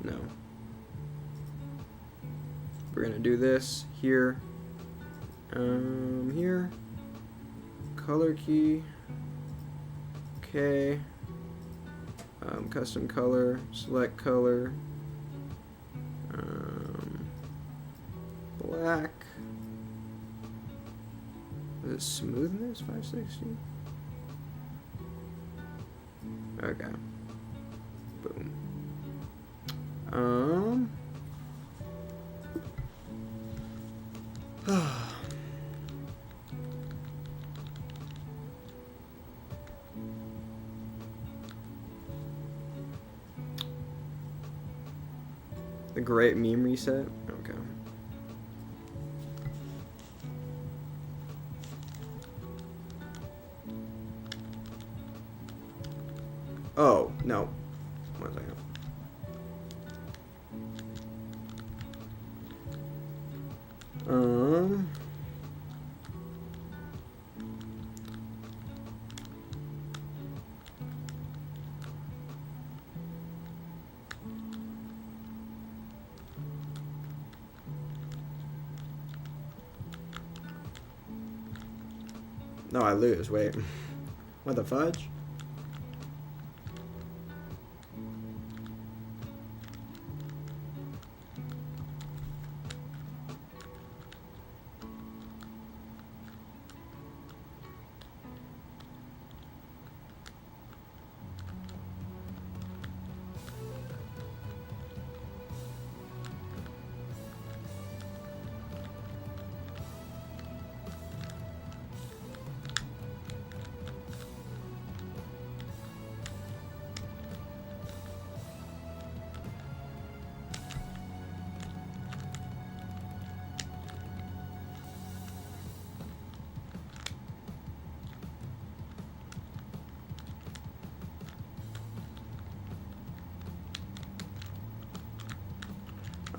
A: No. We're gonna do this here. Here. Color key. Okay. Custom color. Select color. Black. Is it smoothness 560? Okay. Boom. The great meme reset? Okay. No. 1 second. No, I lose. Wait. What the fudge?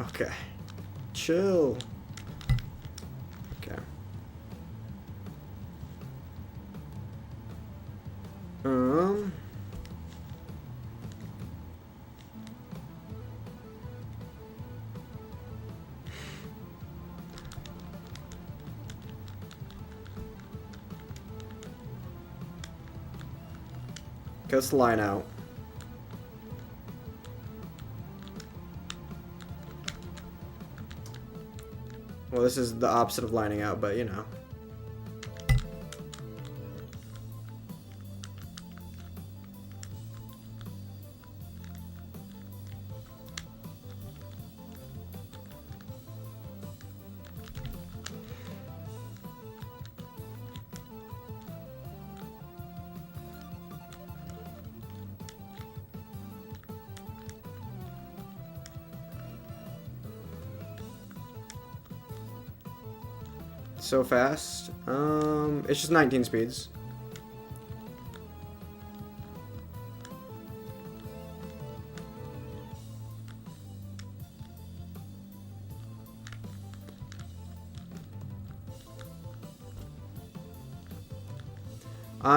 A: Okay. Chill. Okay. Cuts the line out. Well, this is the opposite of lining out, but you know. So fast. It's just 19 speeds.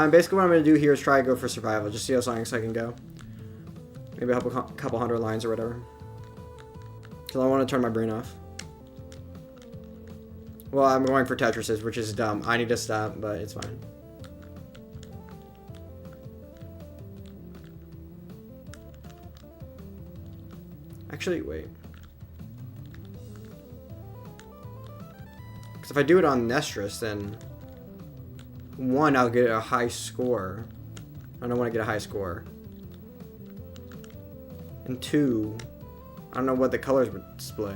A: Basically what I'm going to do here is try to go for survival. Just see how long I can go. Maybe a couple hundred lines or whatever. Because I want to turn my brain off. Well, I'm going for Tetris, which is dumb. I need to stop, but it's fine. Actually, wait. Because if I do it on Nestris, then... 1, I'll get a high score. I don't want to get a high score. And 2, I don't know what the colors would display.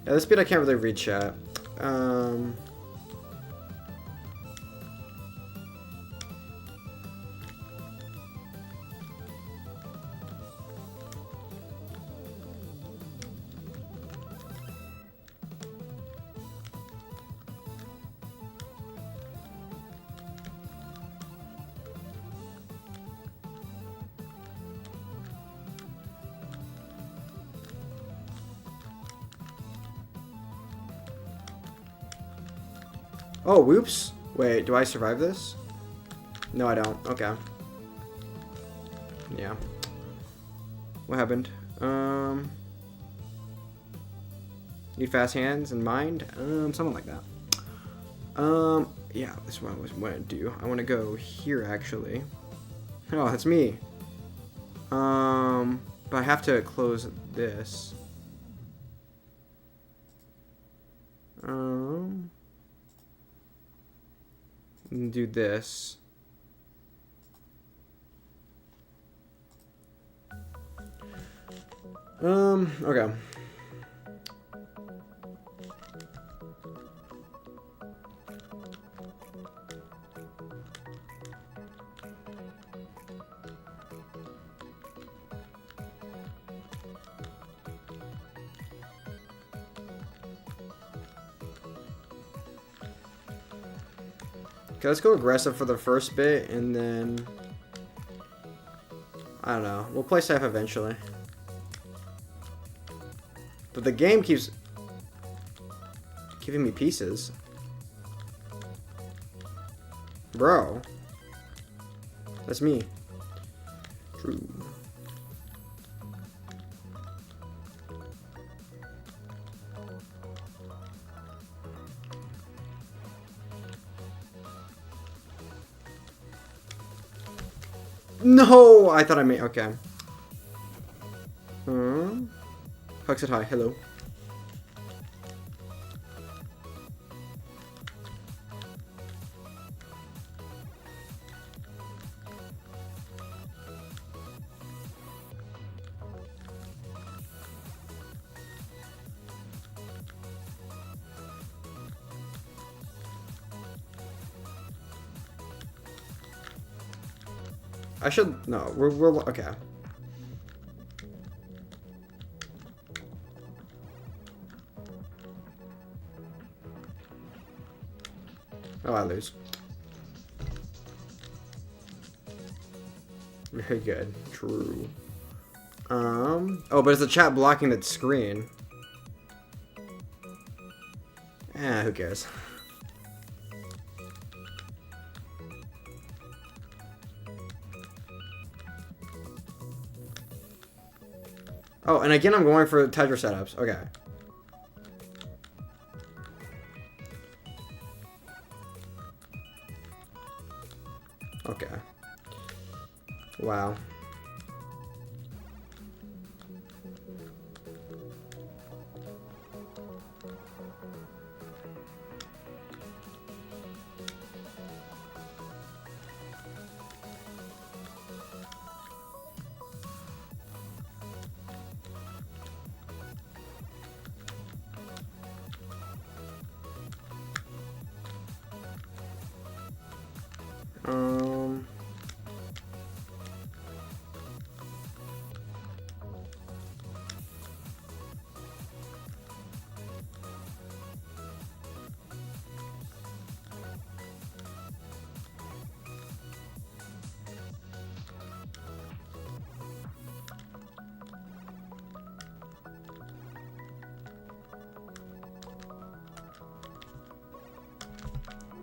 A: At this speed, I can't really read chat. Oh, whoops. Wait, do I survive this? No, I don't. Okay. Yeah. What happened? Need fast hands and mind? Something like that. Yeah, this is what I was want to do. I want to go here, actually. Oh, that's me. But I have to close this. Do this. Okay. Okay, let's go aggressive for the first bit, and then... I don't know. We'll play safe eventually. But the game keeps giving me pieces. Bro. That's me. True. No! I thought I made... Okay. Huck said hi. Hello. I should... No, we're... Okay. Oh, I lose. Very good. True. Oh, but is the chat blocking the screen? Who cares? Oh, and again, I'm going for Tetris setups. Okay. Okay. Wow.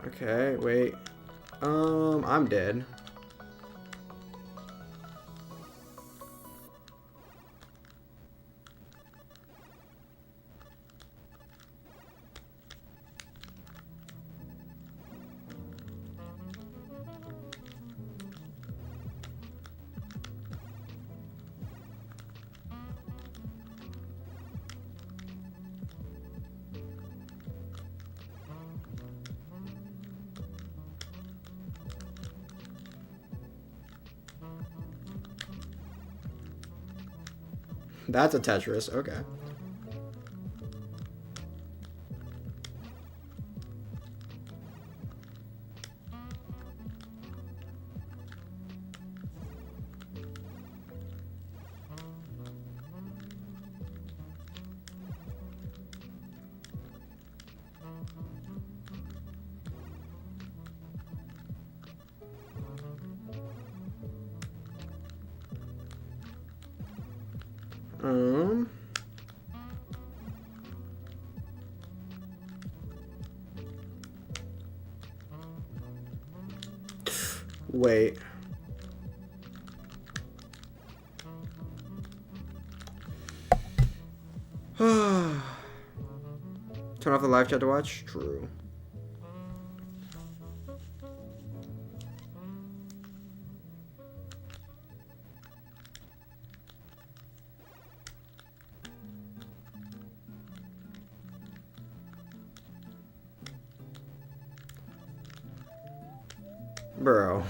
A: Okay, wait. I'm dead. That's a Tetris. Okay. Wait. Turn off the live chat to watch? True. Bro.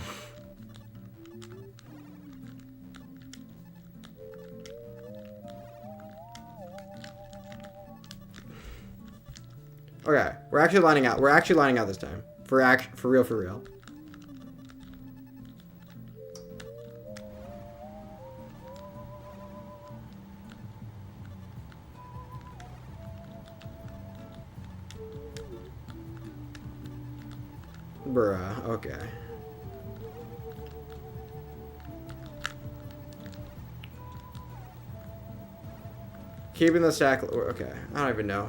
A: Okay, we're actually lining out. We're actually lining out this time. For real, for real. Bruh, okay. Keeping the stack. Okay, I don't even know.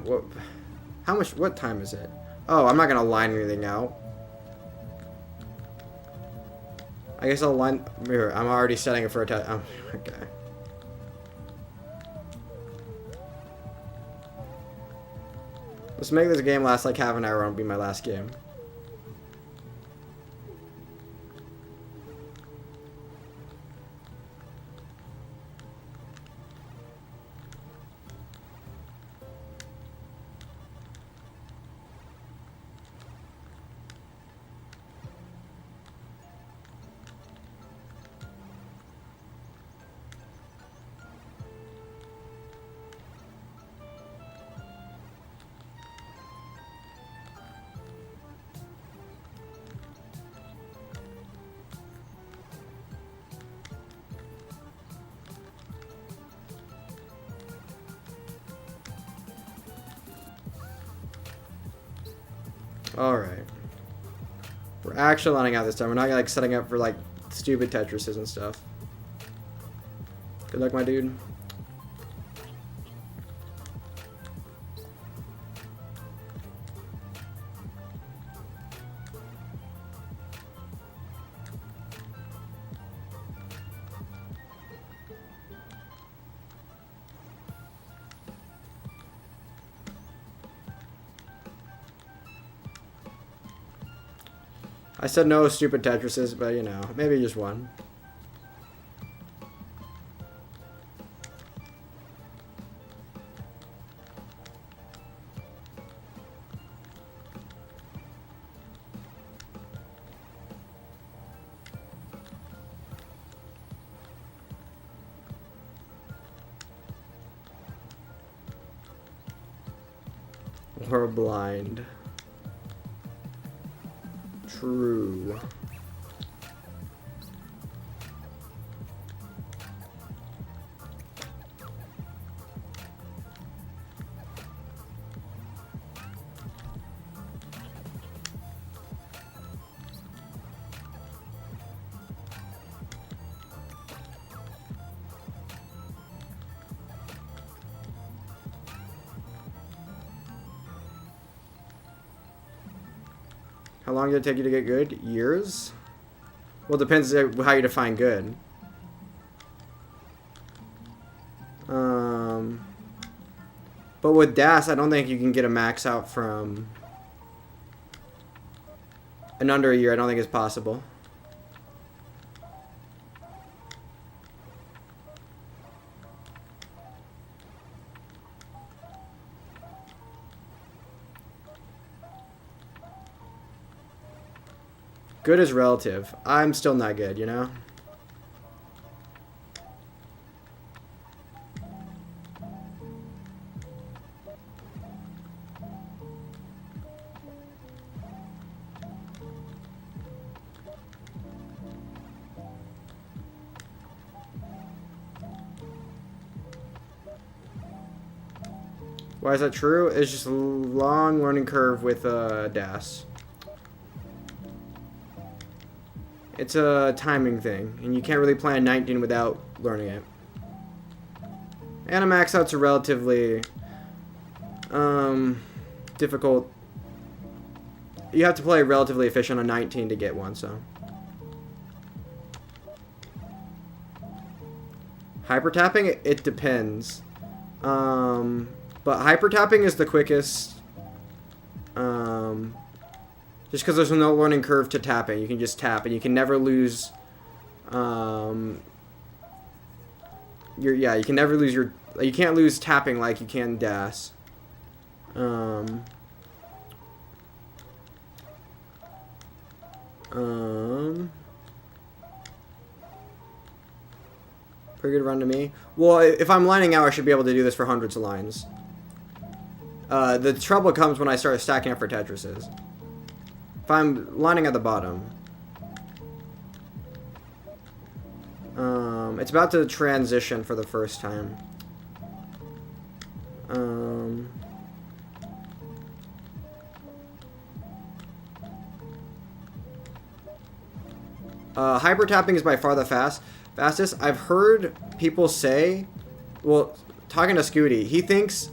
A: What time is it? Oh, I'm not gonna line anything out. I guess I'll line. Here, I'm already setting it for a test. Okay. Let's make this game last like half an hour. It'll be my last game. Alright. We're actually lining out this time. We're not like setting up for like stupid Tetrises and stuff. Good luck, my dude. I said no stupid Tetrises, but you know, maybe just one. We're blind. True. How long did it take you to get good? Years? Well, it depends how you define good. But with DAS, I don't think you can get a max out from in under a year. I don't think it's possible. Good is relative. I'm still not good, you know? Why is that true? It's just a long learning curve with DAS. It's a timing thing, and you can't really play on 19 without learning it. And a max out's a relatively difficult. You have to play relatively efficient on 19 to get one, so. Hyper tapping, it depends. But hyper tapping is the quickest. Just because there's no learning curve to tapping, you can just tap, and you can never lose. You can never lose your. You can't lose tapping like you can DAS. Pretty good run to me. Well, if I'm lining out, I should be able to do this for hundreds of lines. The trouble comes when I start stacking up for Tetrises. If I'm lining at the bottom. It's about to transition for the first time. Hyper tapping is by far the fastest. I've heard people say, well, talking to Scooty, he thinks,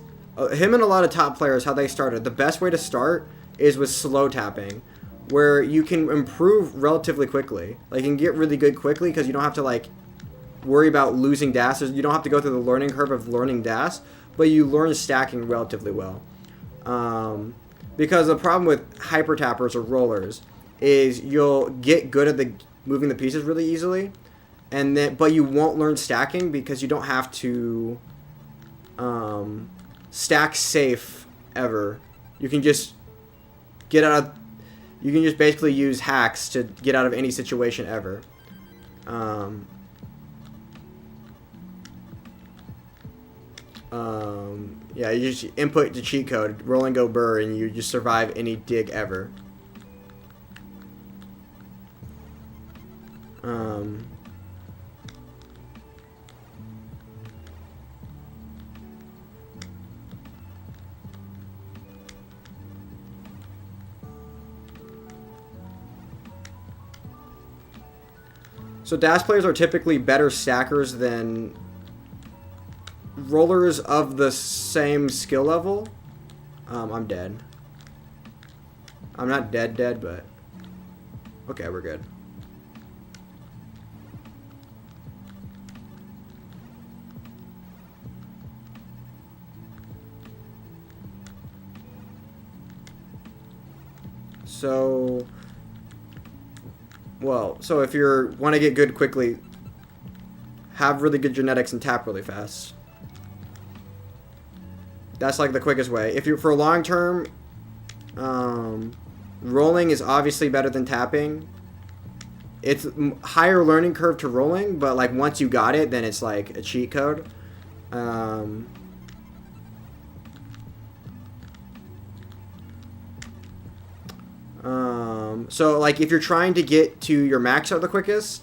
A: him and a lot of top players, how they started, the best way to start is with slow tapping, where you can improve relatively quickly. Like, you can get really good quickly because you don't have to, like, worry about losing DAS. You don't have to go through the learning curve of learning DAS, but you learn stacking relatively well. Because the problem with hyper tappers or rollers is you'll get good at moving the pieces really easily, but you won't learn stacking because you don't have to stack safe ever. You can just you can just basically use hacks to get out of any situation ever. Yeah, you just input the cheat code, roll and go burr, and you just survive any dig ever. So DAS players are typically better stackers than rollers of the same skill level. I'm dead. I'm not dead, but okay, we're good. So if you want to get good quickly, have really good genetics and tap really fast. That's like the quickest way. If you're for long term, rolling is obviously better than tapping. It's higher learning curve to rolling, but like once you got it, then it's like a cheat code. So like if you're trying to get to your max out the quickest,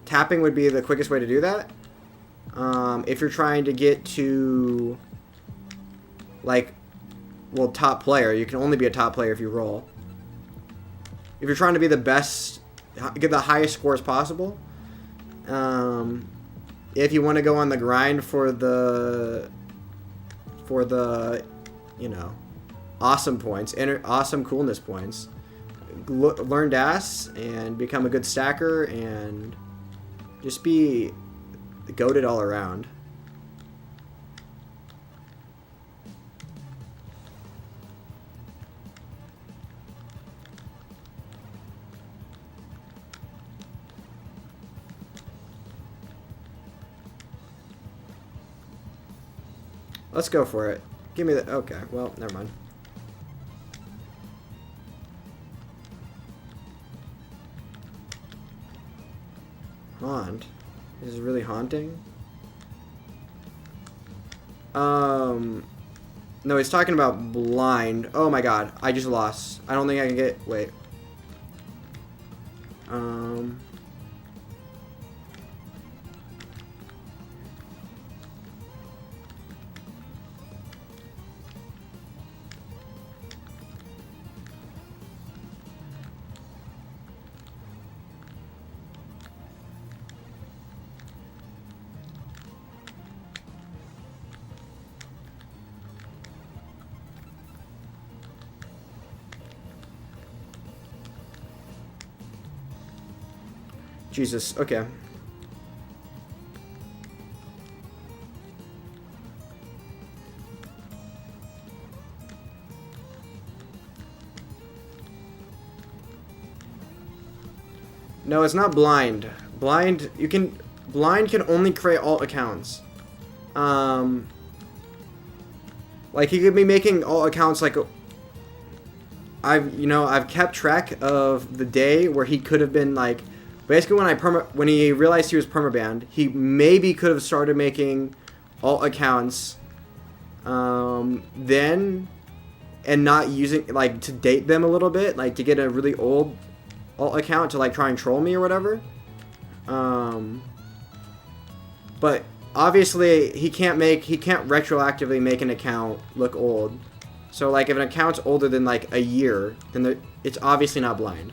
A: tapping would be the quickest way to do that. If you're trying to get to top player, you can only be a top player if you roll. If you're trying to be the best, get the highest scores possible, if you want to go on the grind for the awesome points, awesome coolness points, learn DAS and become a good stacker and just be goated all around. Let's go for it. Give me the... Okay, well, never mind. Haunt? This is really haunting? No, he's talking about blind. Oh my god, I just lost. I don't think I can get... Wait. Jesus, okay. No, it's not blind. Blind can only create alt accounts. Like he could be making alt accounts like I've kept track of the day where he could have been like basically when he realized he was permabanned, he maybe could have started making alt accounts then and not using like to date them a little bit, like to get a really old alt account to like try and troll me or whatever. But obviously he can't retroactively make an account look old. So like if an account's older than like a year, then it's obviously not blind.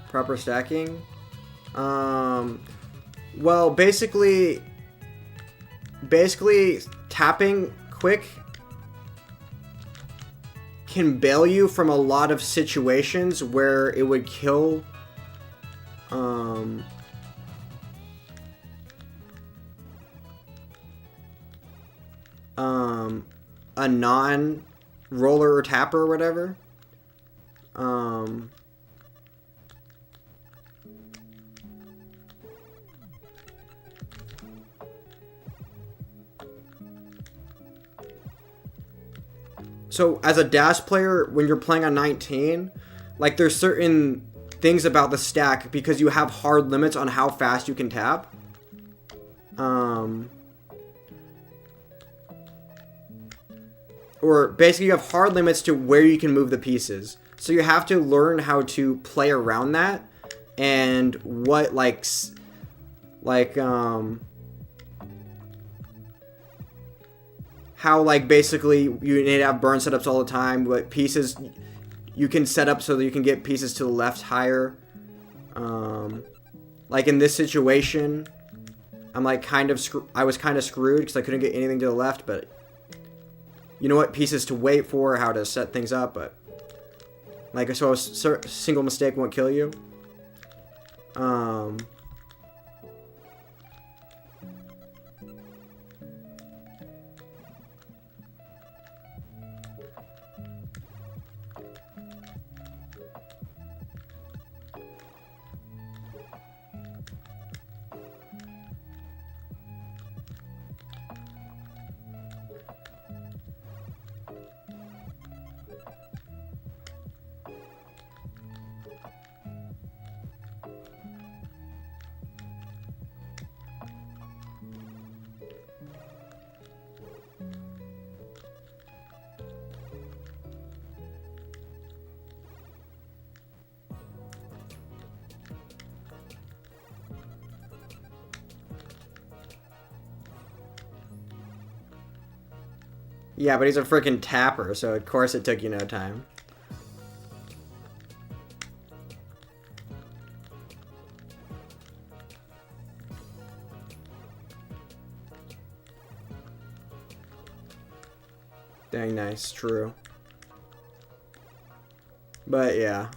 A: Proper stacking? Well, basically tapping quick can bail you from a lot of situations where it would kill a non-roller or tapper or whatever. So as a dash player, when you're playing on 19, like there's certain things about the stack because you have hard limits on how fast you can tap. Or basically you have hard limits to where you can move the pieces. So you have to learn how to play around that and what how like basically you need to have burn setups all the time, what pieces you can set up so that you can get pieces to the left higher. Like in this situation, I'm like I was kind of screwed because I couldn't get anything to the left, but you know what pieces to wait for, how to set things up, but like so a single mistake won't kill you. Yeah, but he's a freaking tapper, so of course it took you no time. Dang nice, true. But yeah.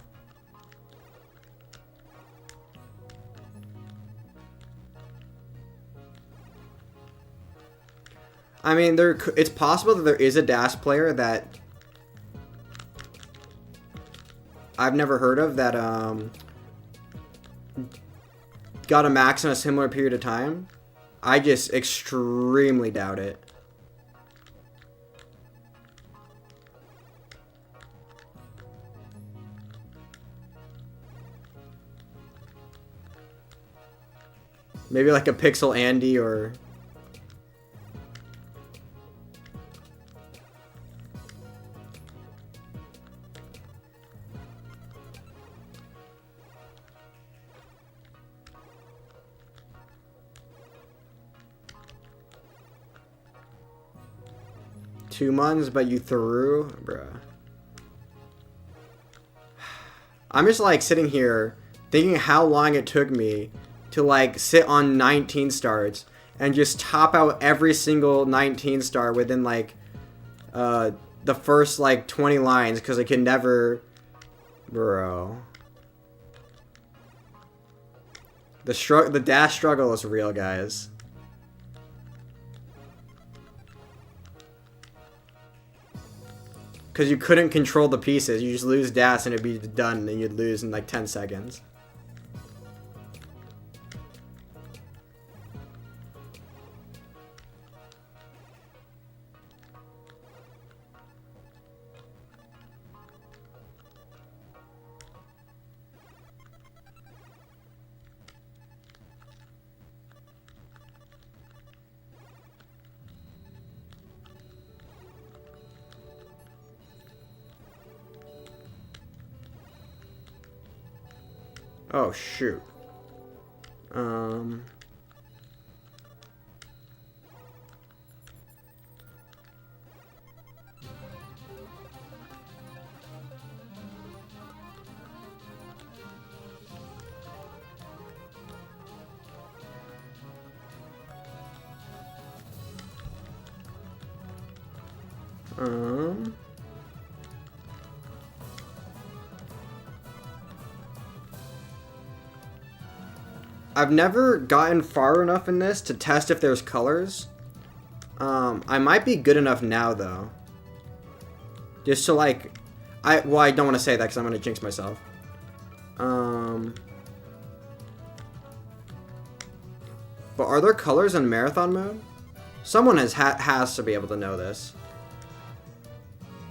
A: I mean, it's possible that there is a dash player that I've never heard of that got a max in a similar period of time. I just extremely doubt it. Maybe like a Pixel Andy or... Two months, but you threw? Bruh. I'm just like sitting here thinking how long it took me to like sit on 19 starts and just top out every single 19 star within like the first like 20 lines because I could never... Bro. The dash struggle is real, guys. Because you couldn't control the pieces. You just lose dash and it'd be done and you'd lose in like 10 seconds. Oh, shoot. I've never gotten far enough in this to test if there's colors. I might be good enough now, though. Just to, like... I don't want to say that because I'm going to jinx myself. But are there colors in marathon mode? Someone has to be able to know this.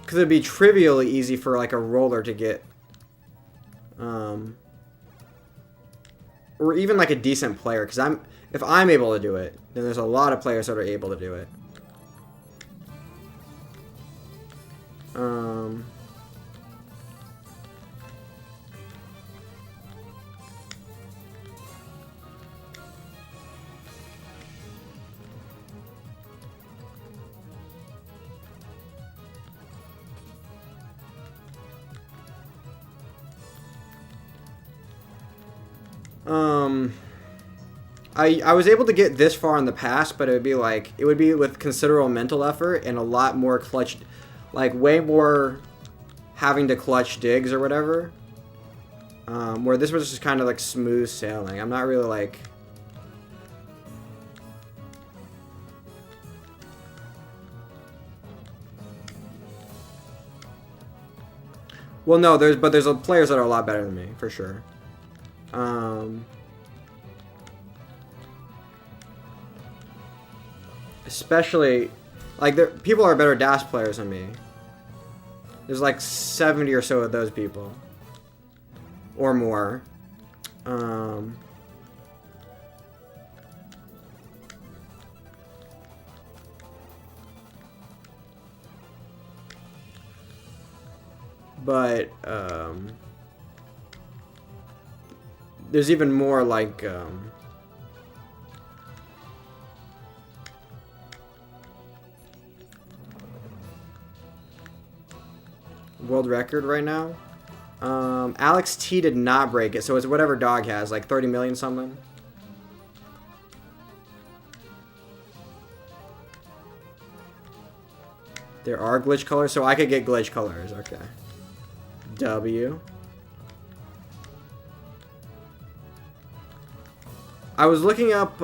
A: Because it'd be trivially easy for, like, a roller to get... or even like a decent player, because if I'm able to do it, then there's a lot of players that are able to do it. I was able to get this far in the past, but it would be with considerable mental effort and a lot more clutch, like way more having to clutch digs or whatever. Where this was just kind of like smooth sailing. I'm not really like... Well, no, there's players that are a lot better than me, for sure. Especially, like, people are better dash players than me. There's like 70 or so of those people. Or more. But, there's even more, like, world record right now. Alex T did not break it, so it's whatever dog has, like 30 million something. There are glitch colors, so I could get glitch colors. Okay. W. I was looking up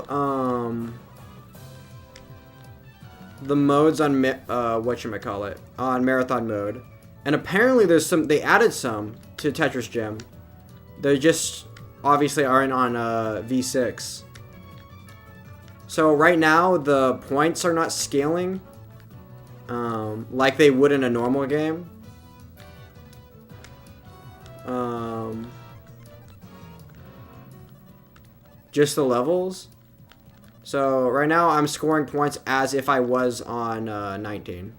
A: the modes on whatchamacallit, on marathon mode, and apparently there's some, they added some to Tetris Gym. They just obviously aren't on V6. So right now the points are not scaling like they would in a normal game. Just the levels. So right now I'm scoring points as if I was on 19.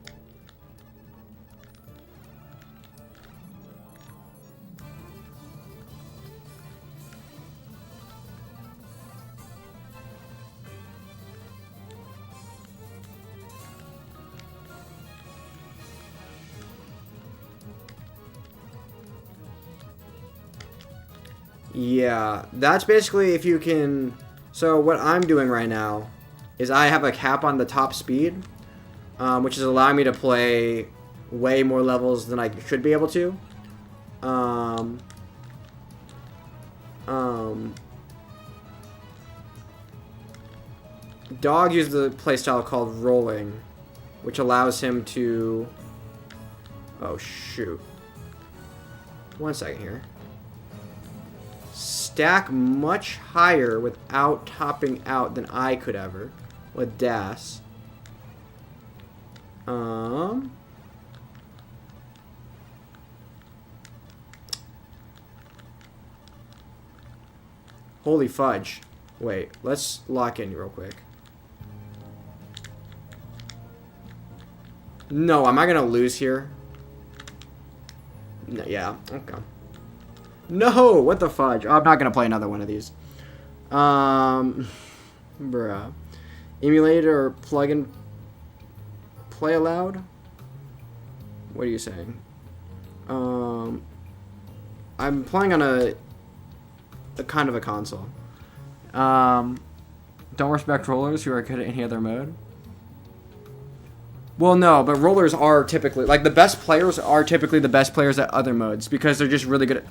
A: Yeah, that's basically if you can... So what I'm doing right now is I have a cap on the top speed, which is allowing me to play way more levels than I should be able to. Dog uses the playstyle called rolling, which allows him to... Oh, shoot. 1 second here. Stack much higher without topping out than I could ever with DAS. Holy fudge. Wait, let's lock in real quick. No, am I gonna lose here? No, yeah, okay. No, what the fudge? I'm not gonna play another one of these. Bruh. Emulator or plug-in play aloud? What are you saying? I'm playing on a kind of a console. Don't respect rollers who are good at any other mode. Well, no, but rollers are typically, like, the best players are typically the best players at other modes because they're just really good at...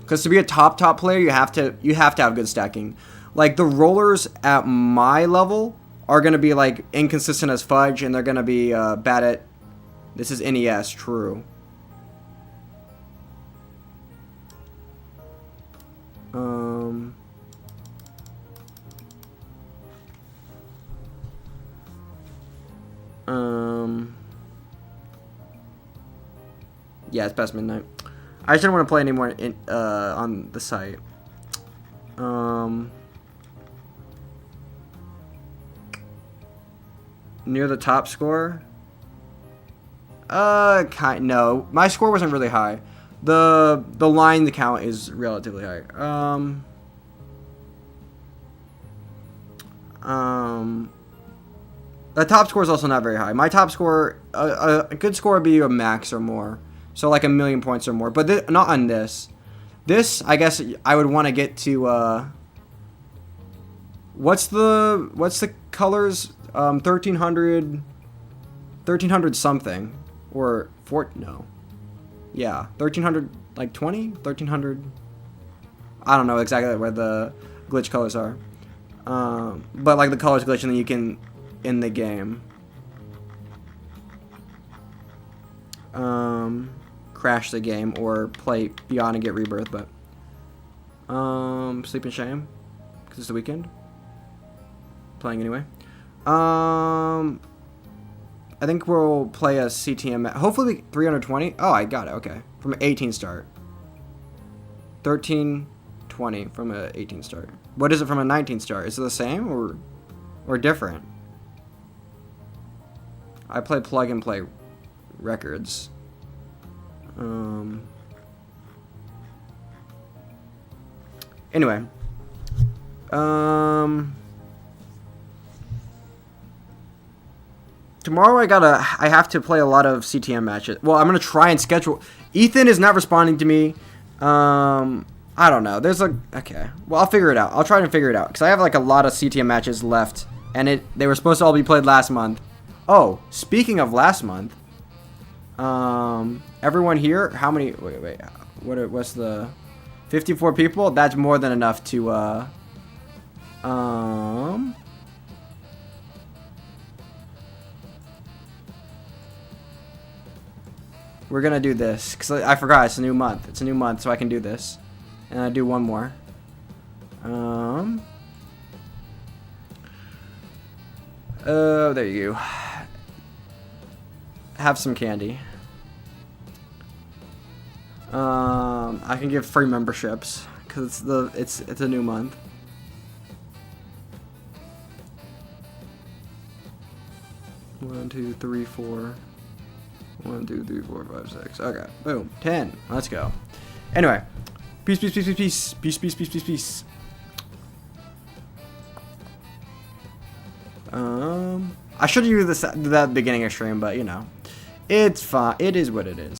A: Because to be a top player, you have to have good stacking. Like, the rollers at my level are going to be, like, inconsistent as fudge, and they're going to be bad at... This is NES, true. Yeah, it's past midnight. I just don't want to play anymore on the site. Near the top score? No. My score wasn't really high. The line count is relatively high. The top score is also not very high. My top score, a good score would be a max or more. So like 1,000,000 points or more. But not on this. This, I guess, I would want to get to, what's the colors? 1300 something. Or, no. Yeah, 1300, like 20? 1300? I don't know exactly where the glitch colors are. But like the colors glitch and then you can, in the game. Crash the game or play Beyond and get Rebirth, but Sleep and Shame because it's the weekend. Playing anyway. I think we'll play a CTM. Hopefully 320. Oh, I got it. Okay, from an 18 start. 1320 from an 18 start. What is it from a 19 start? Is it the same or different? I play plug and play records. Anyway. Tomorrow I have to play a lot of CTM matches. Well, I'm gonna try and schedule. Ethan is not responding to me. I don't know. Okay. Well, I'll figure it out. I'll try and figure it out because I have like a lot of CTM matches left, and they were supposed to all be played last month. Oh, speaking of last month, everyone here, how many? Wait. What's the 54 people? That's more than enough to we're gonna do this because I forgot it's a new month. It's a new month, so I can do this, and I do one more. Oh, there you go. Have some candy. I can give free memberships because it's a new month. One, two, three, four. 1, 2, 3, 4, 5, 6. Okay, boom, 10. Let's go. Anyway, peace, peace, peace, peace, peace, peace, peace, peace, peace, peace. I should have used this at the beginning of stream, but you know, it's fine. It is what it is.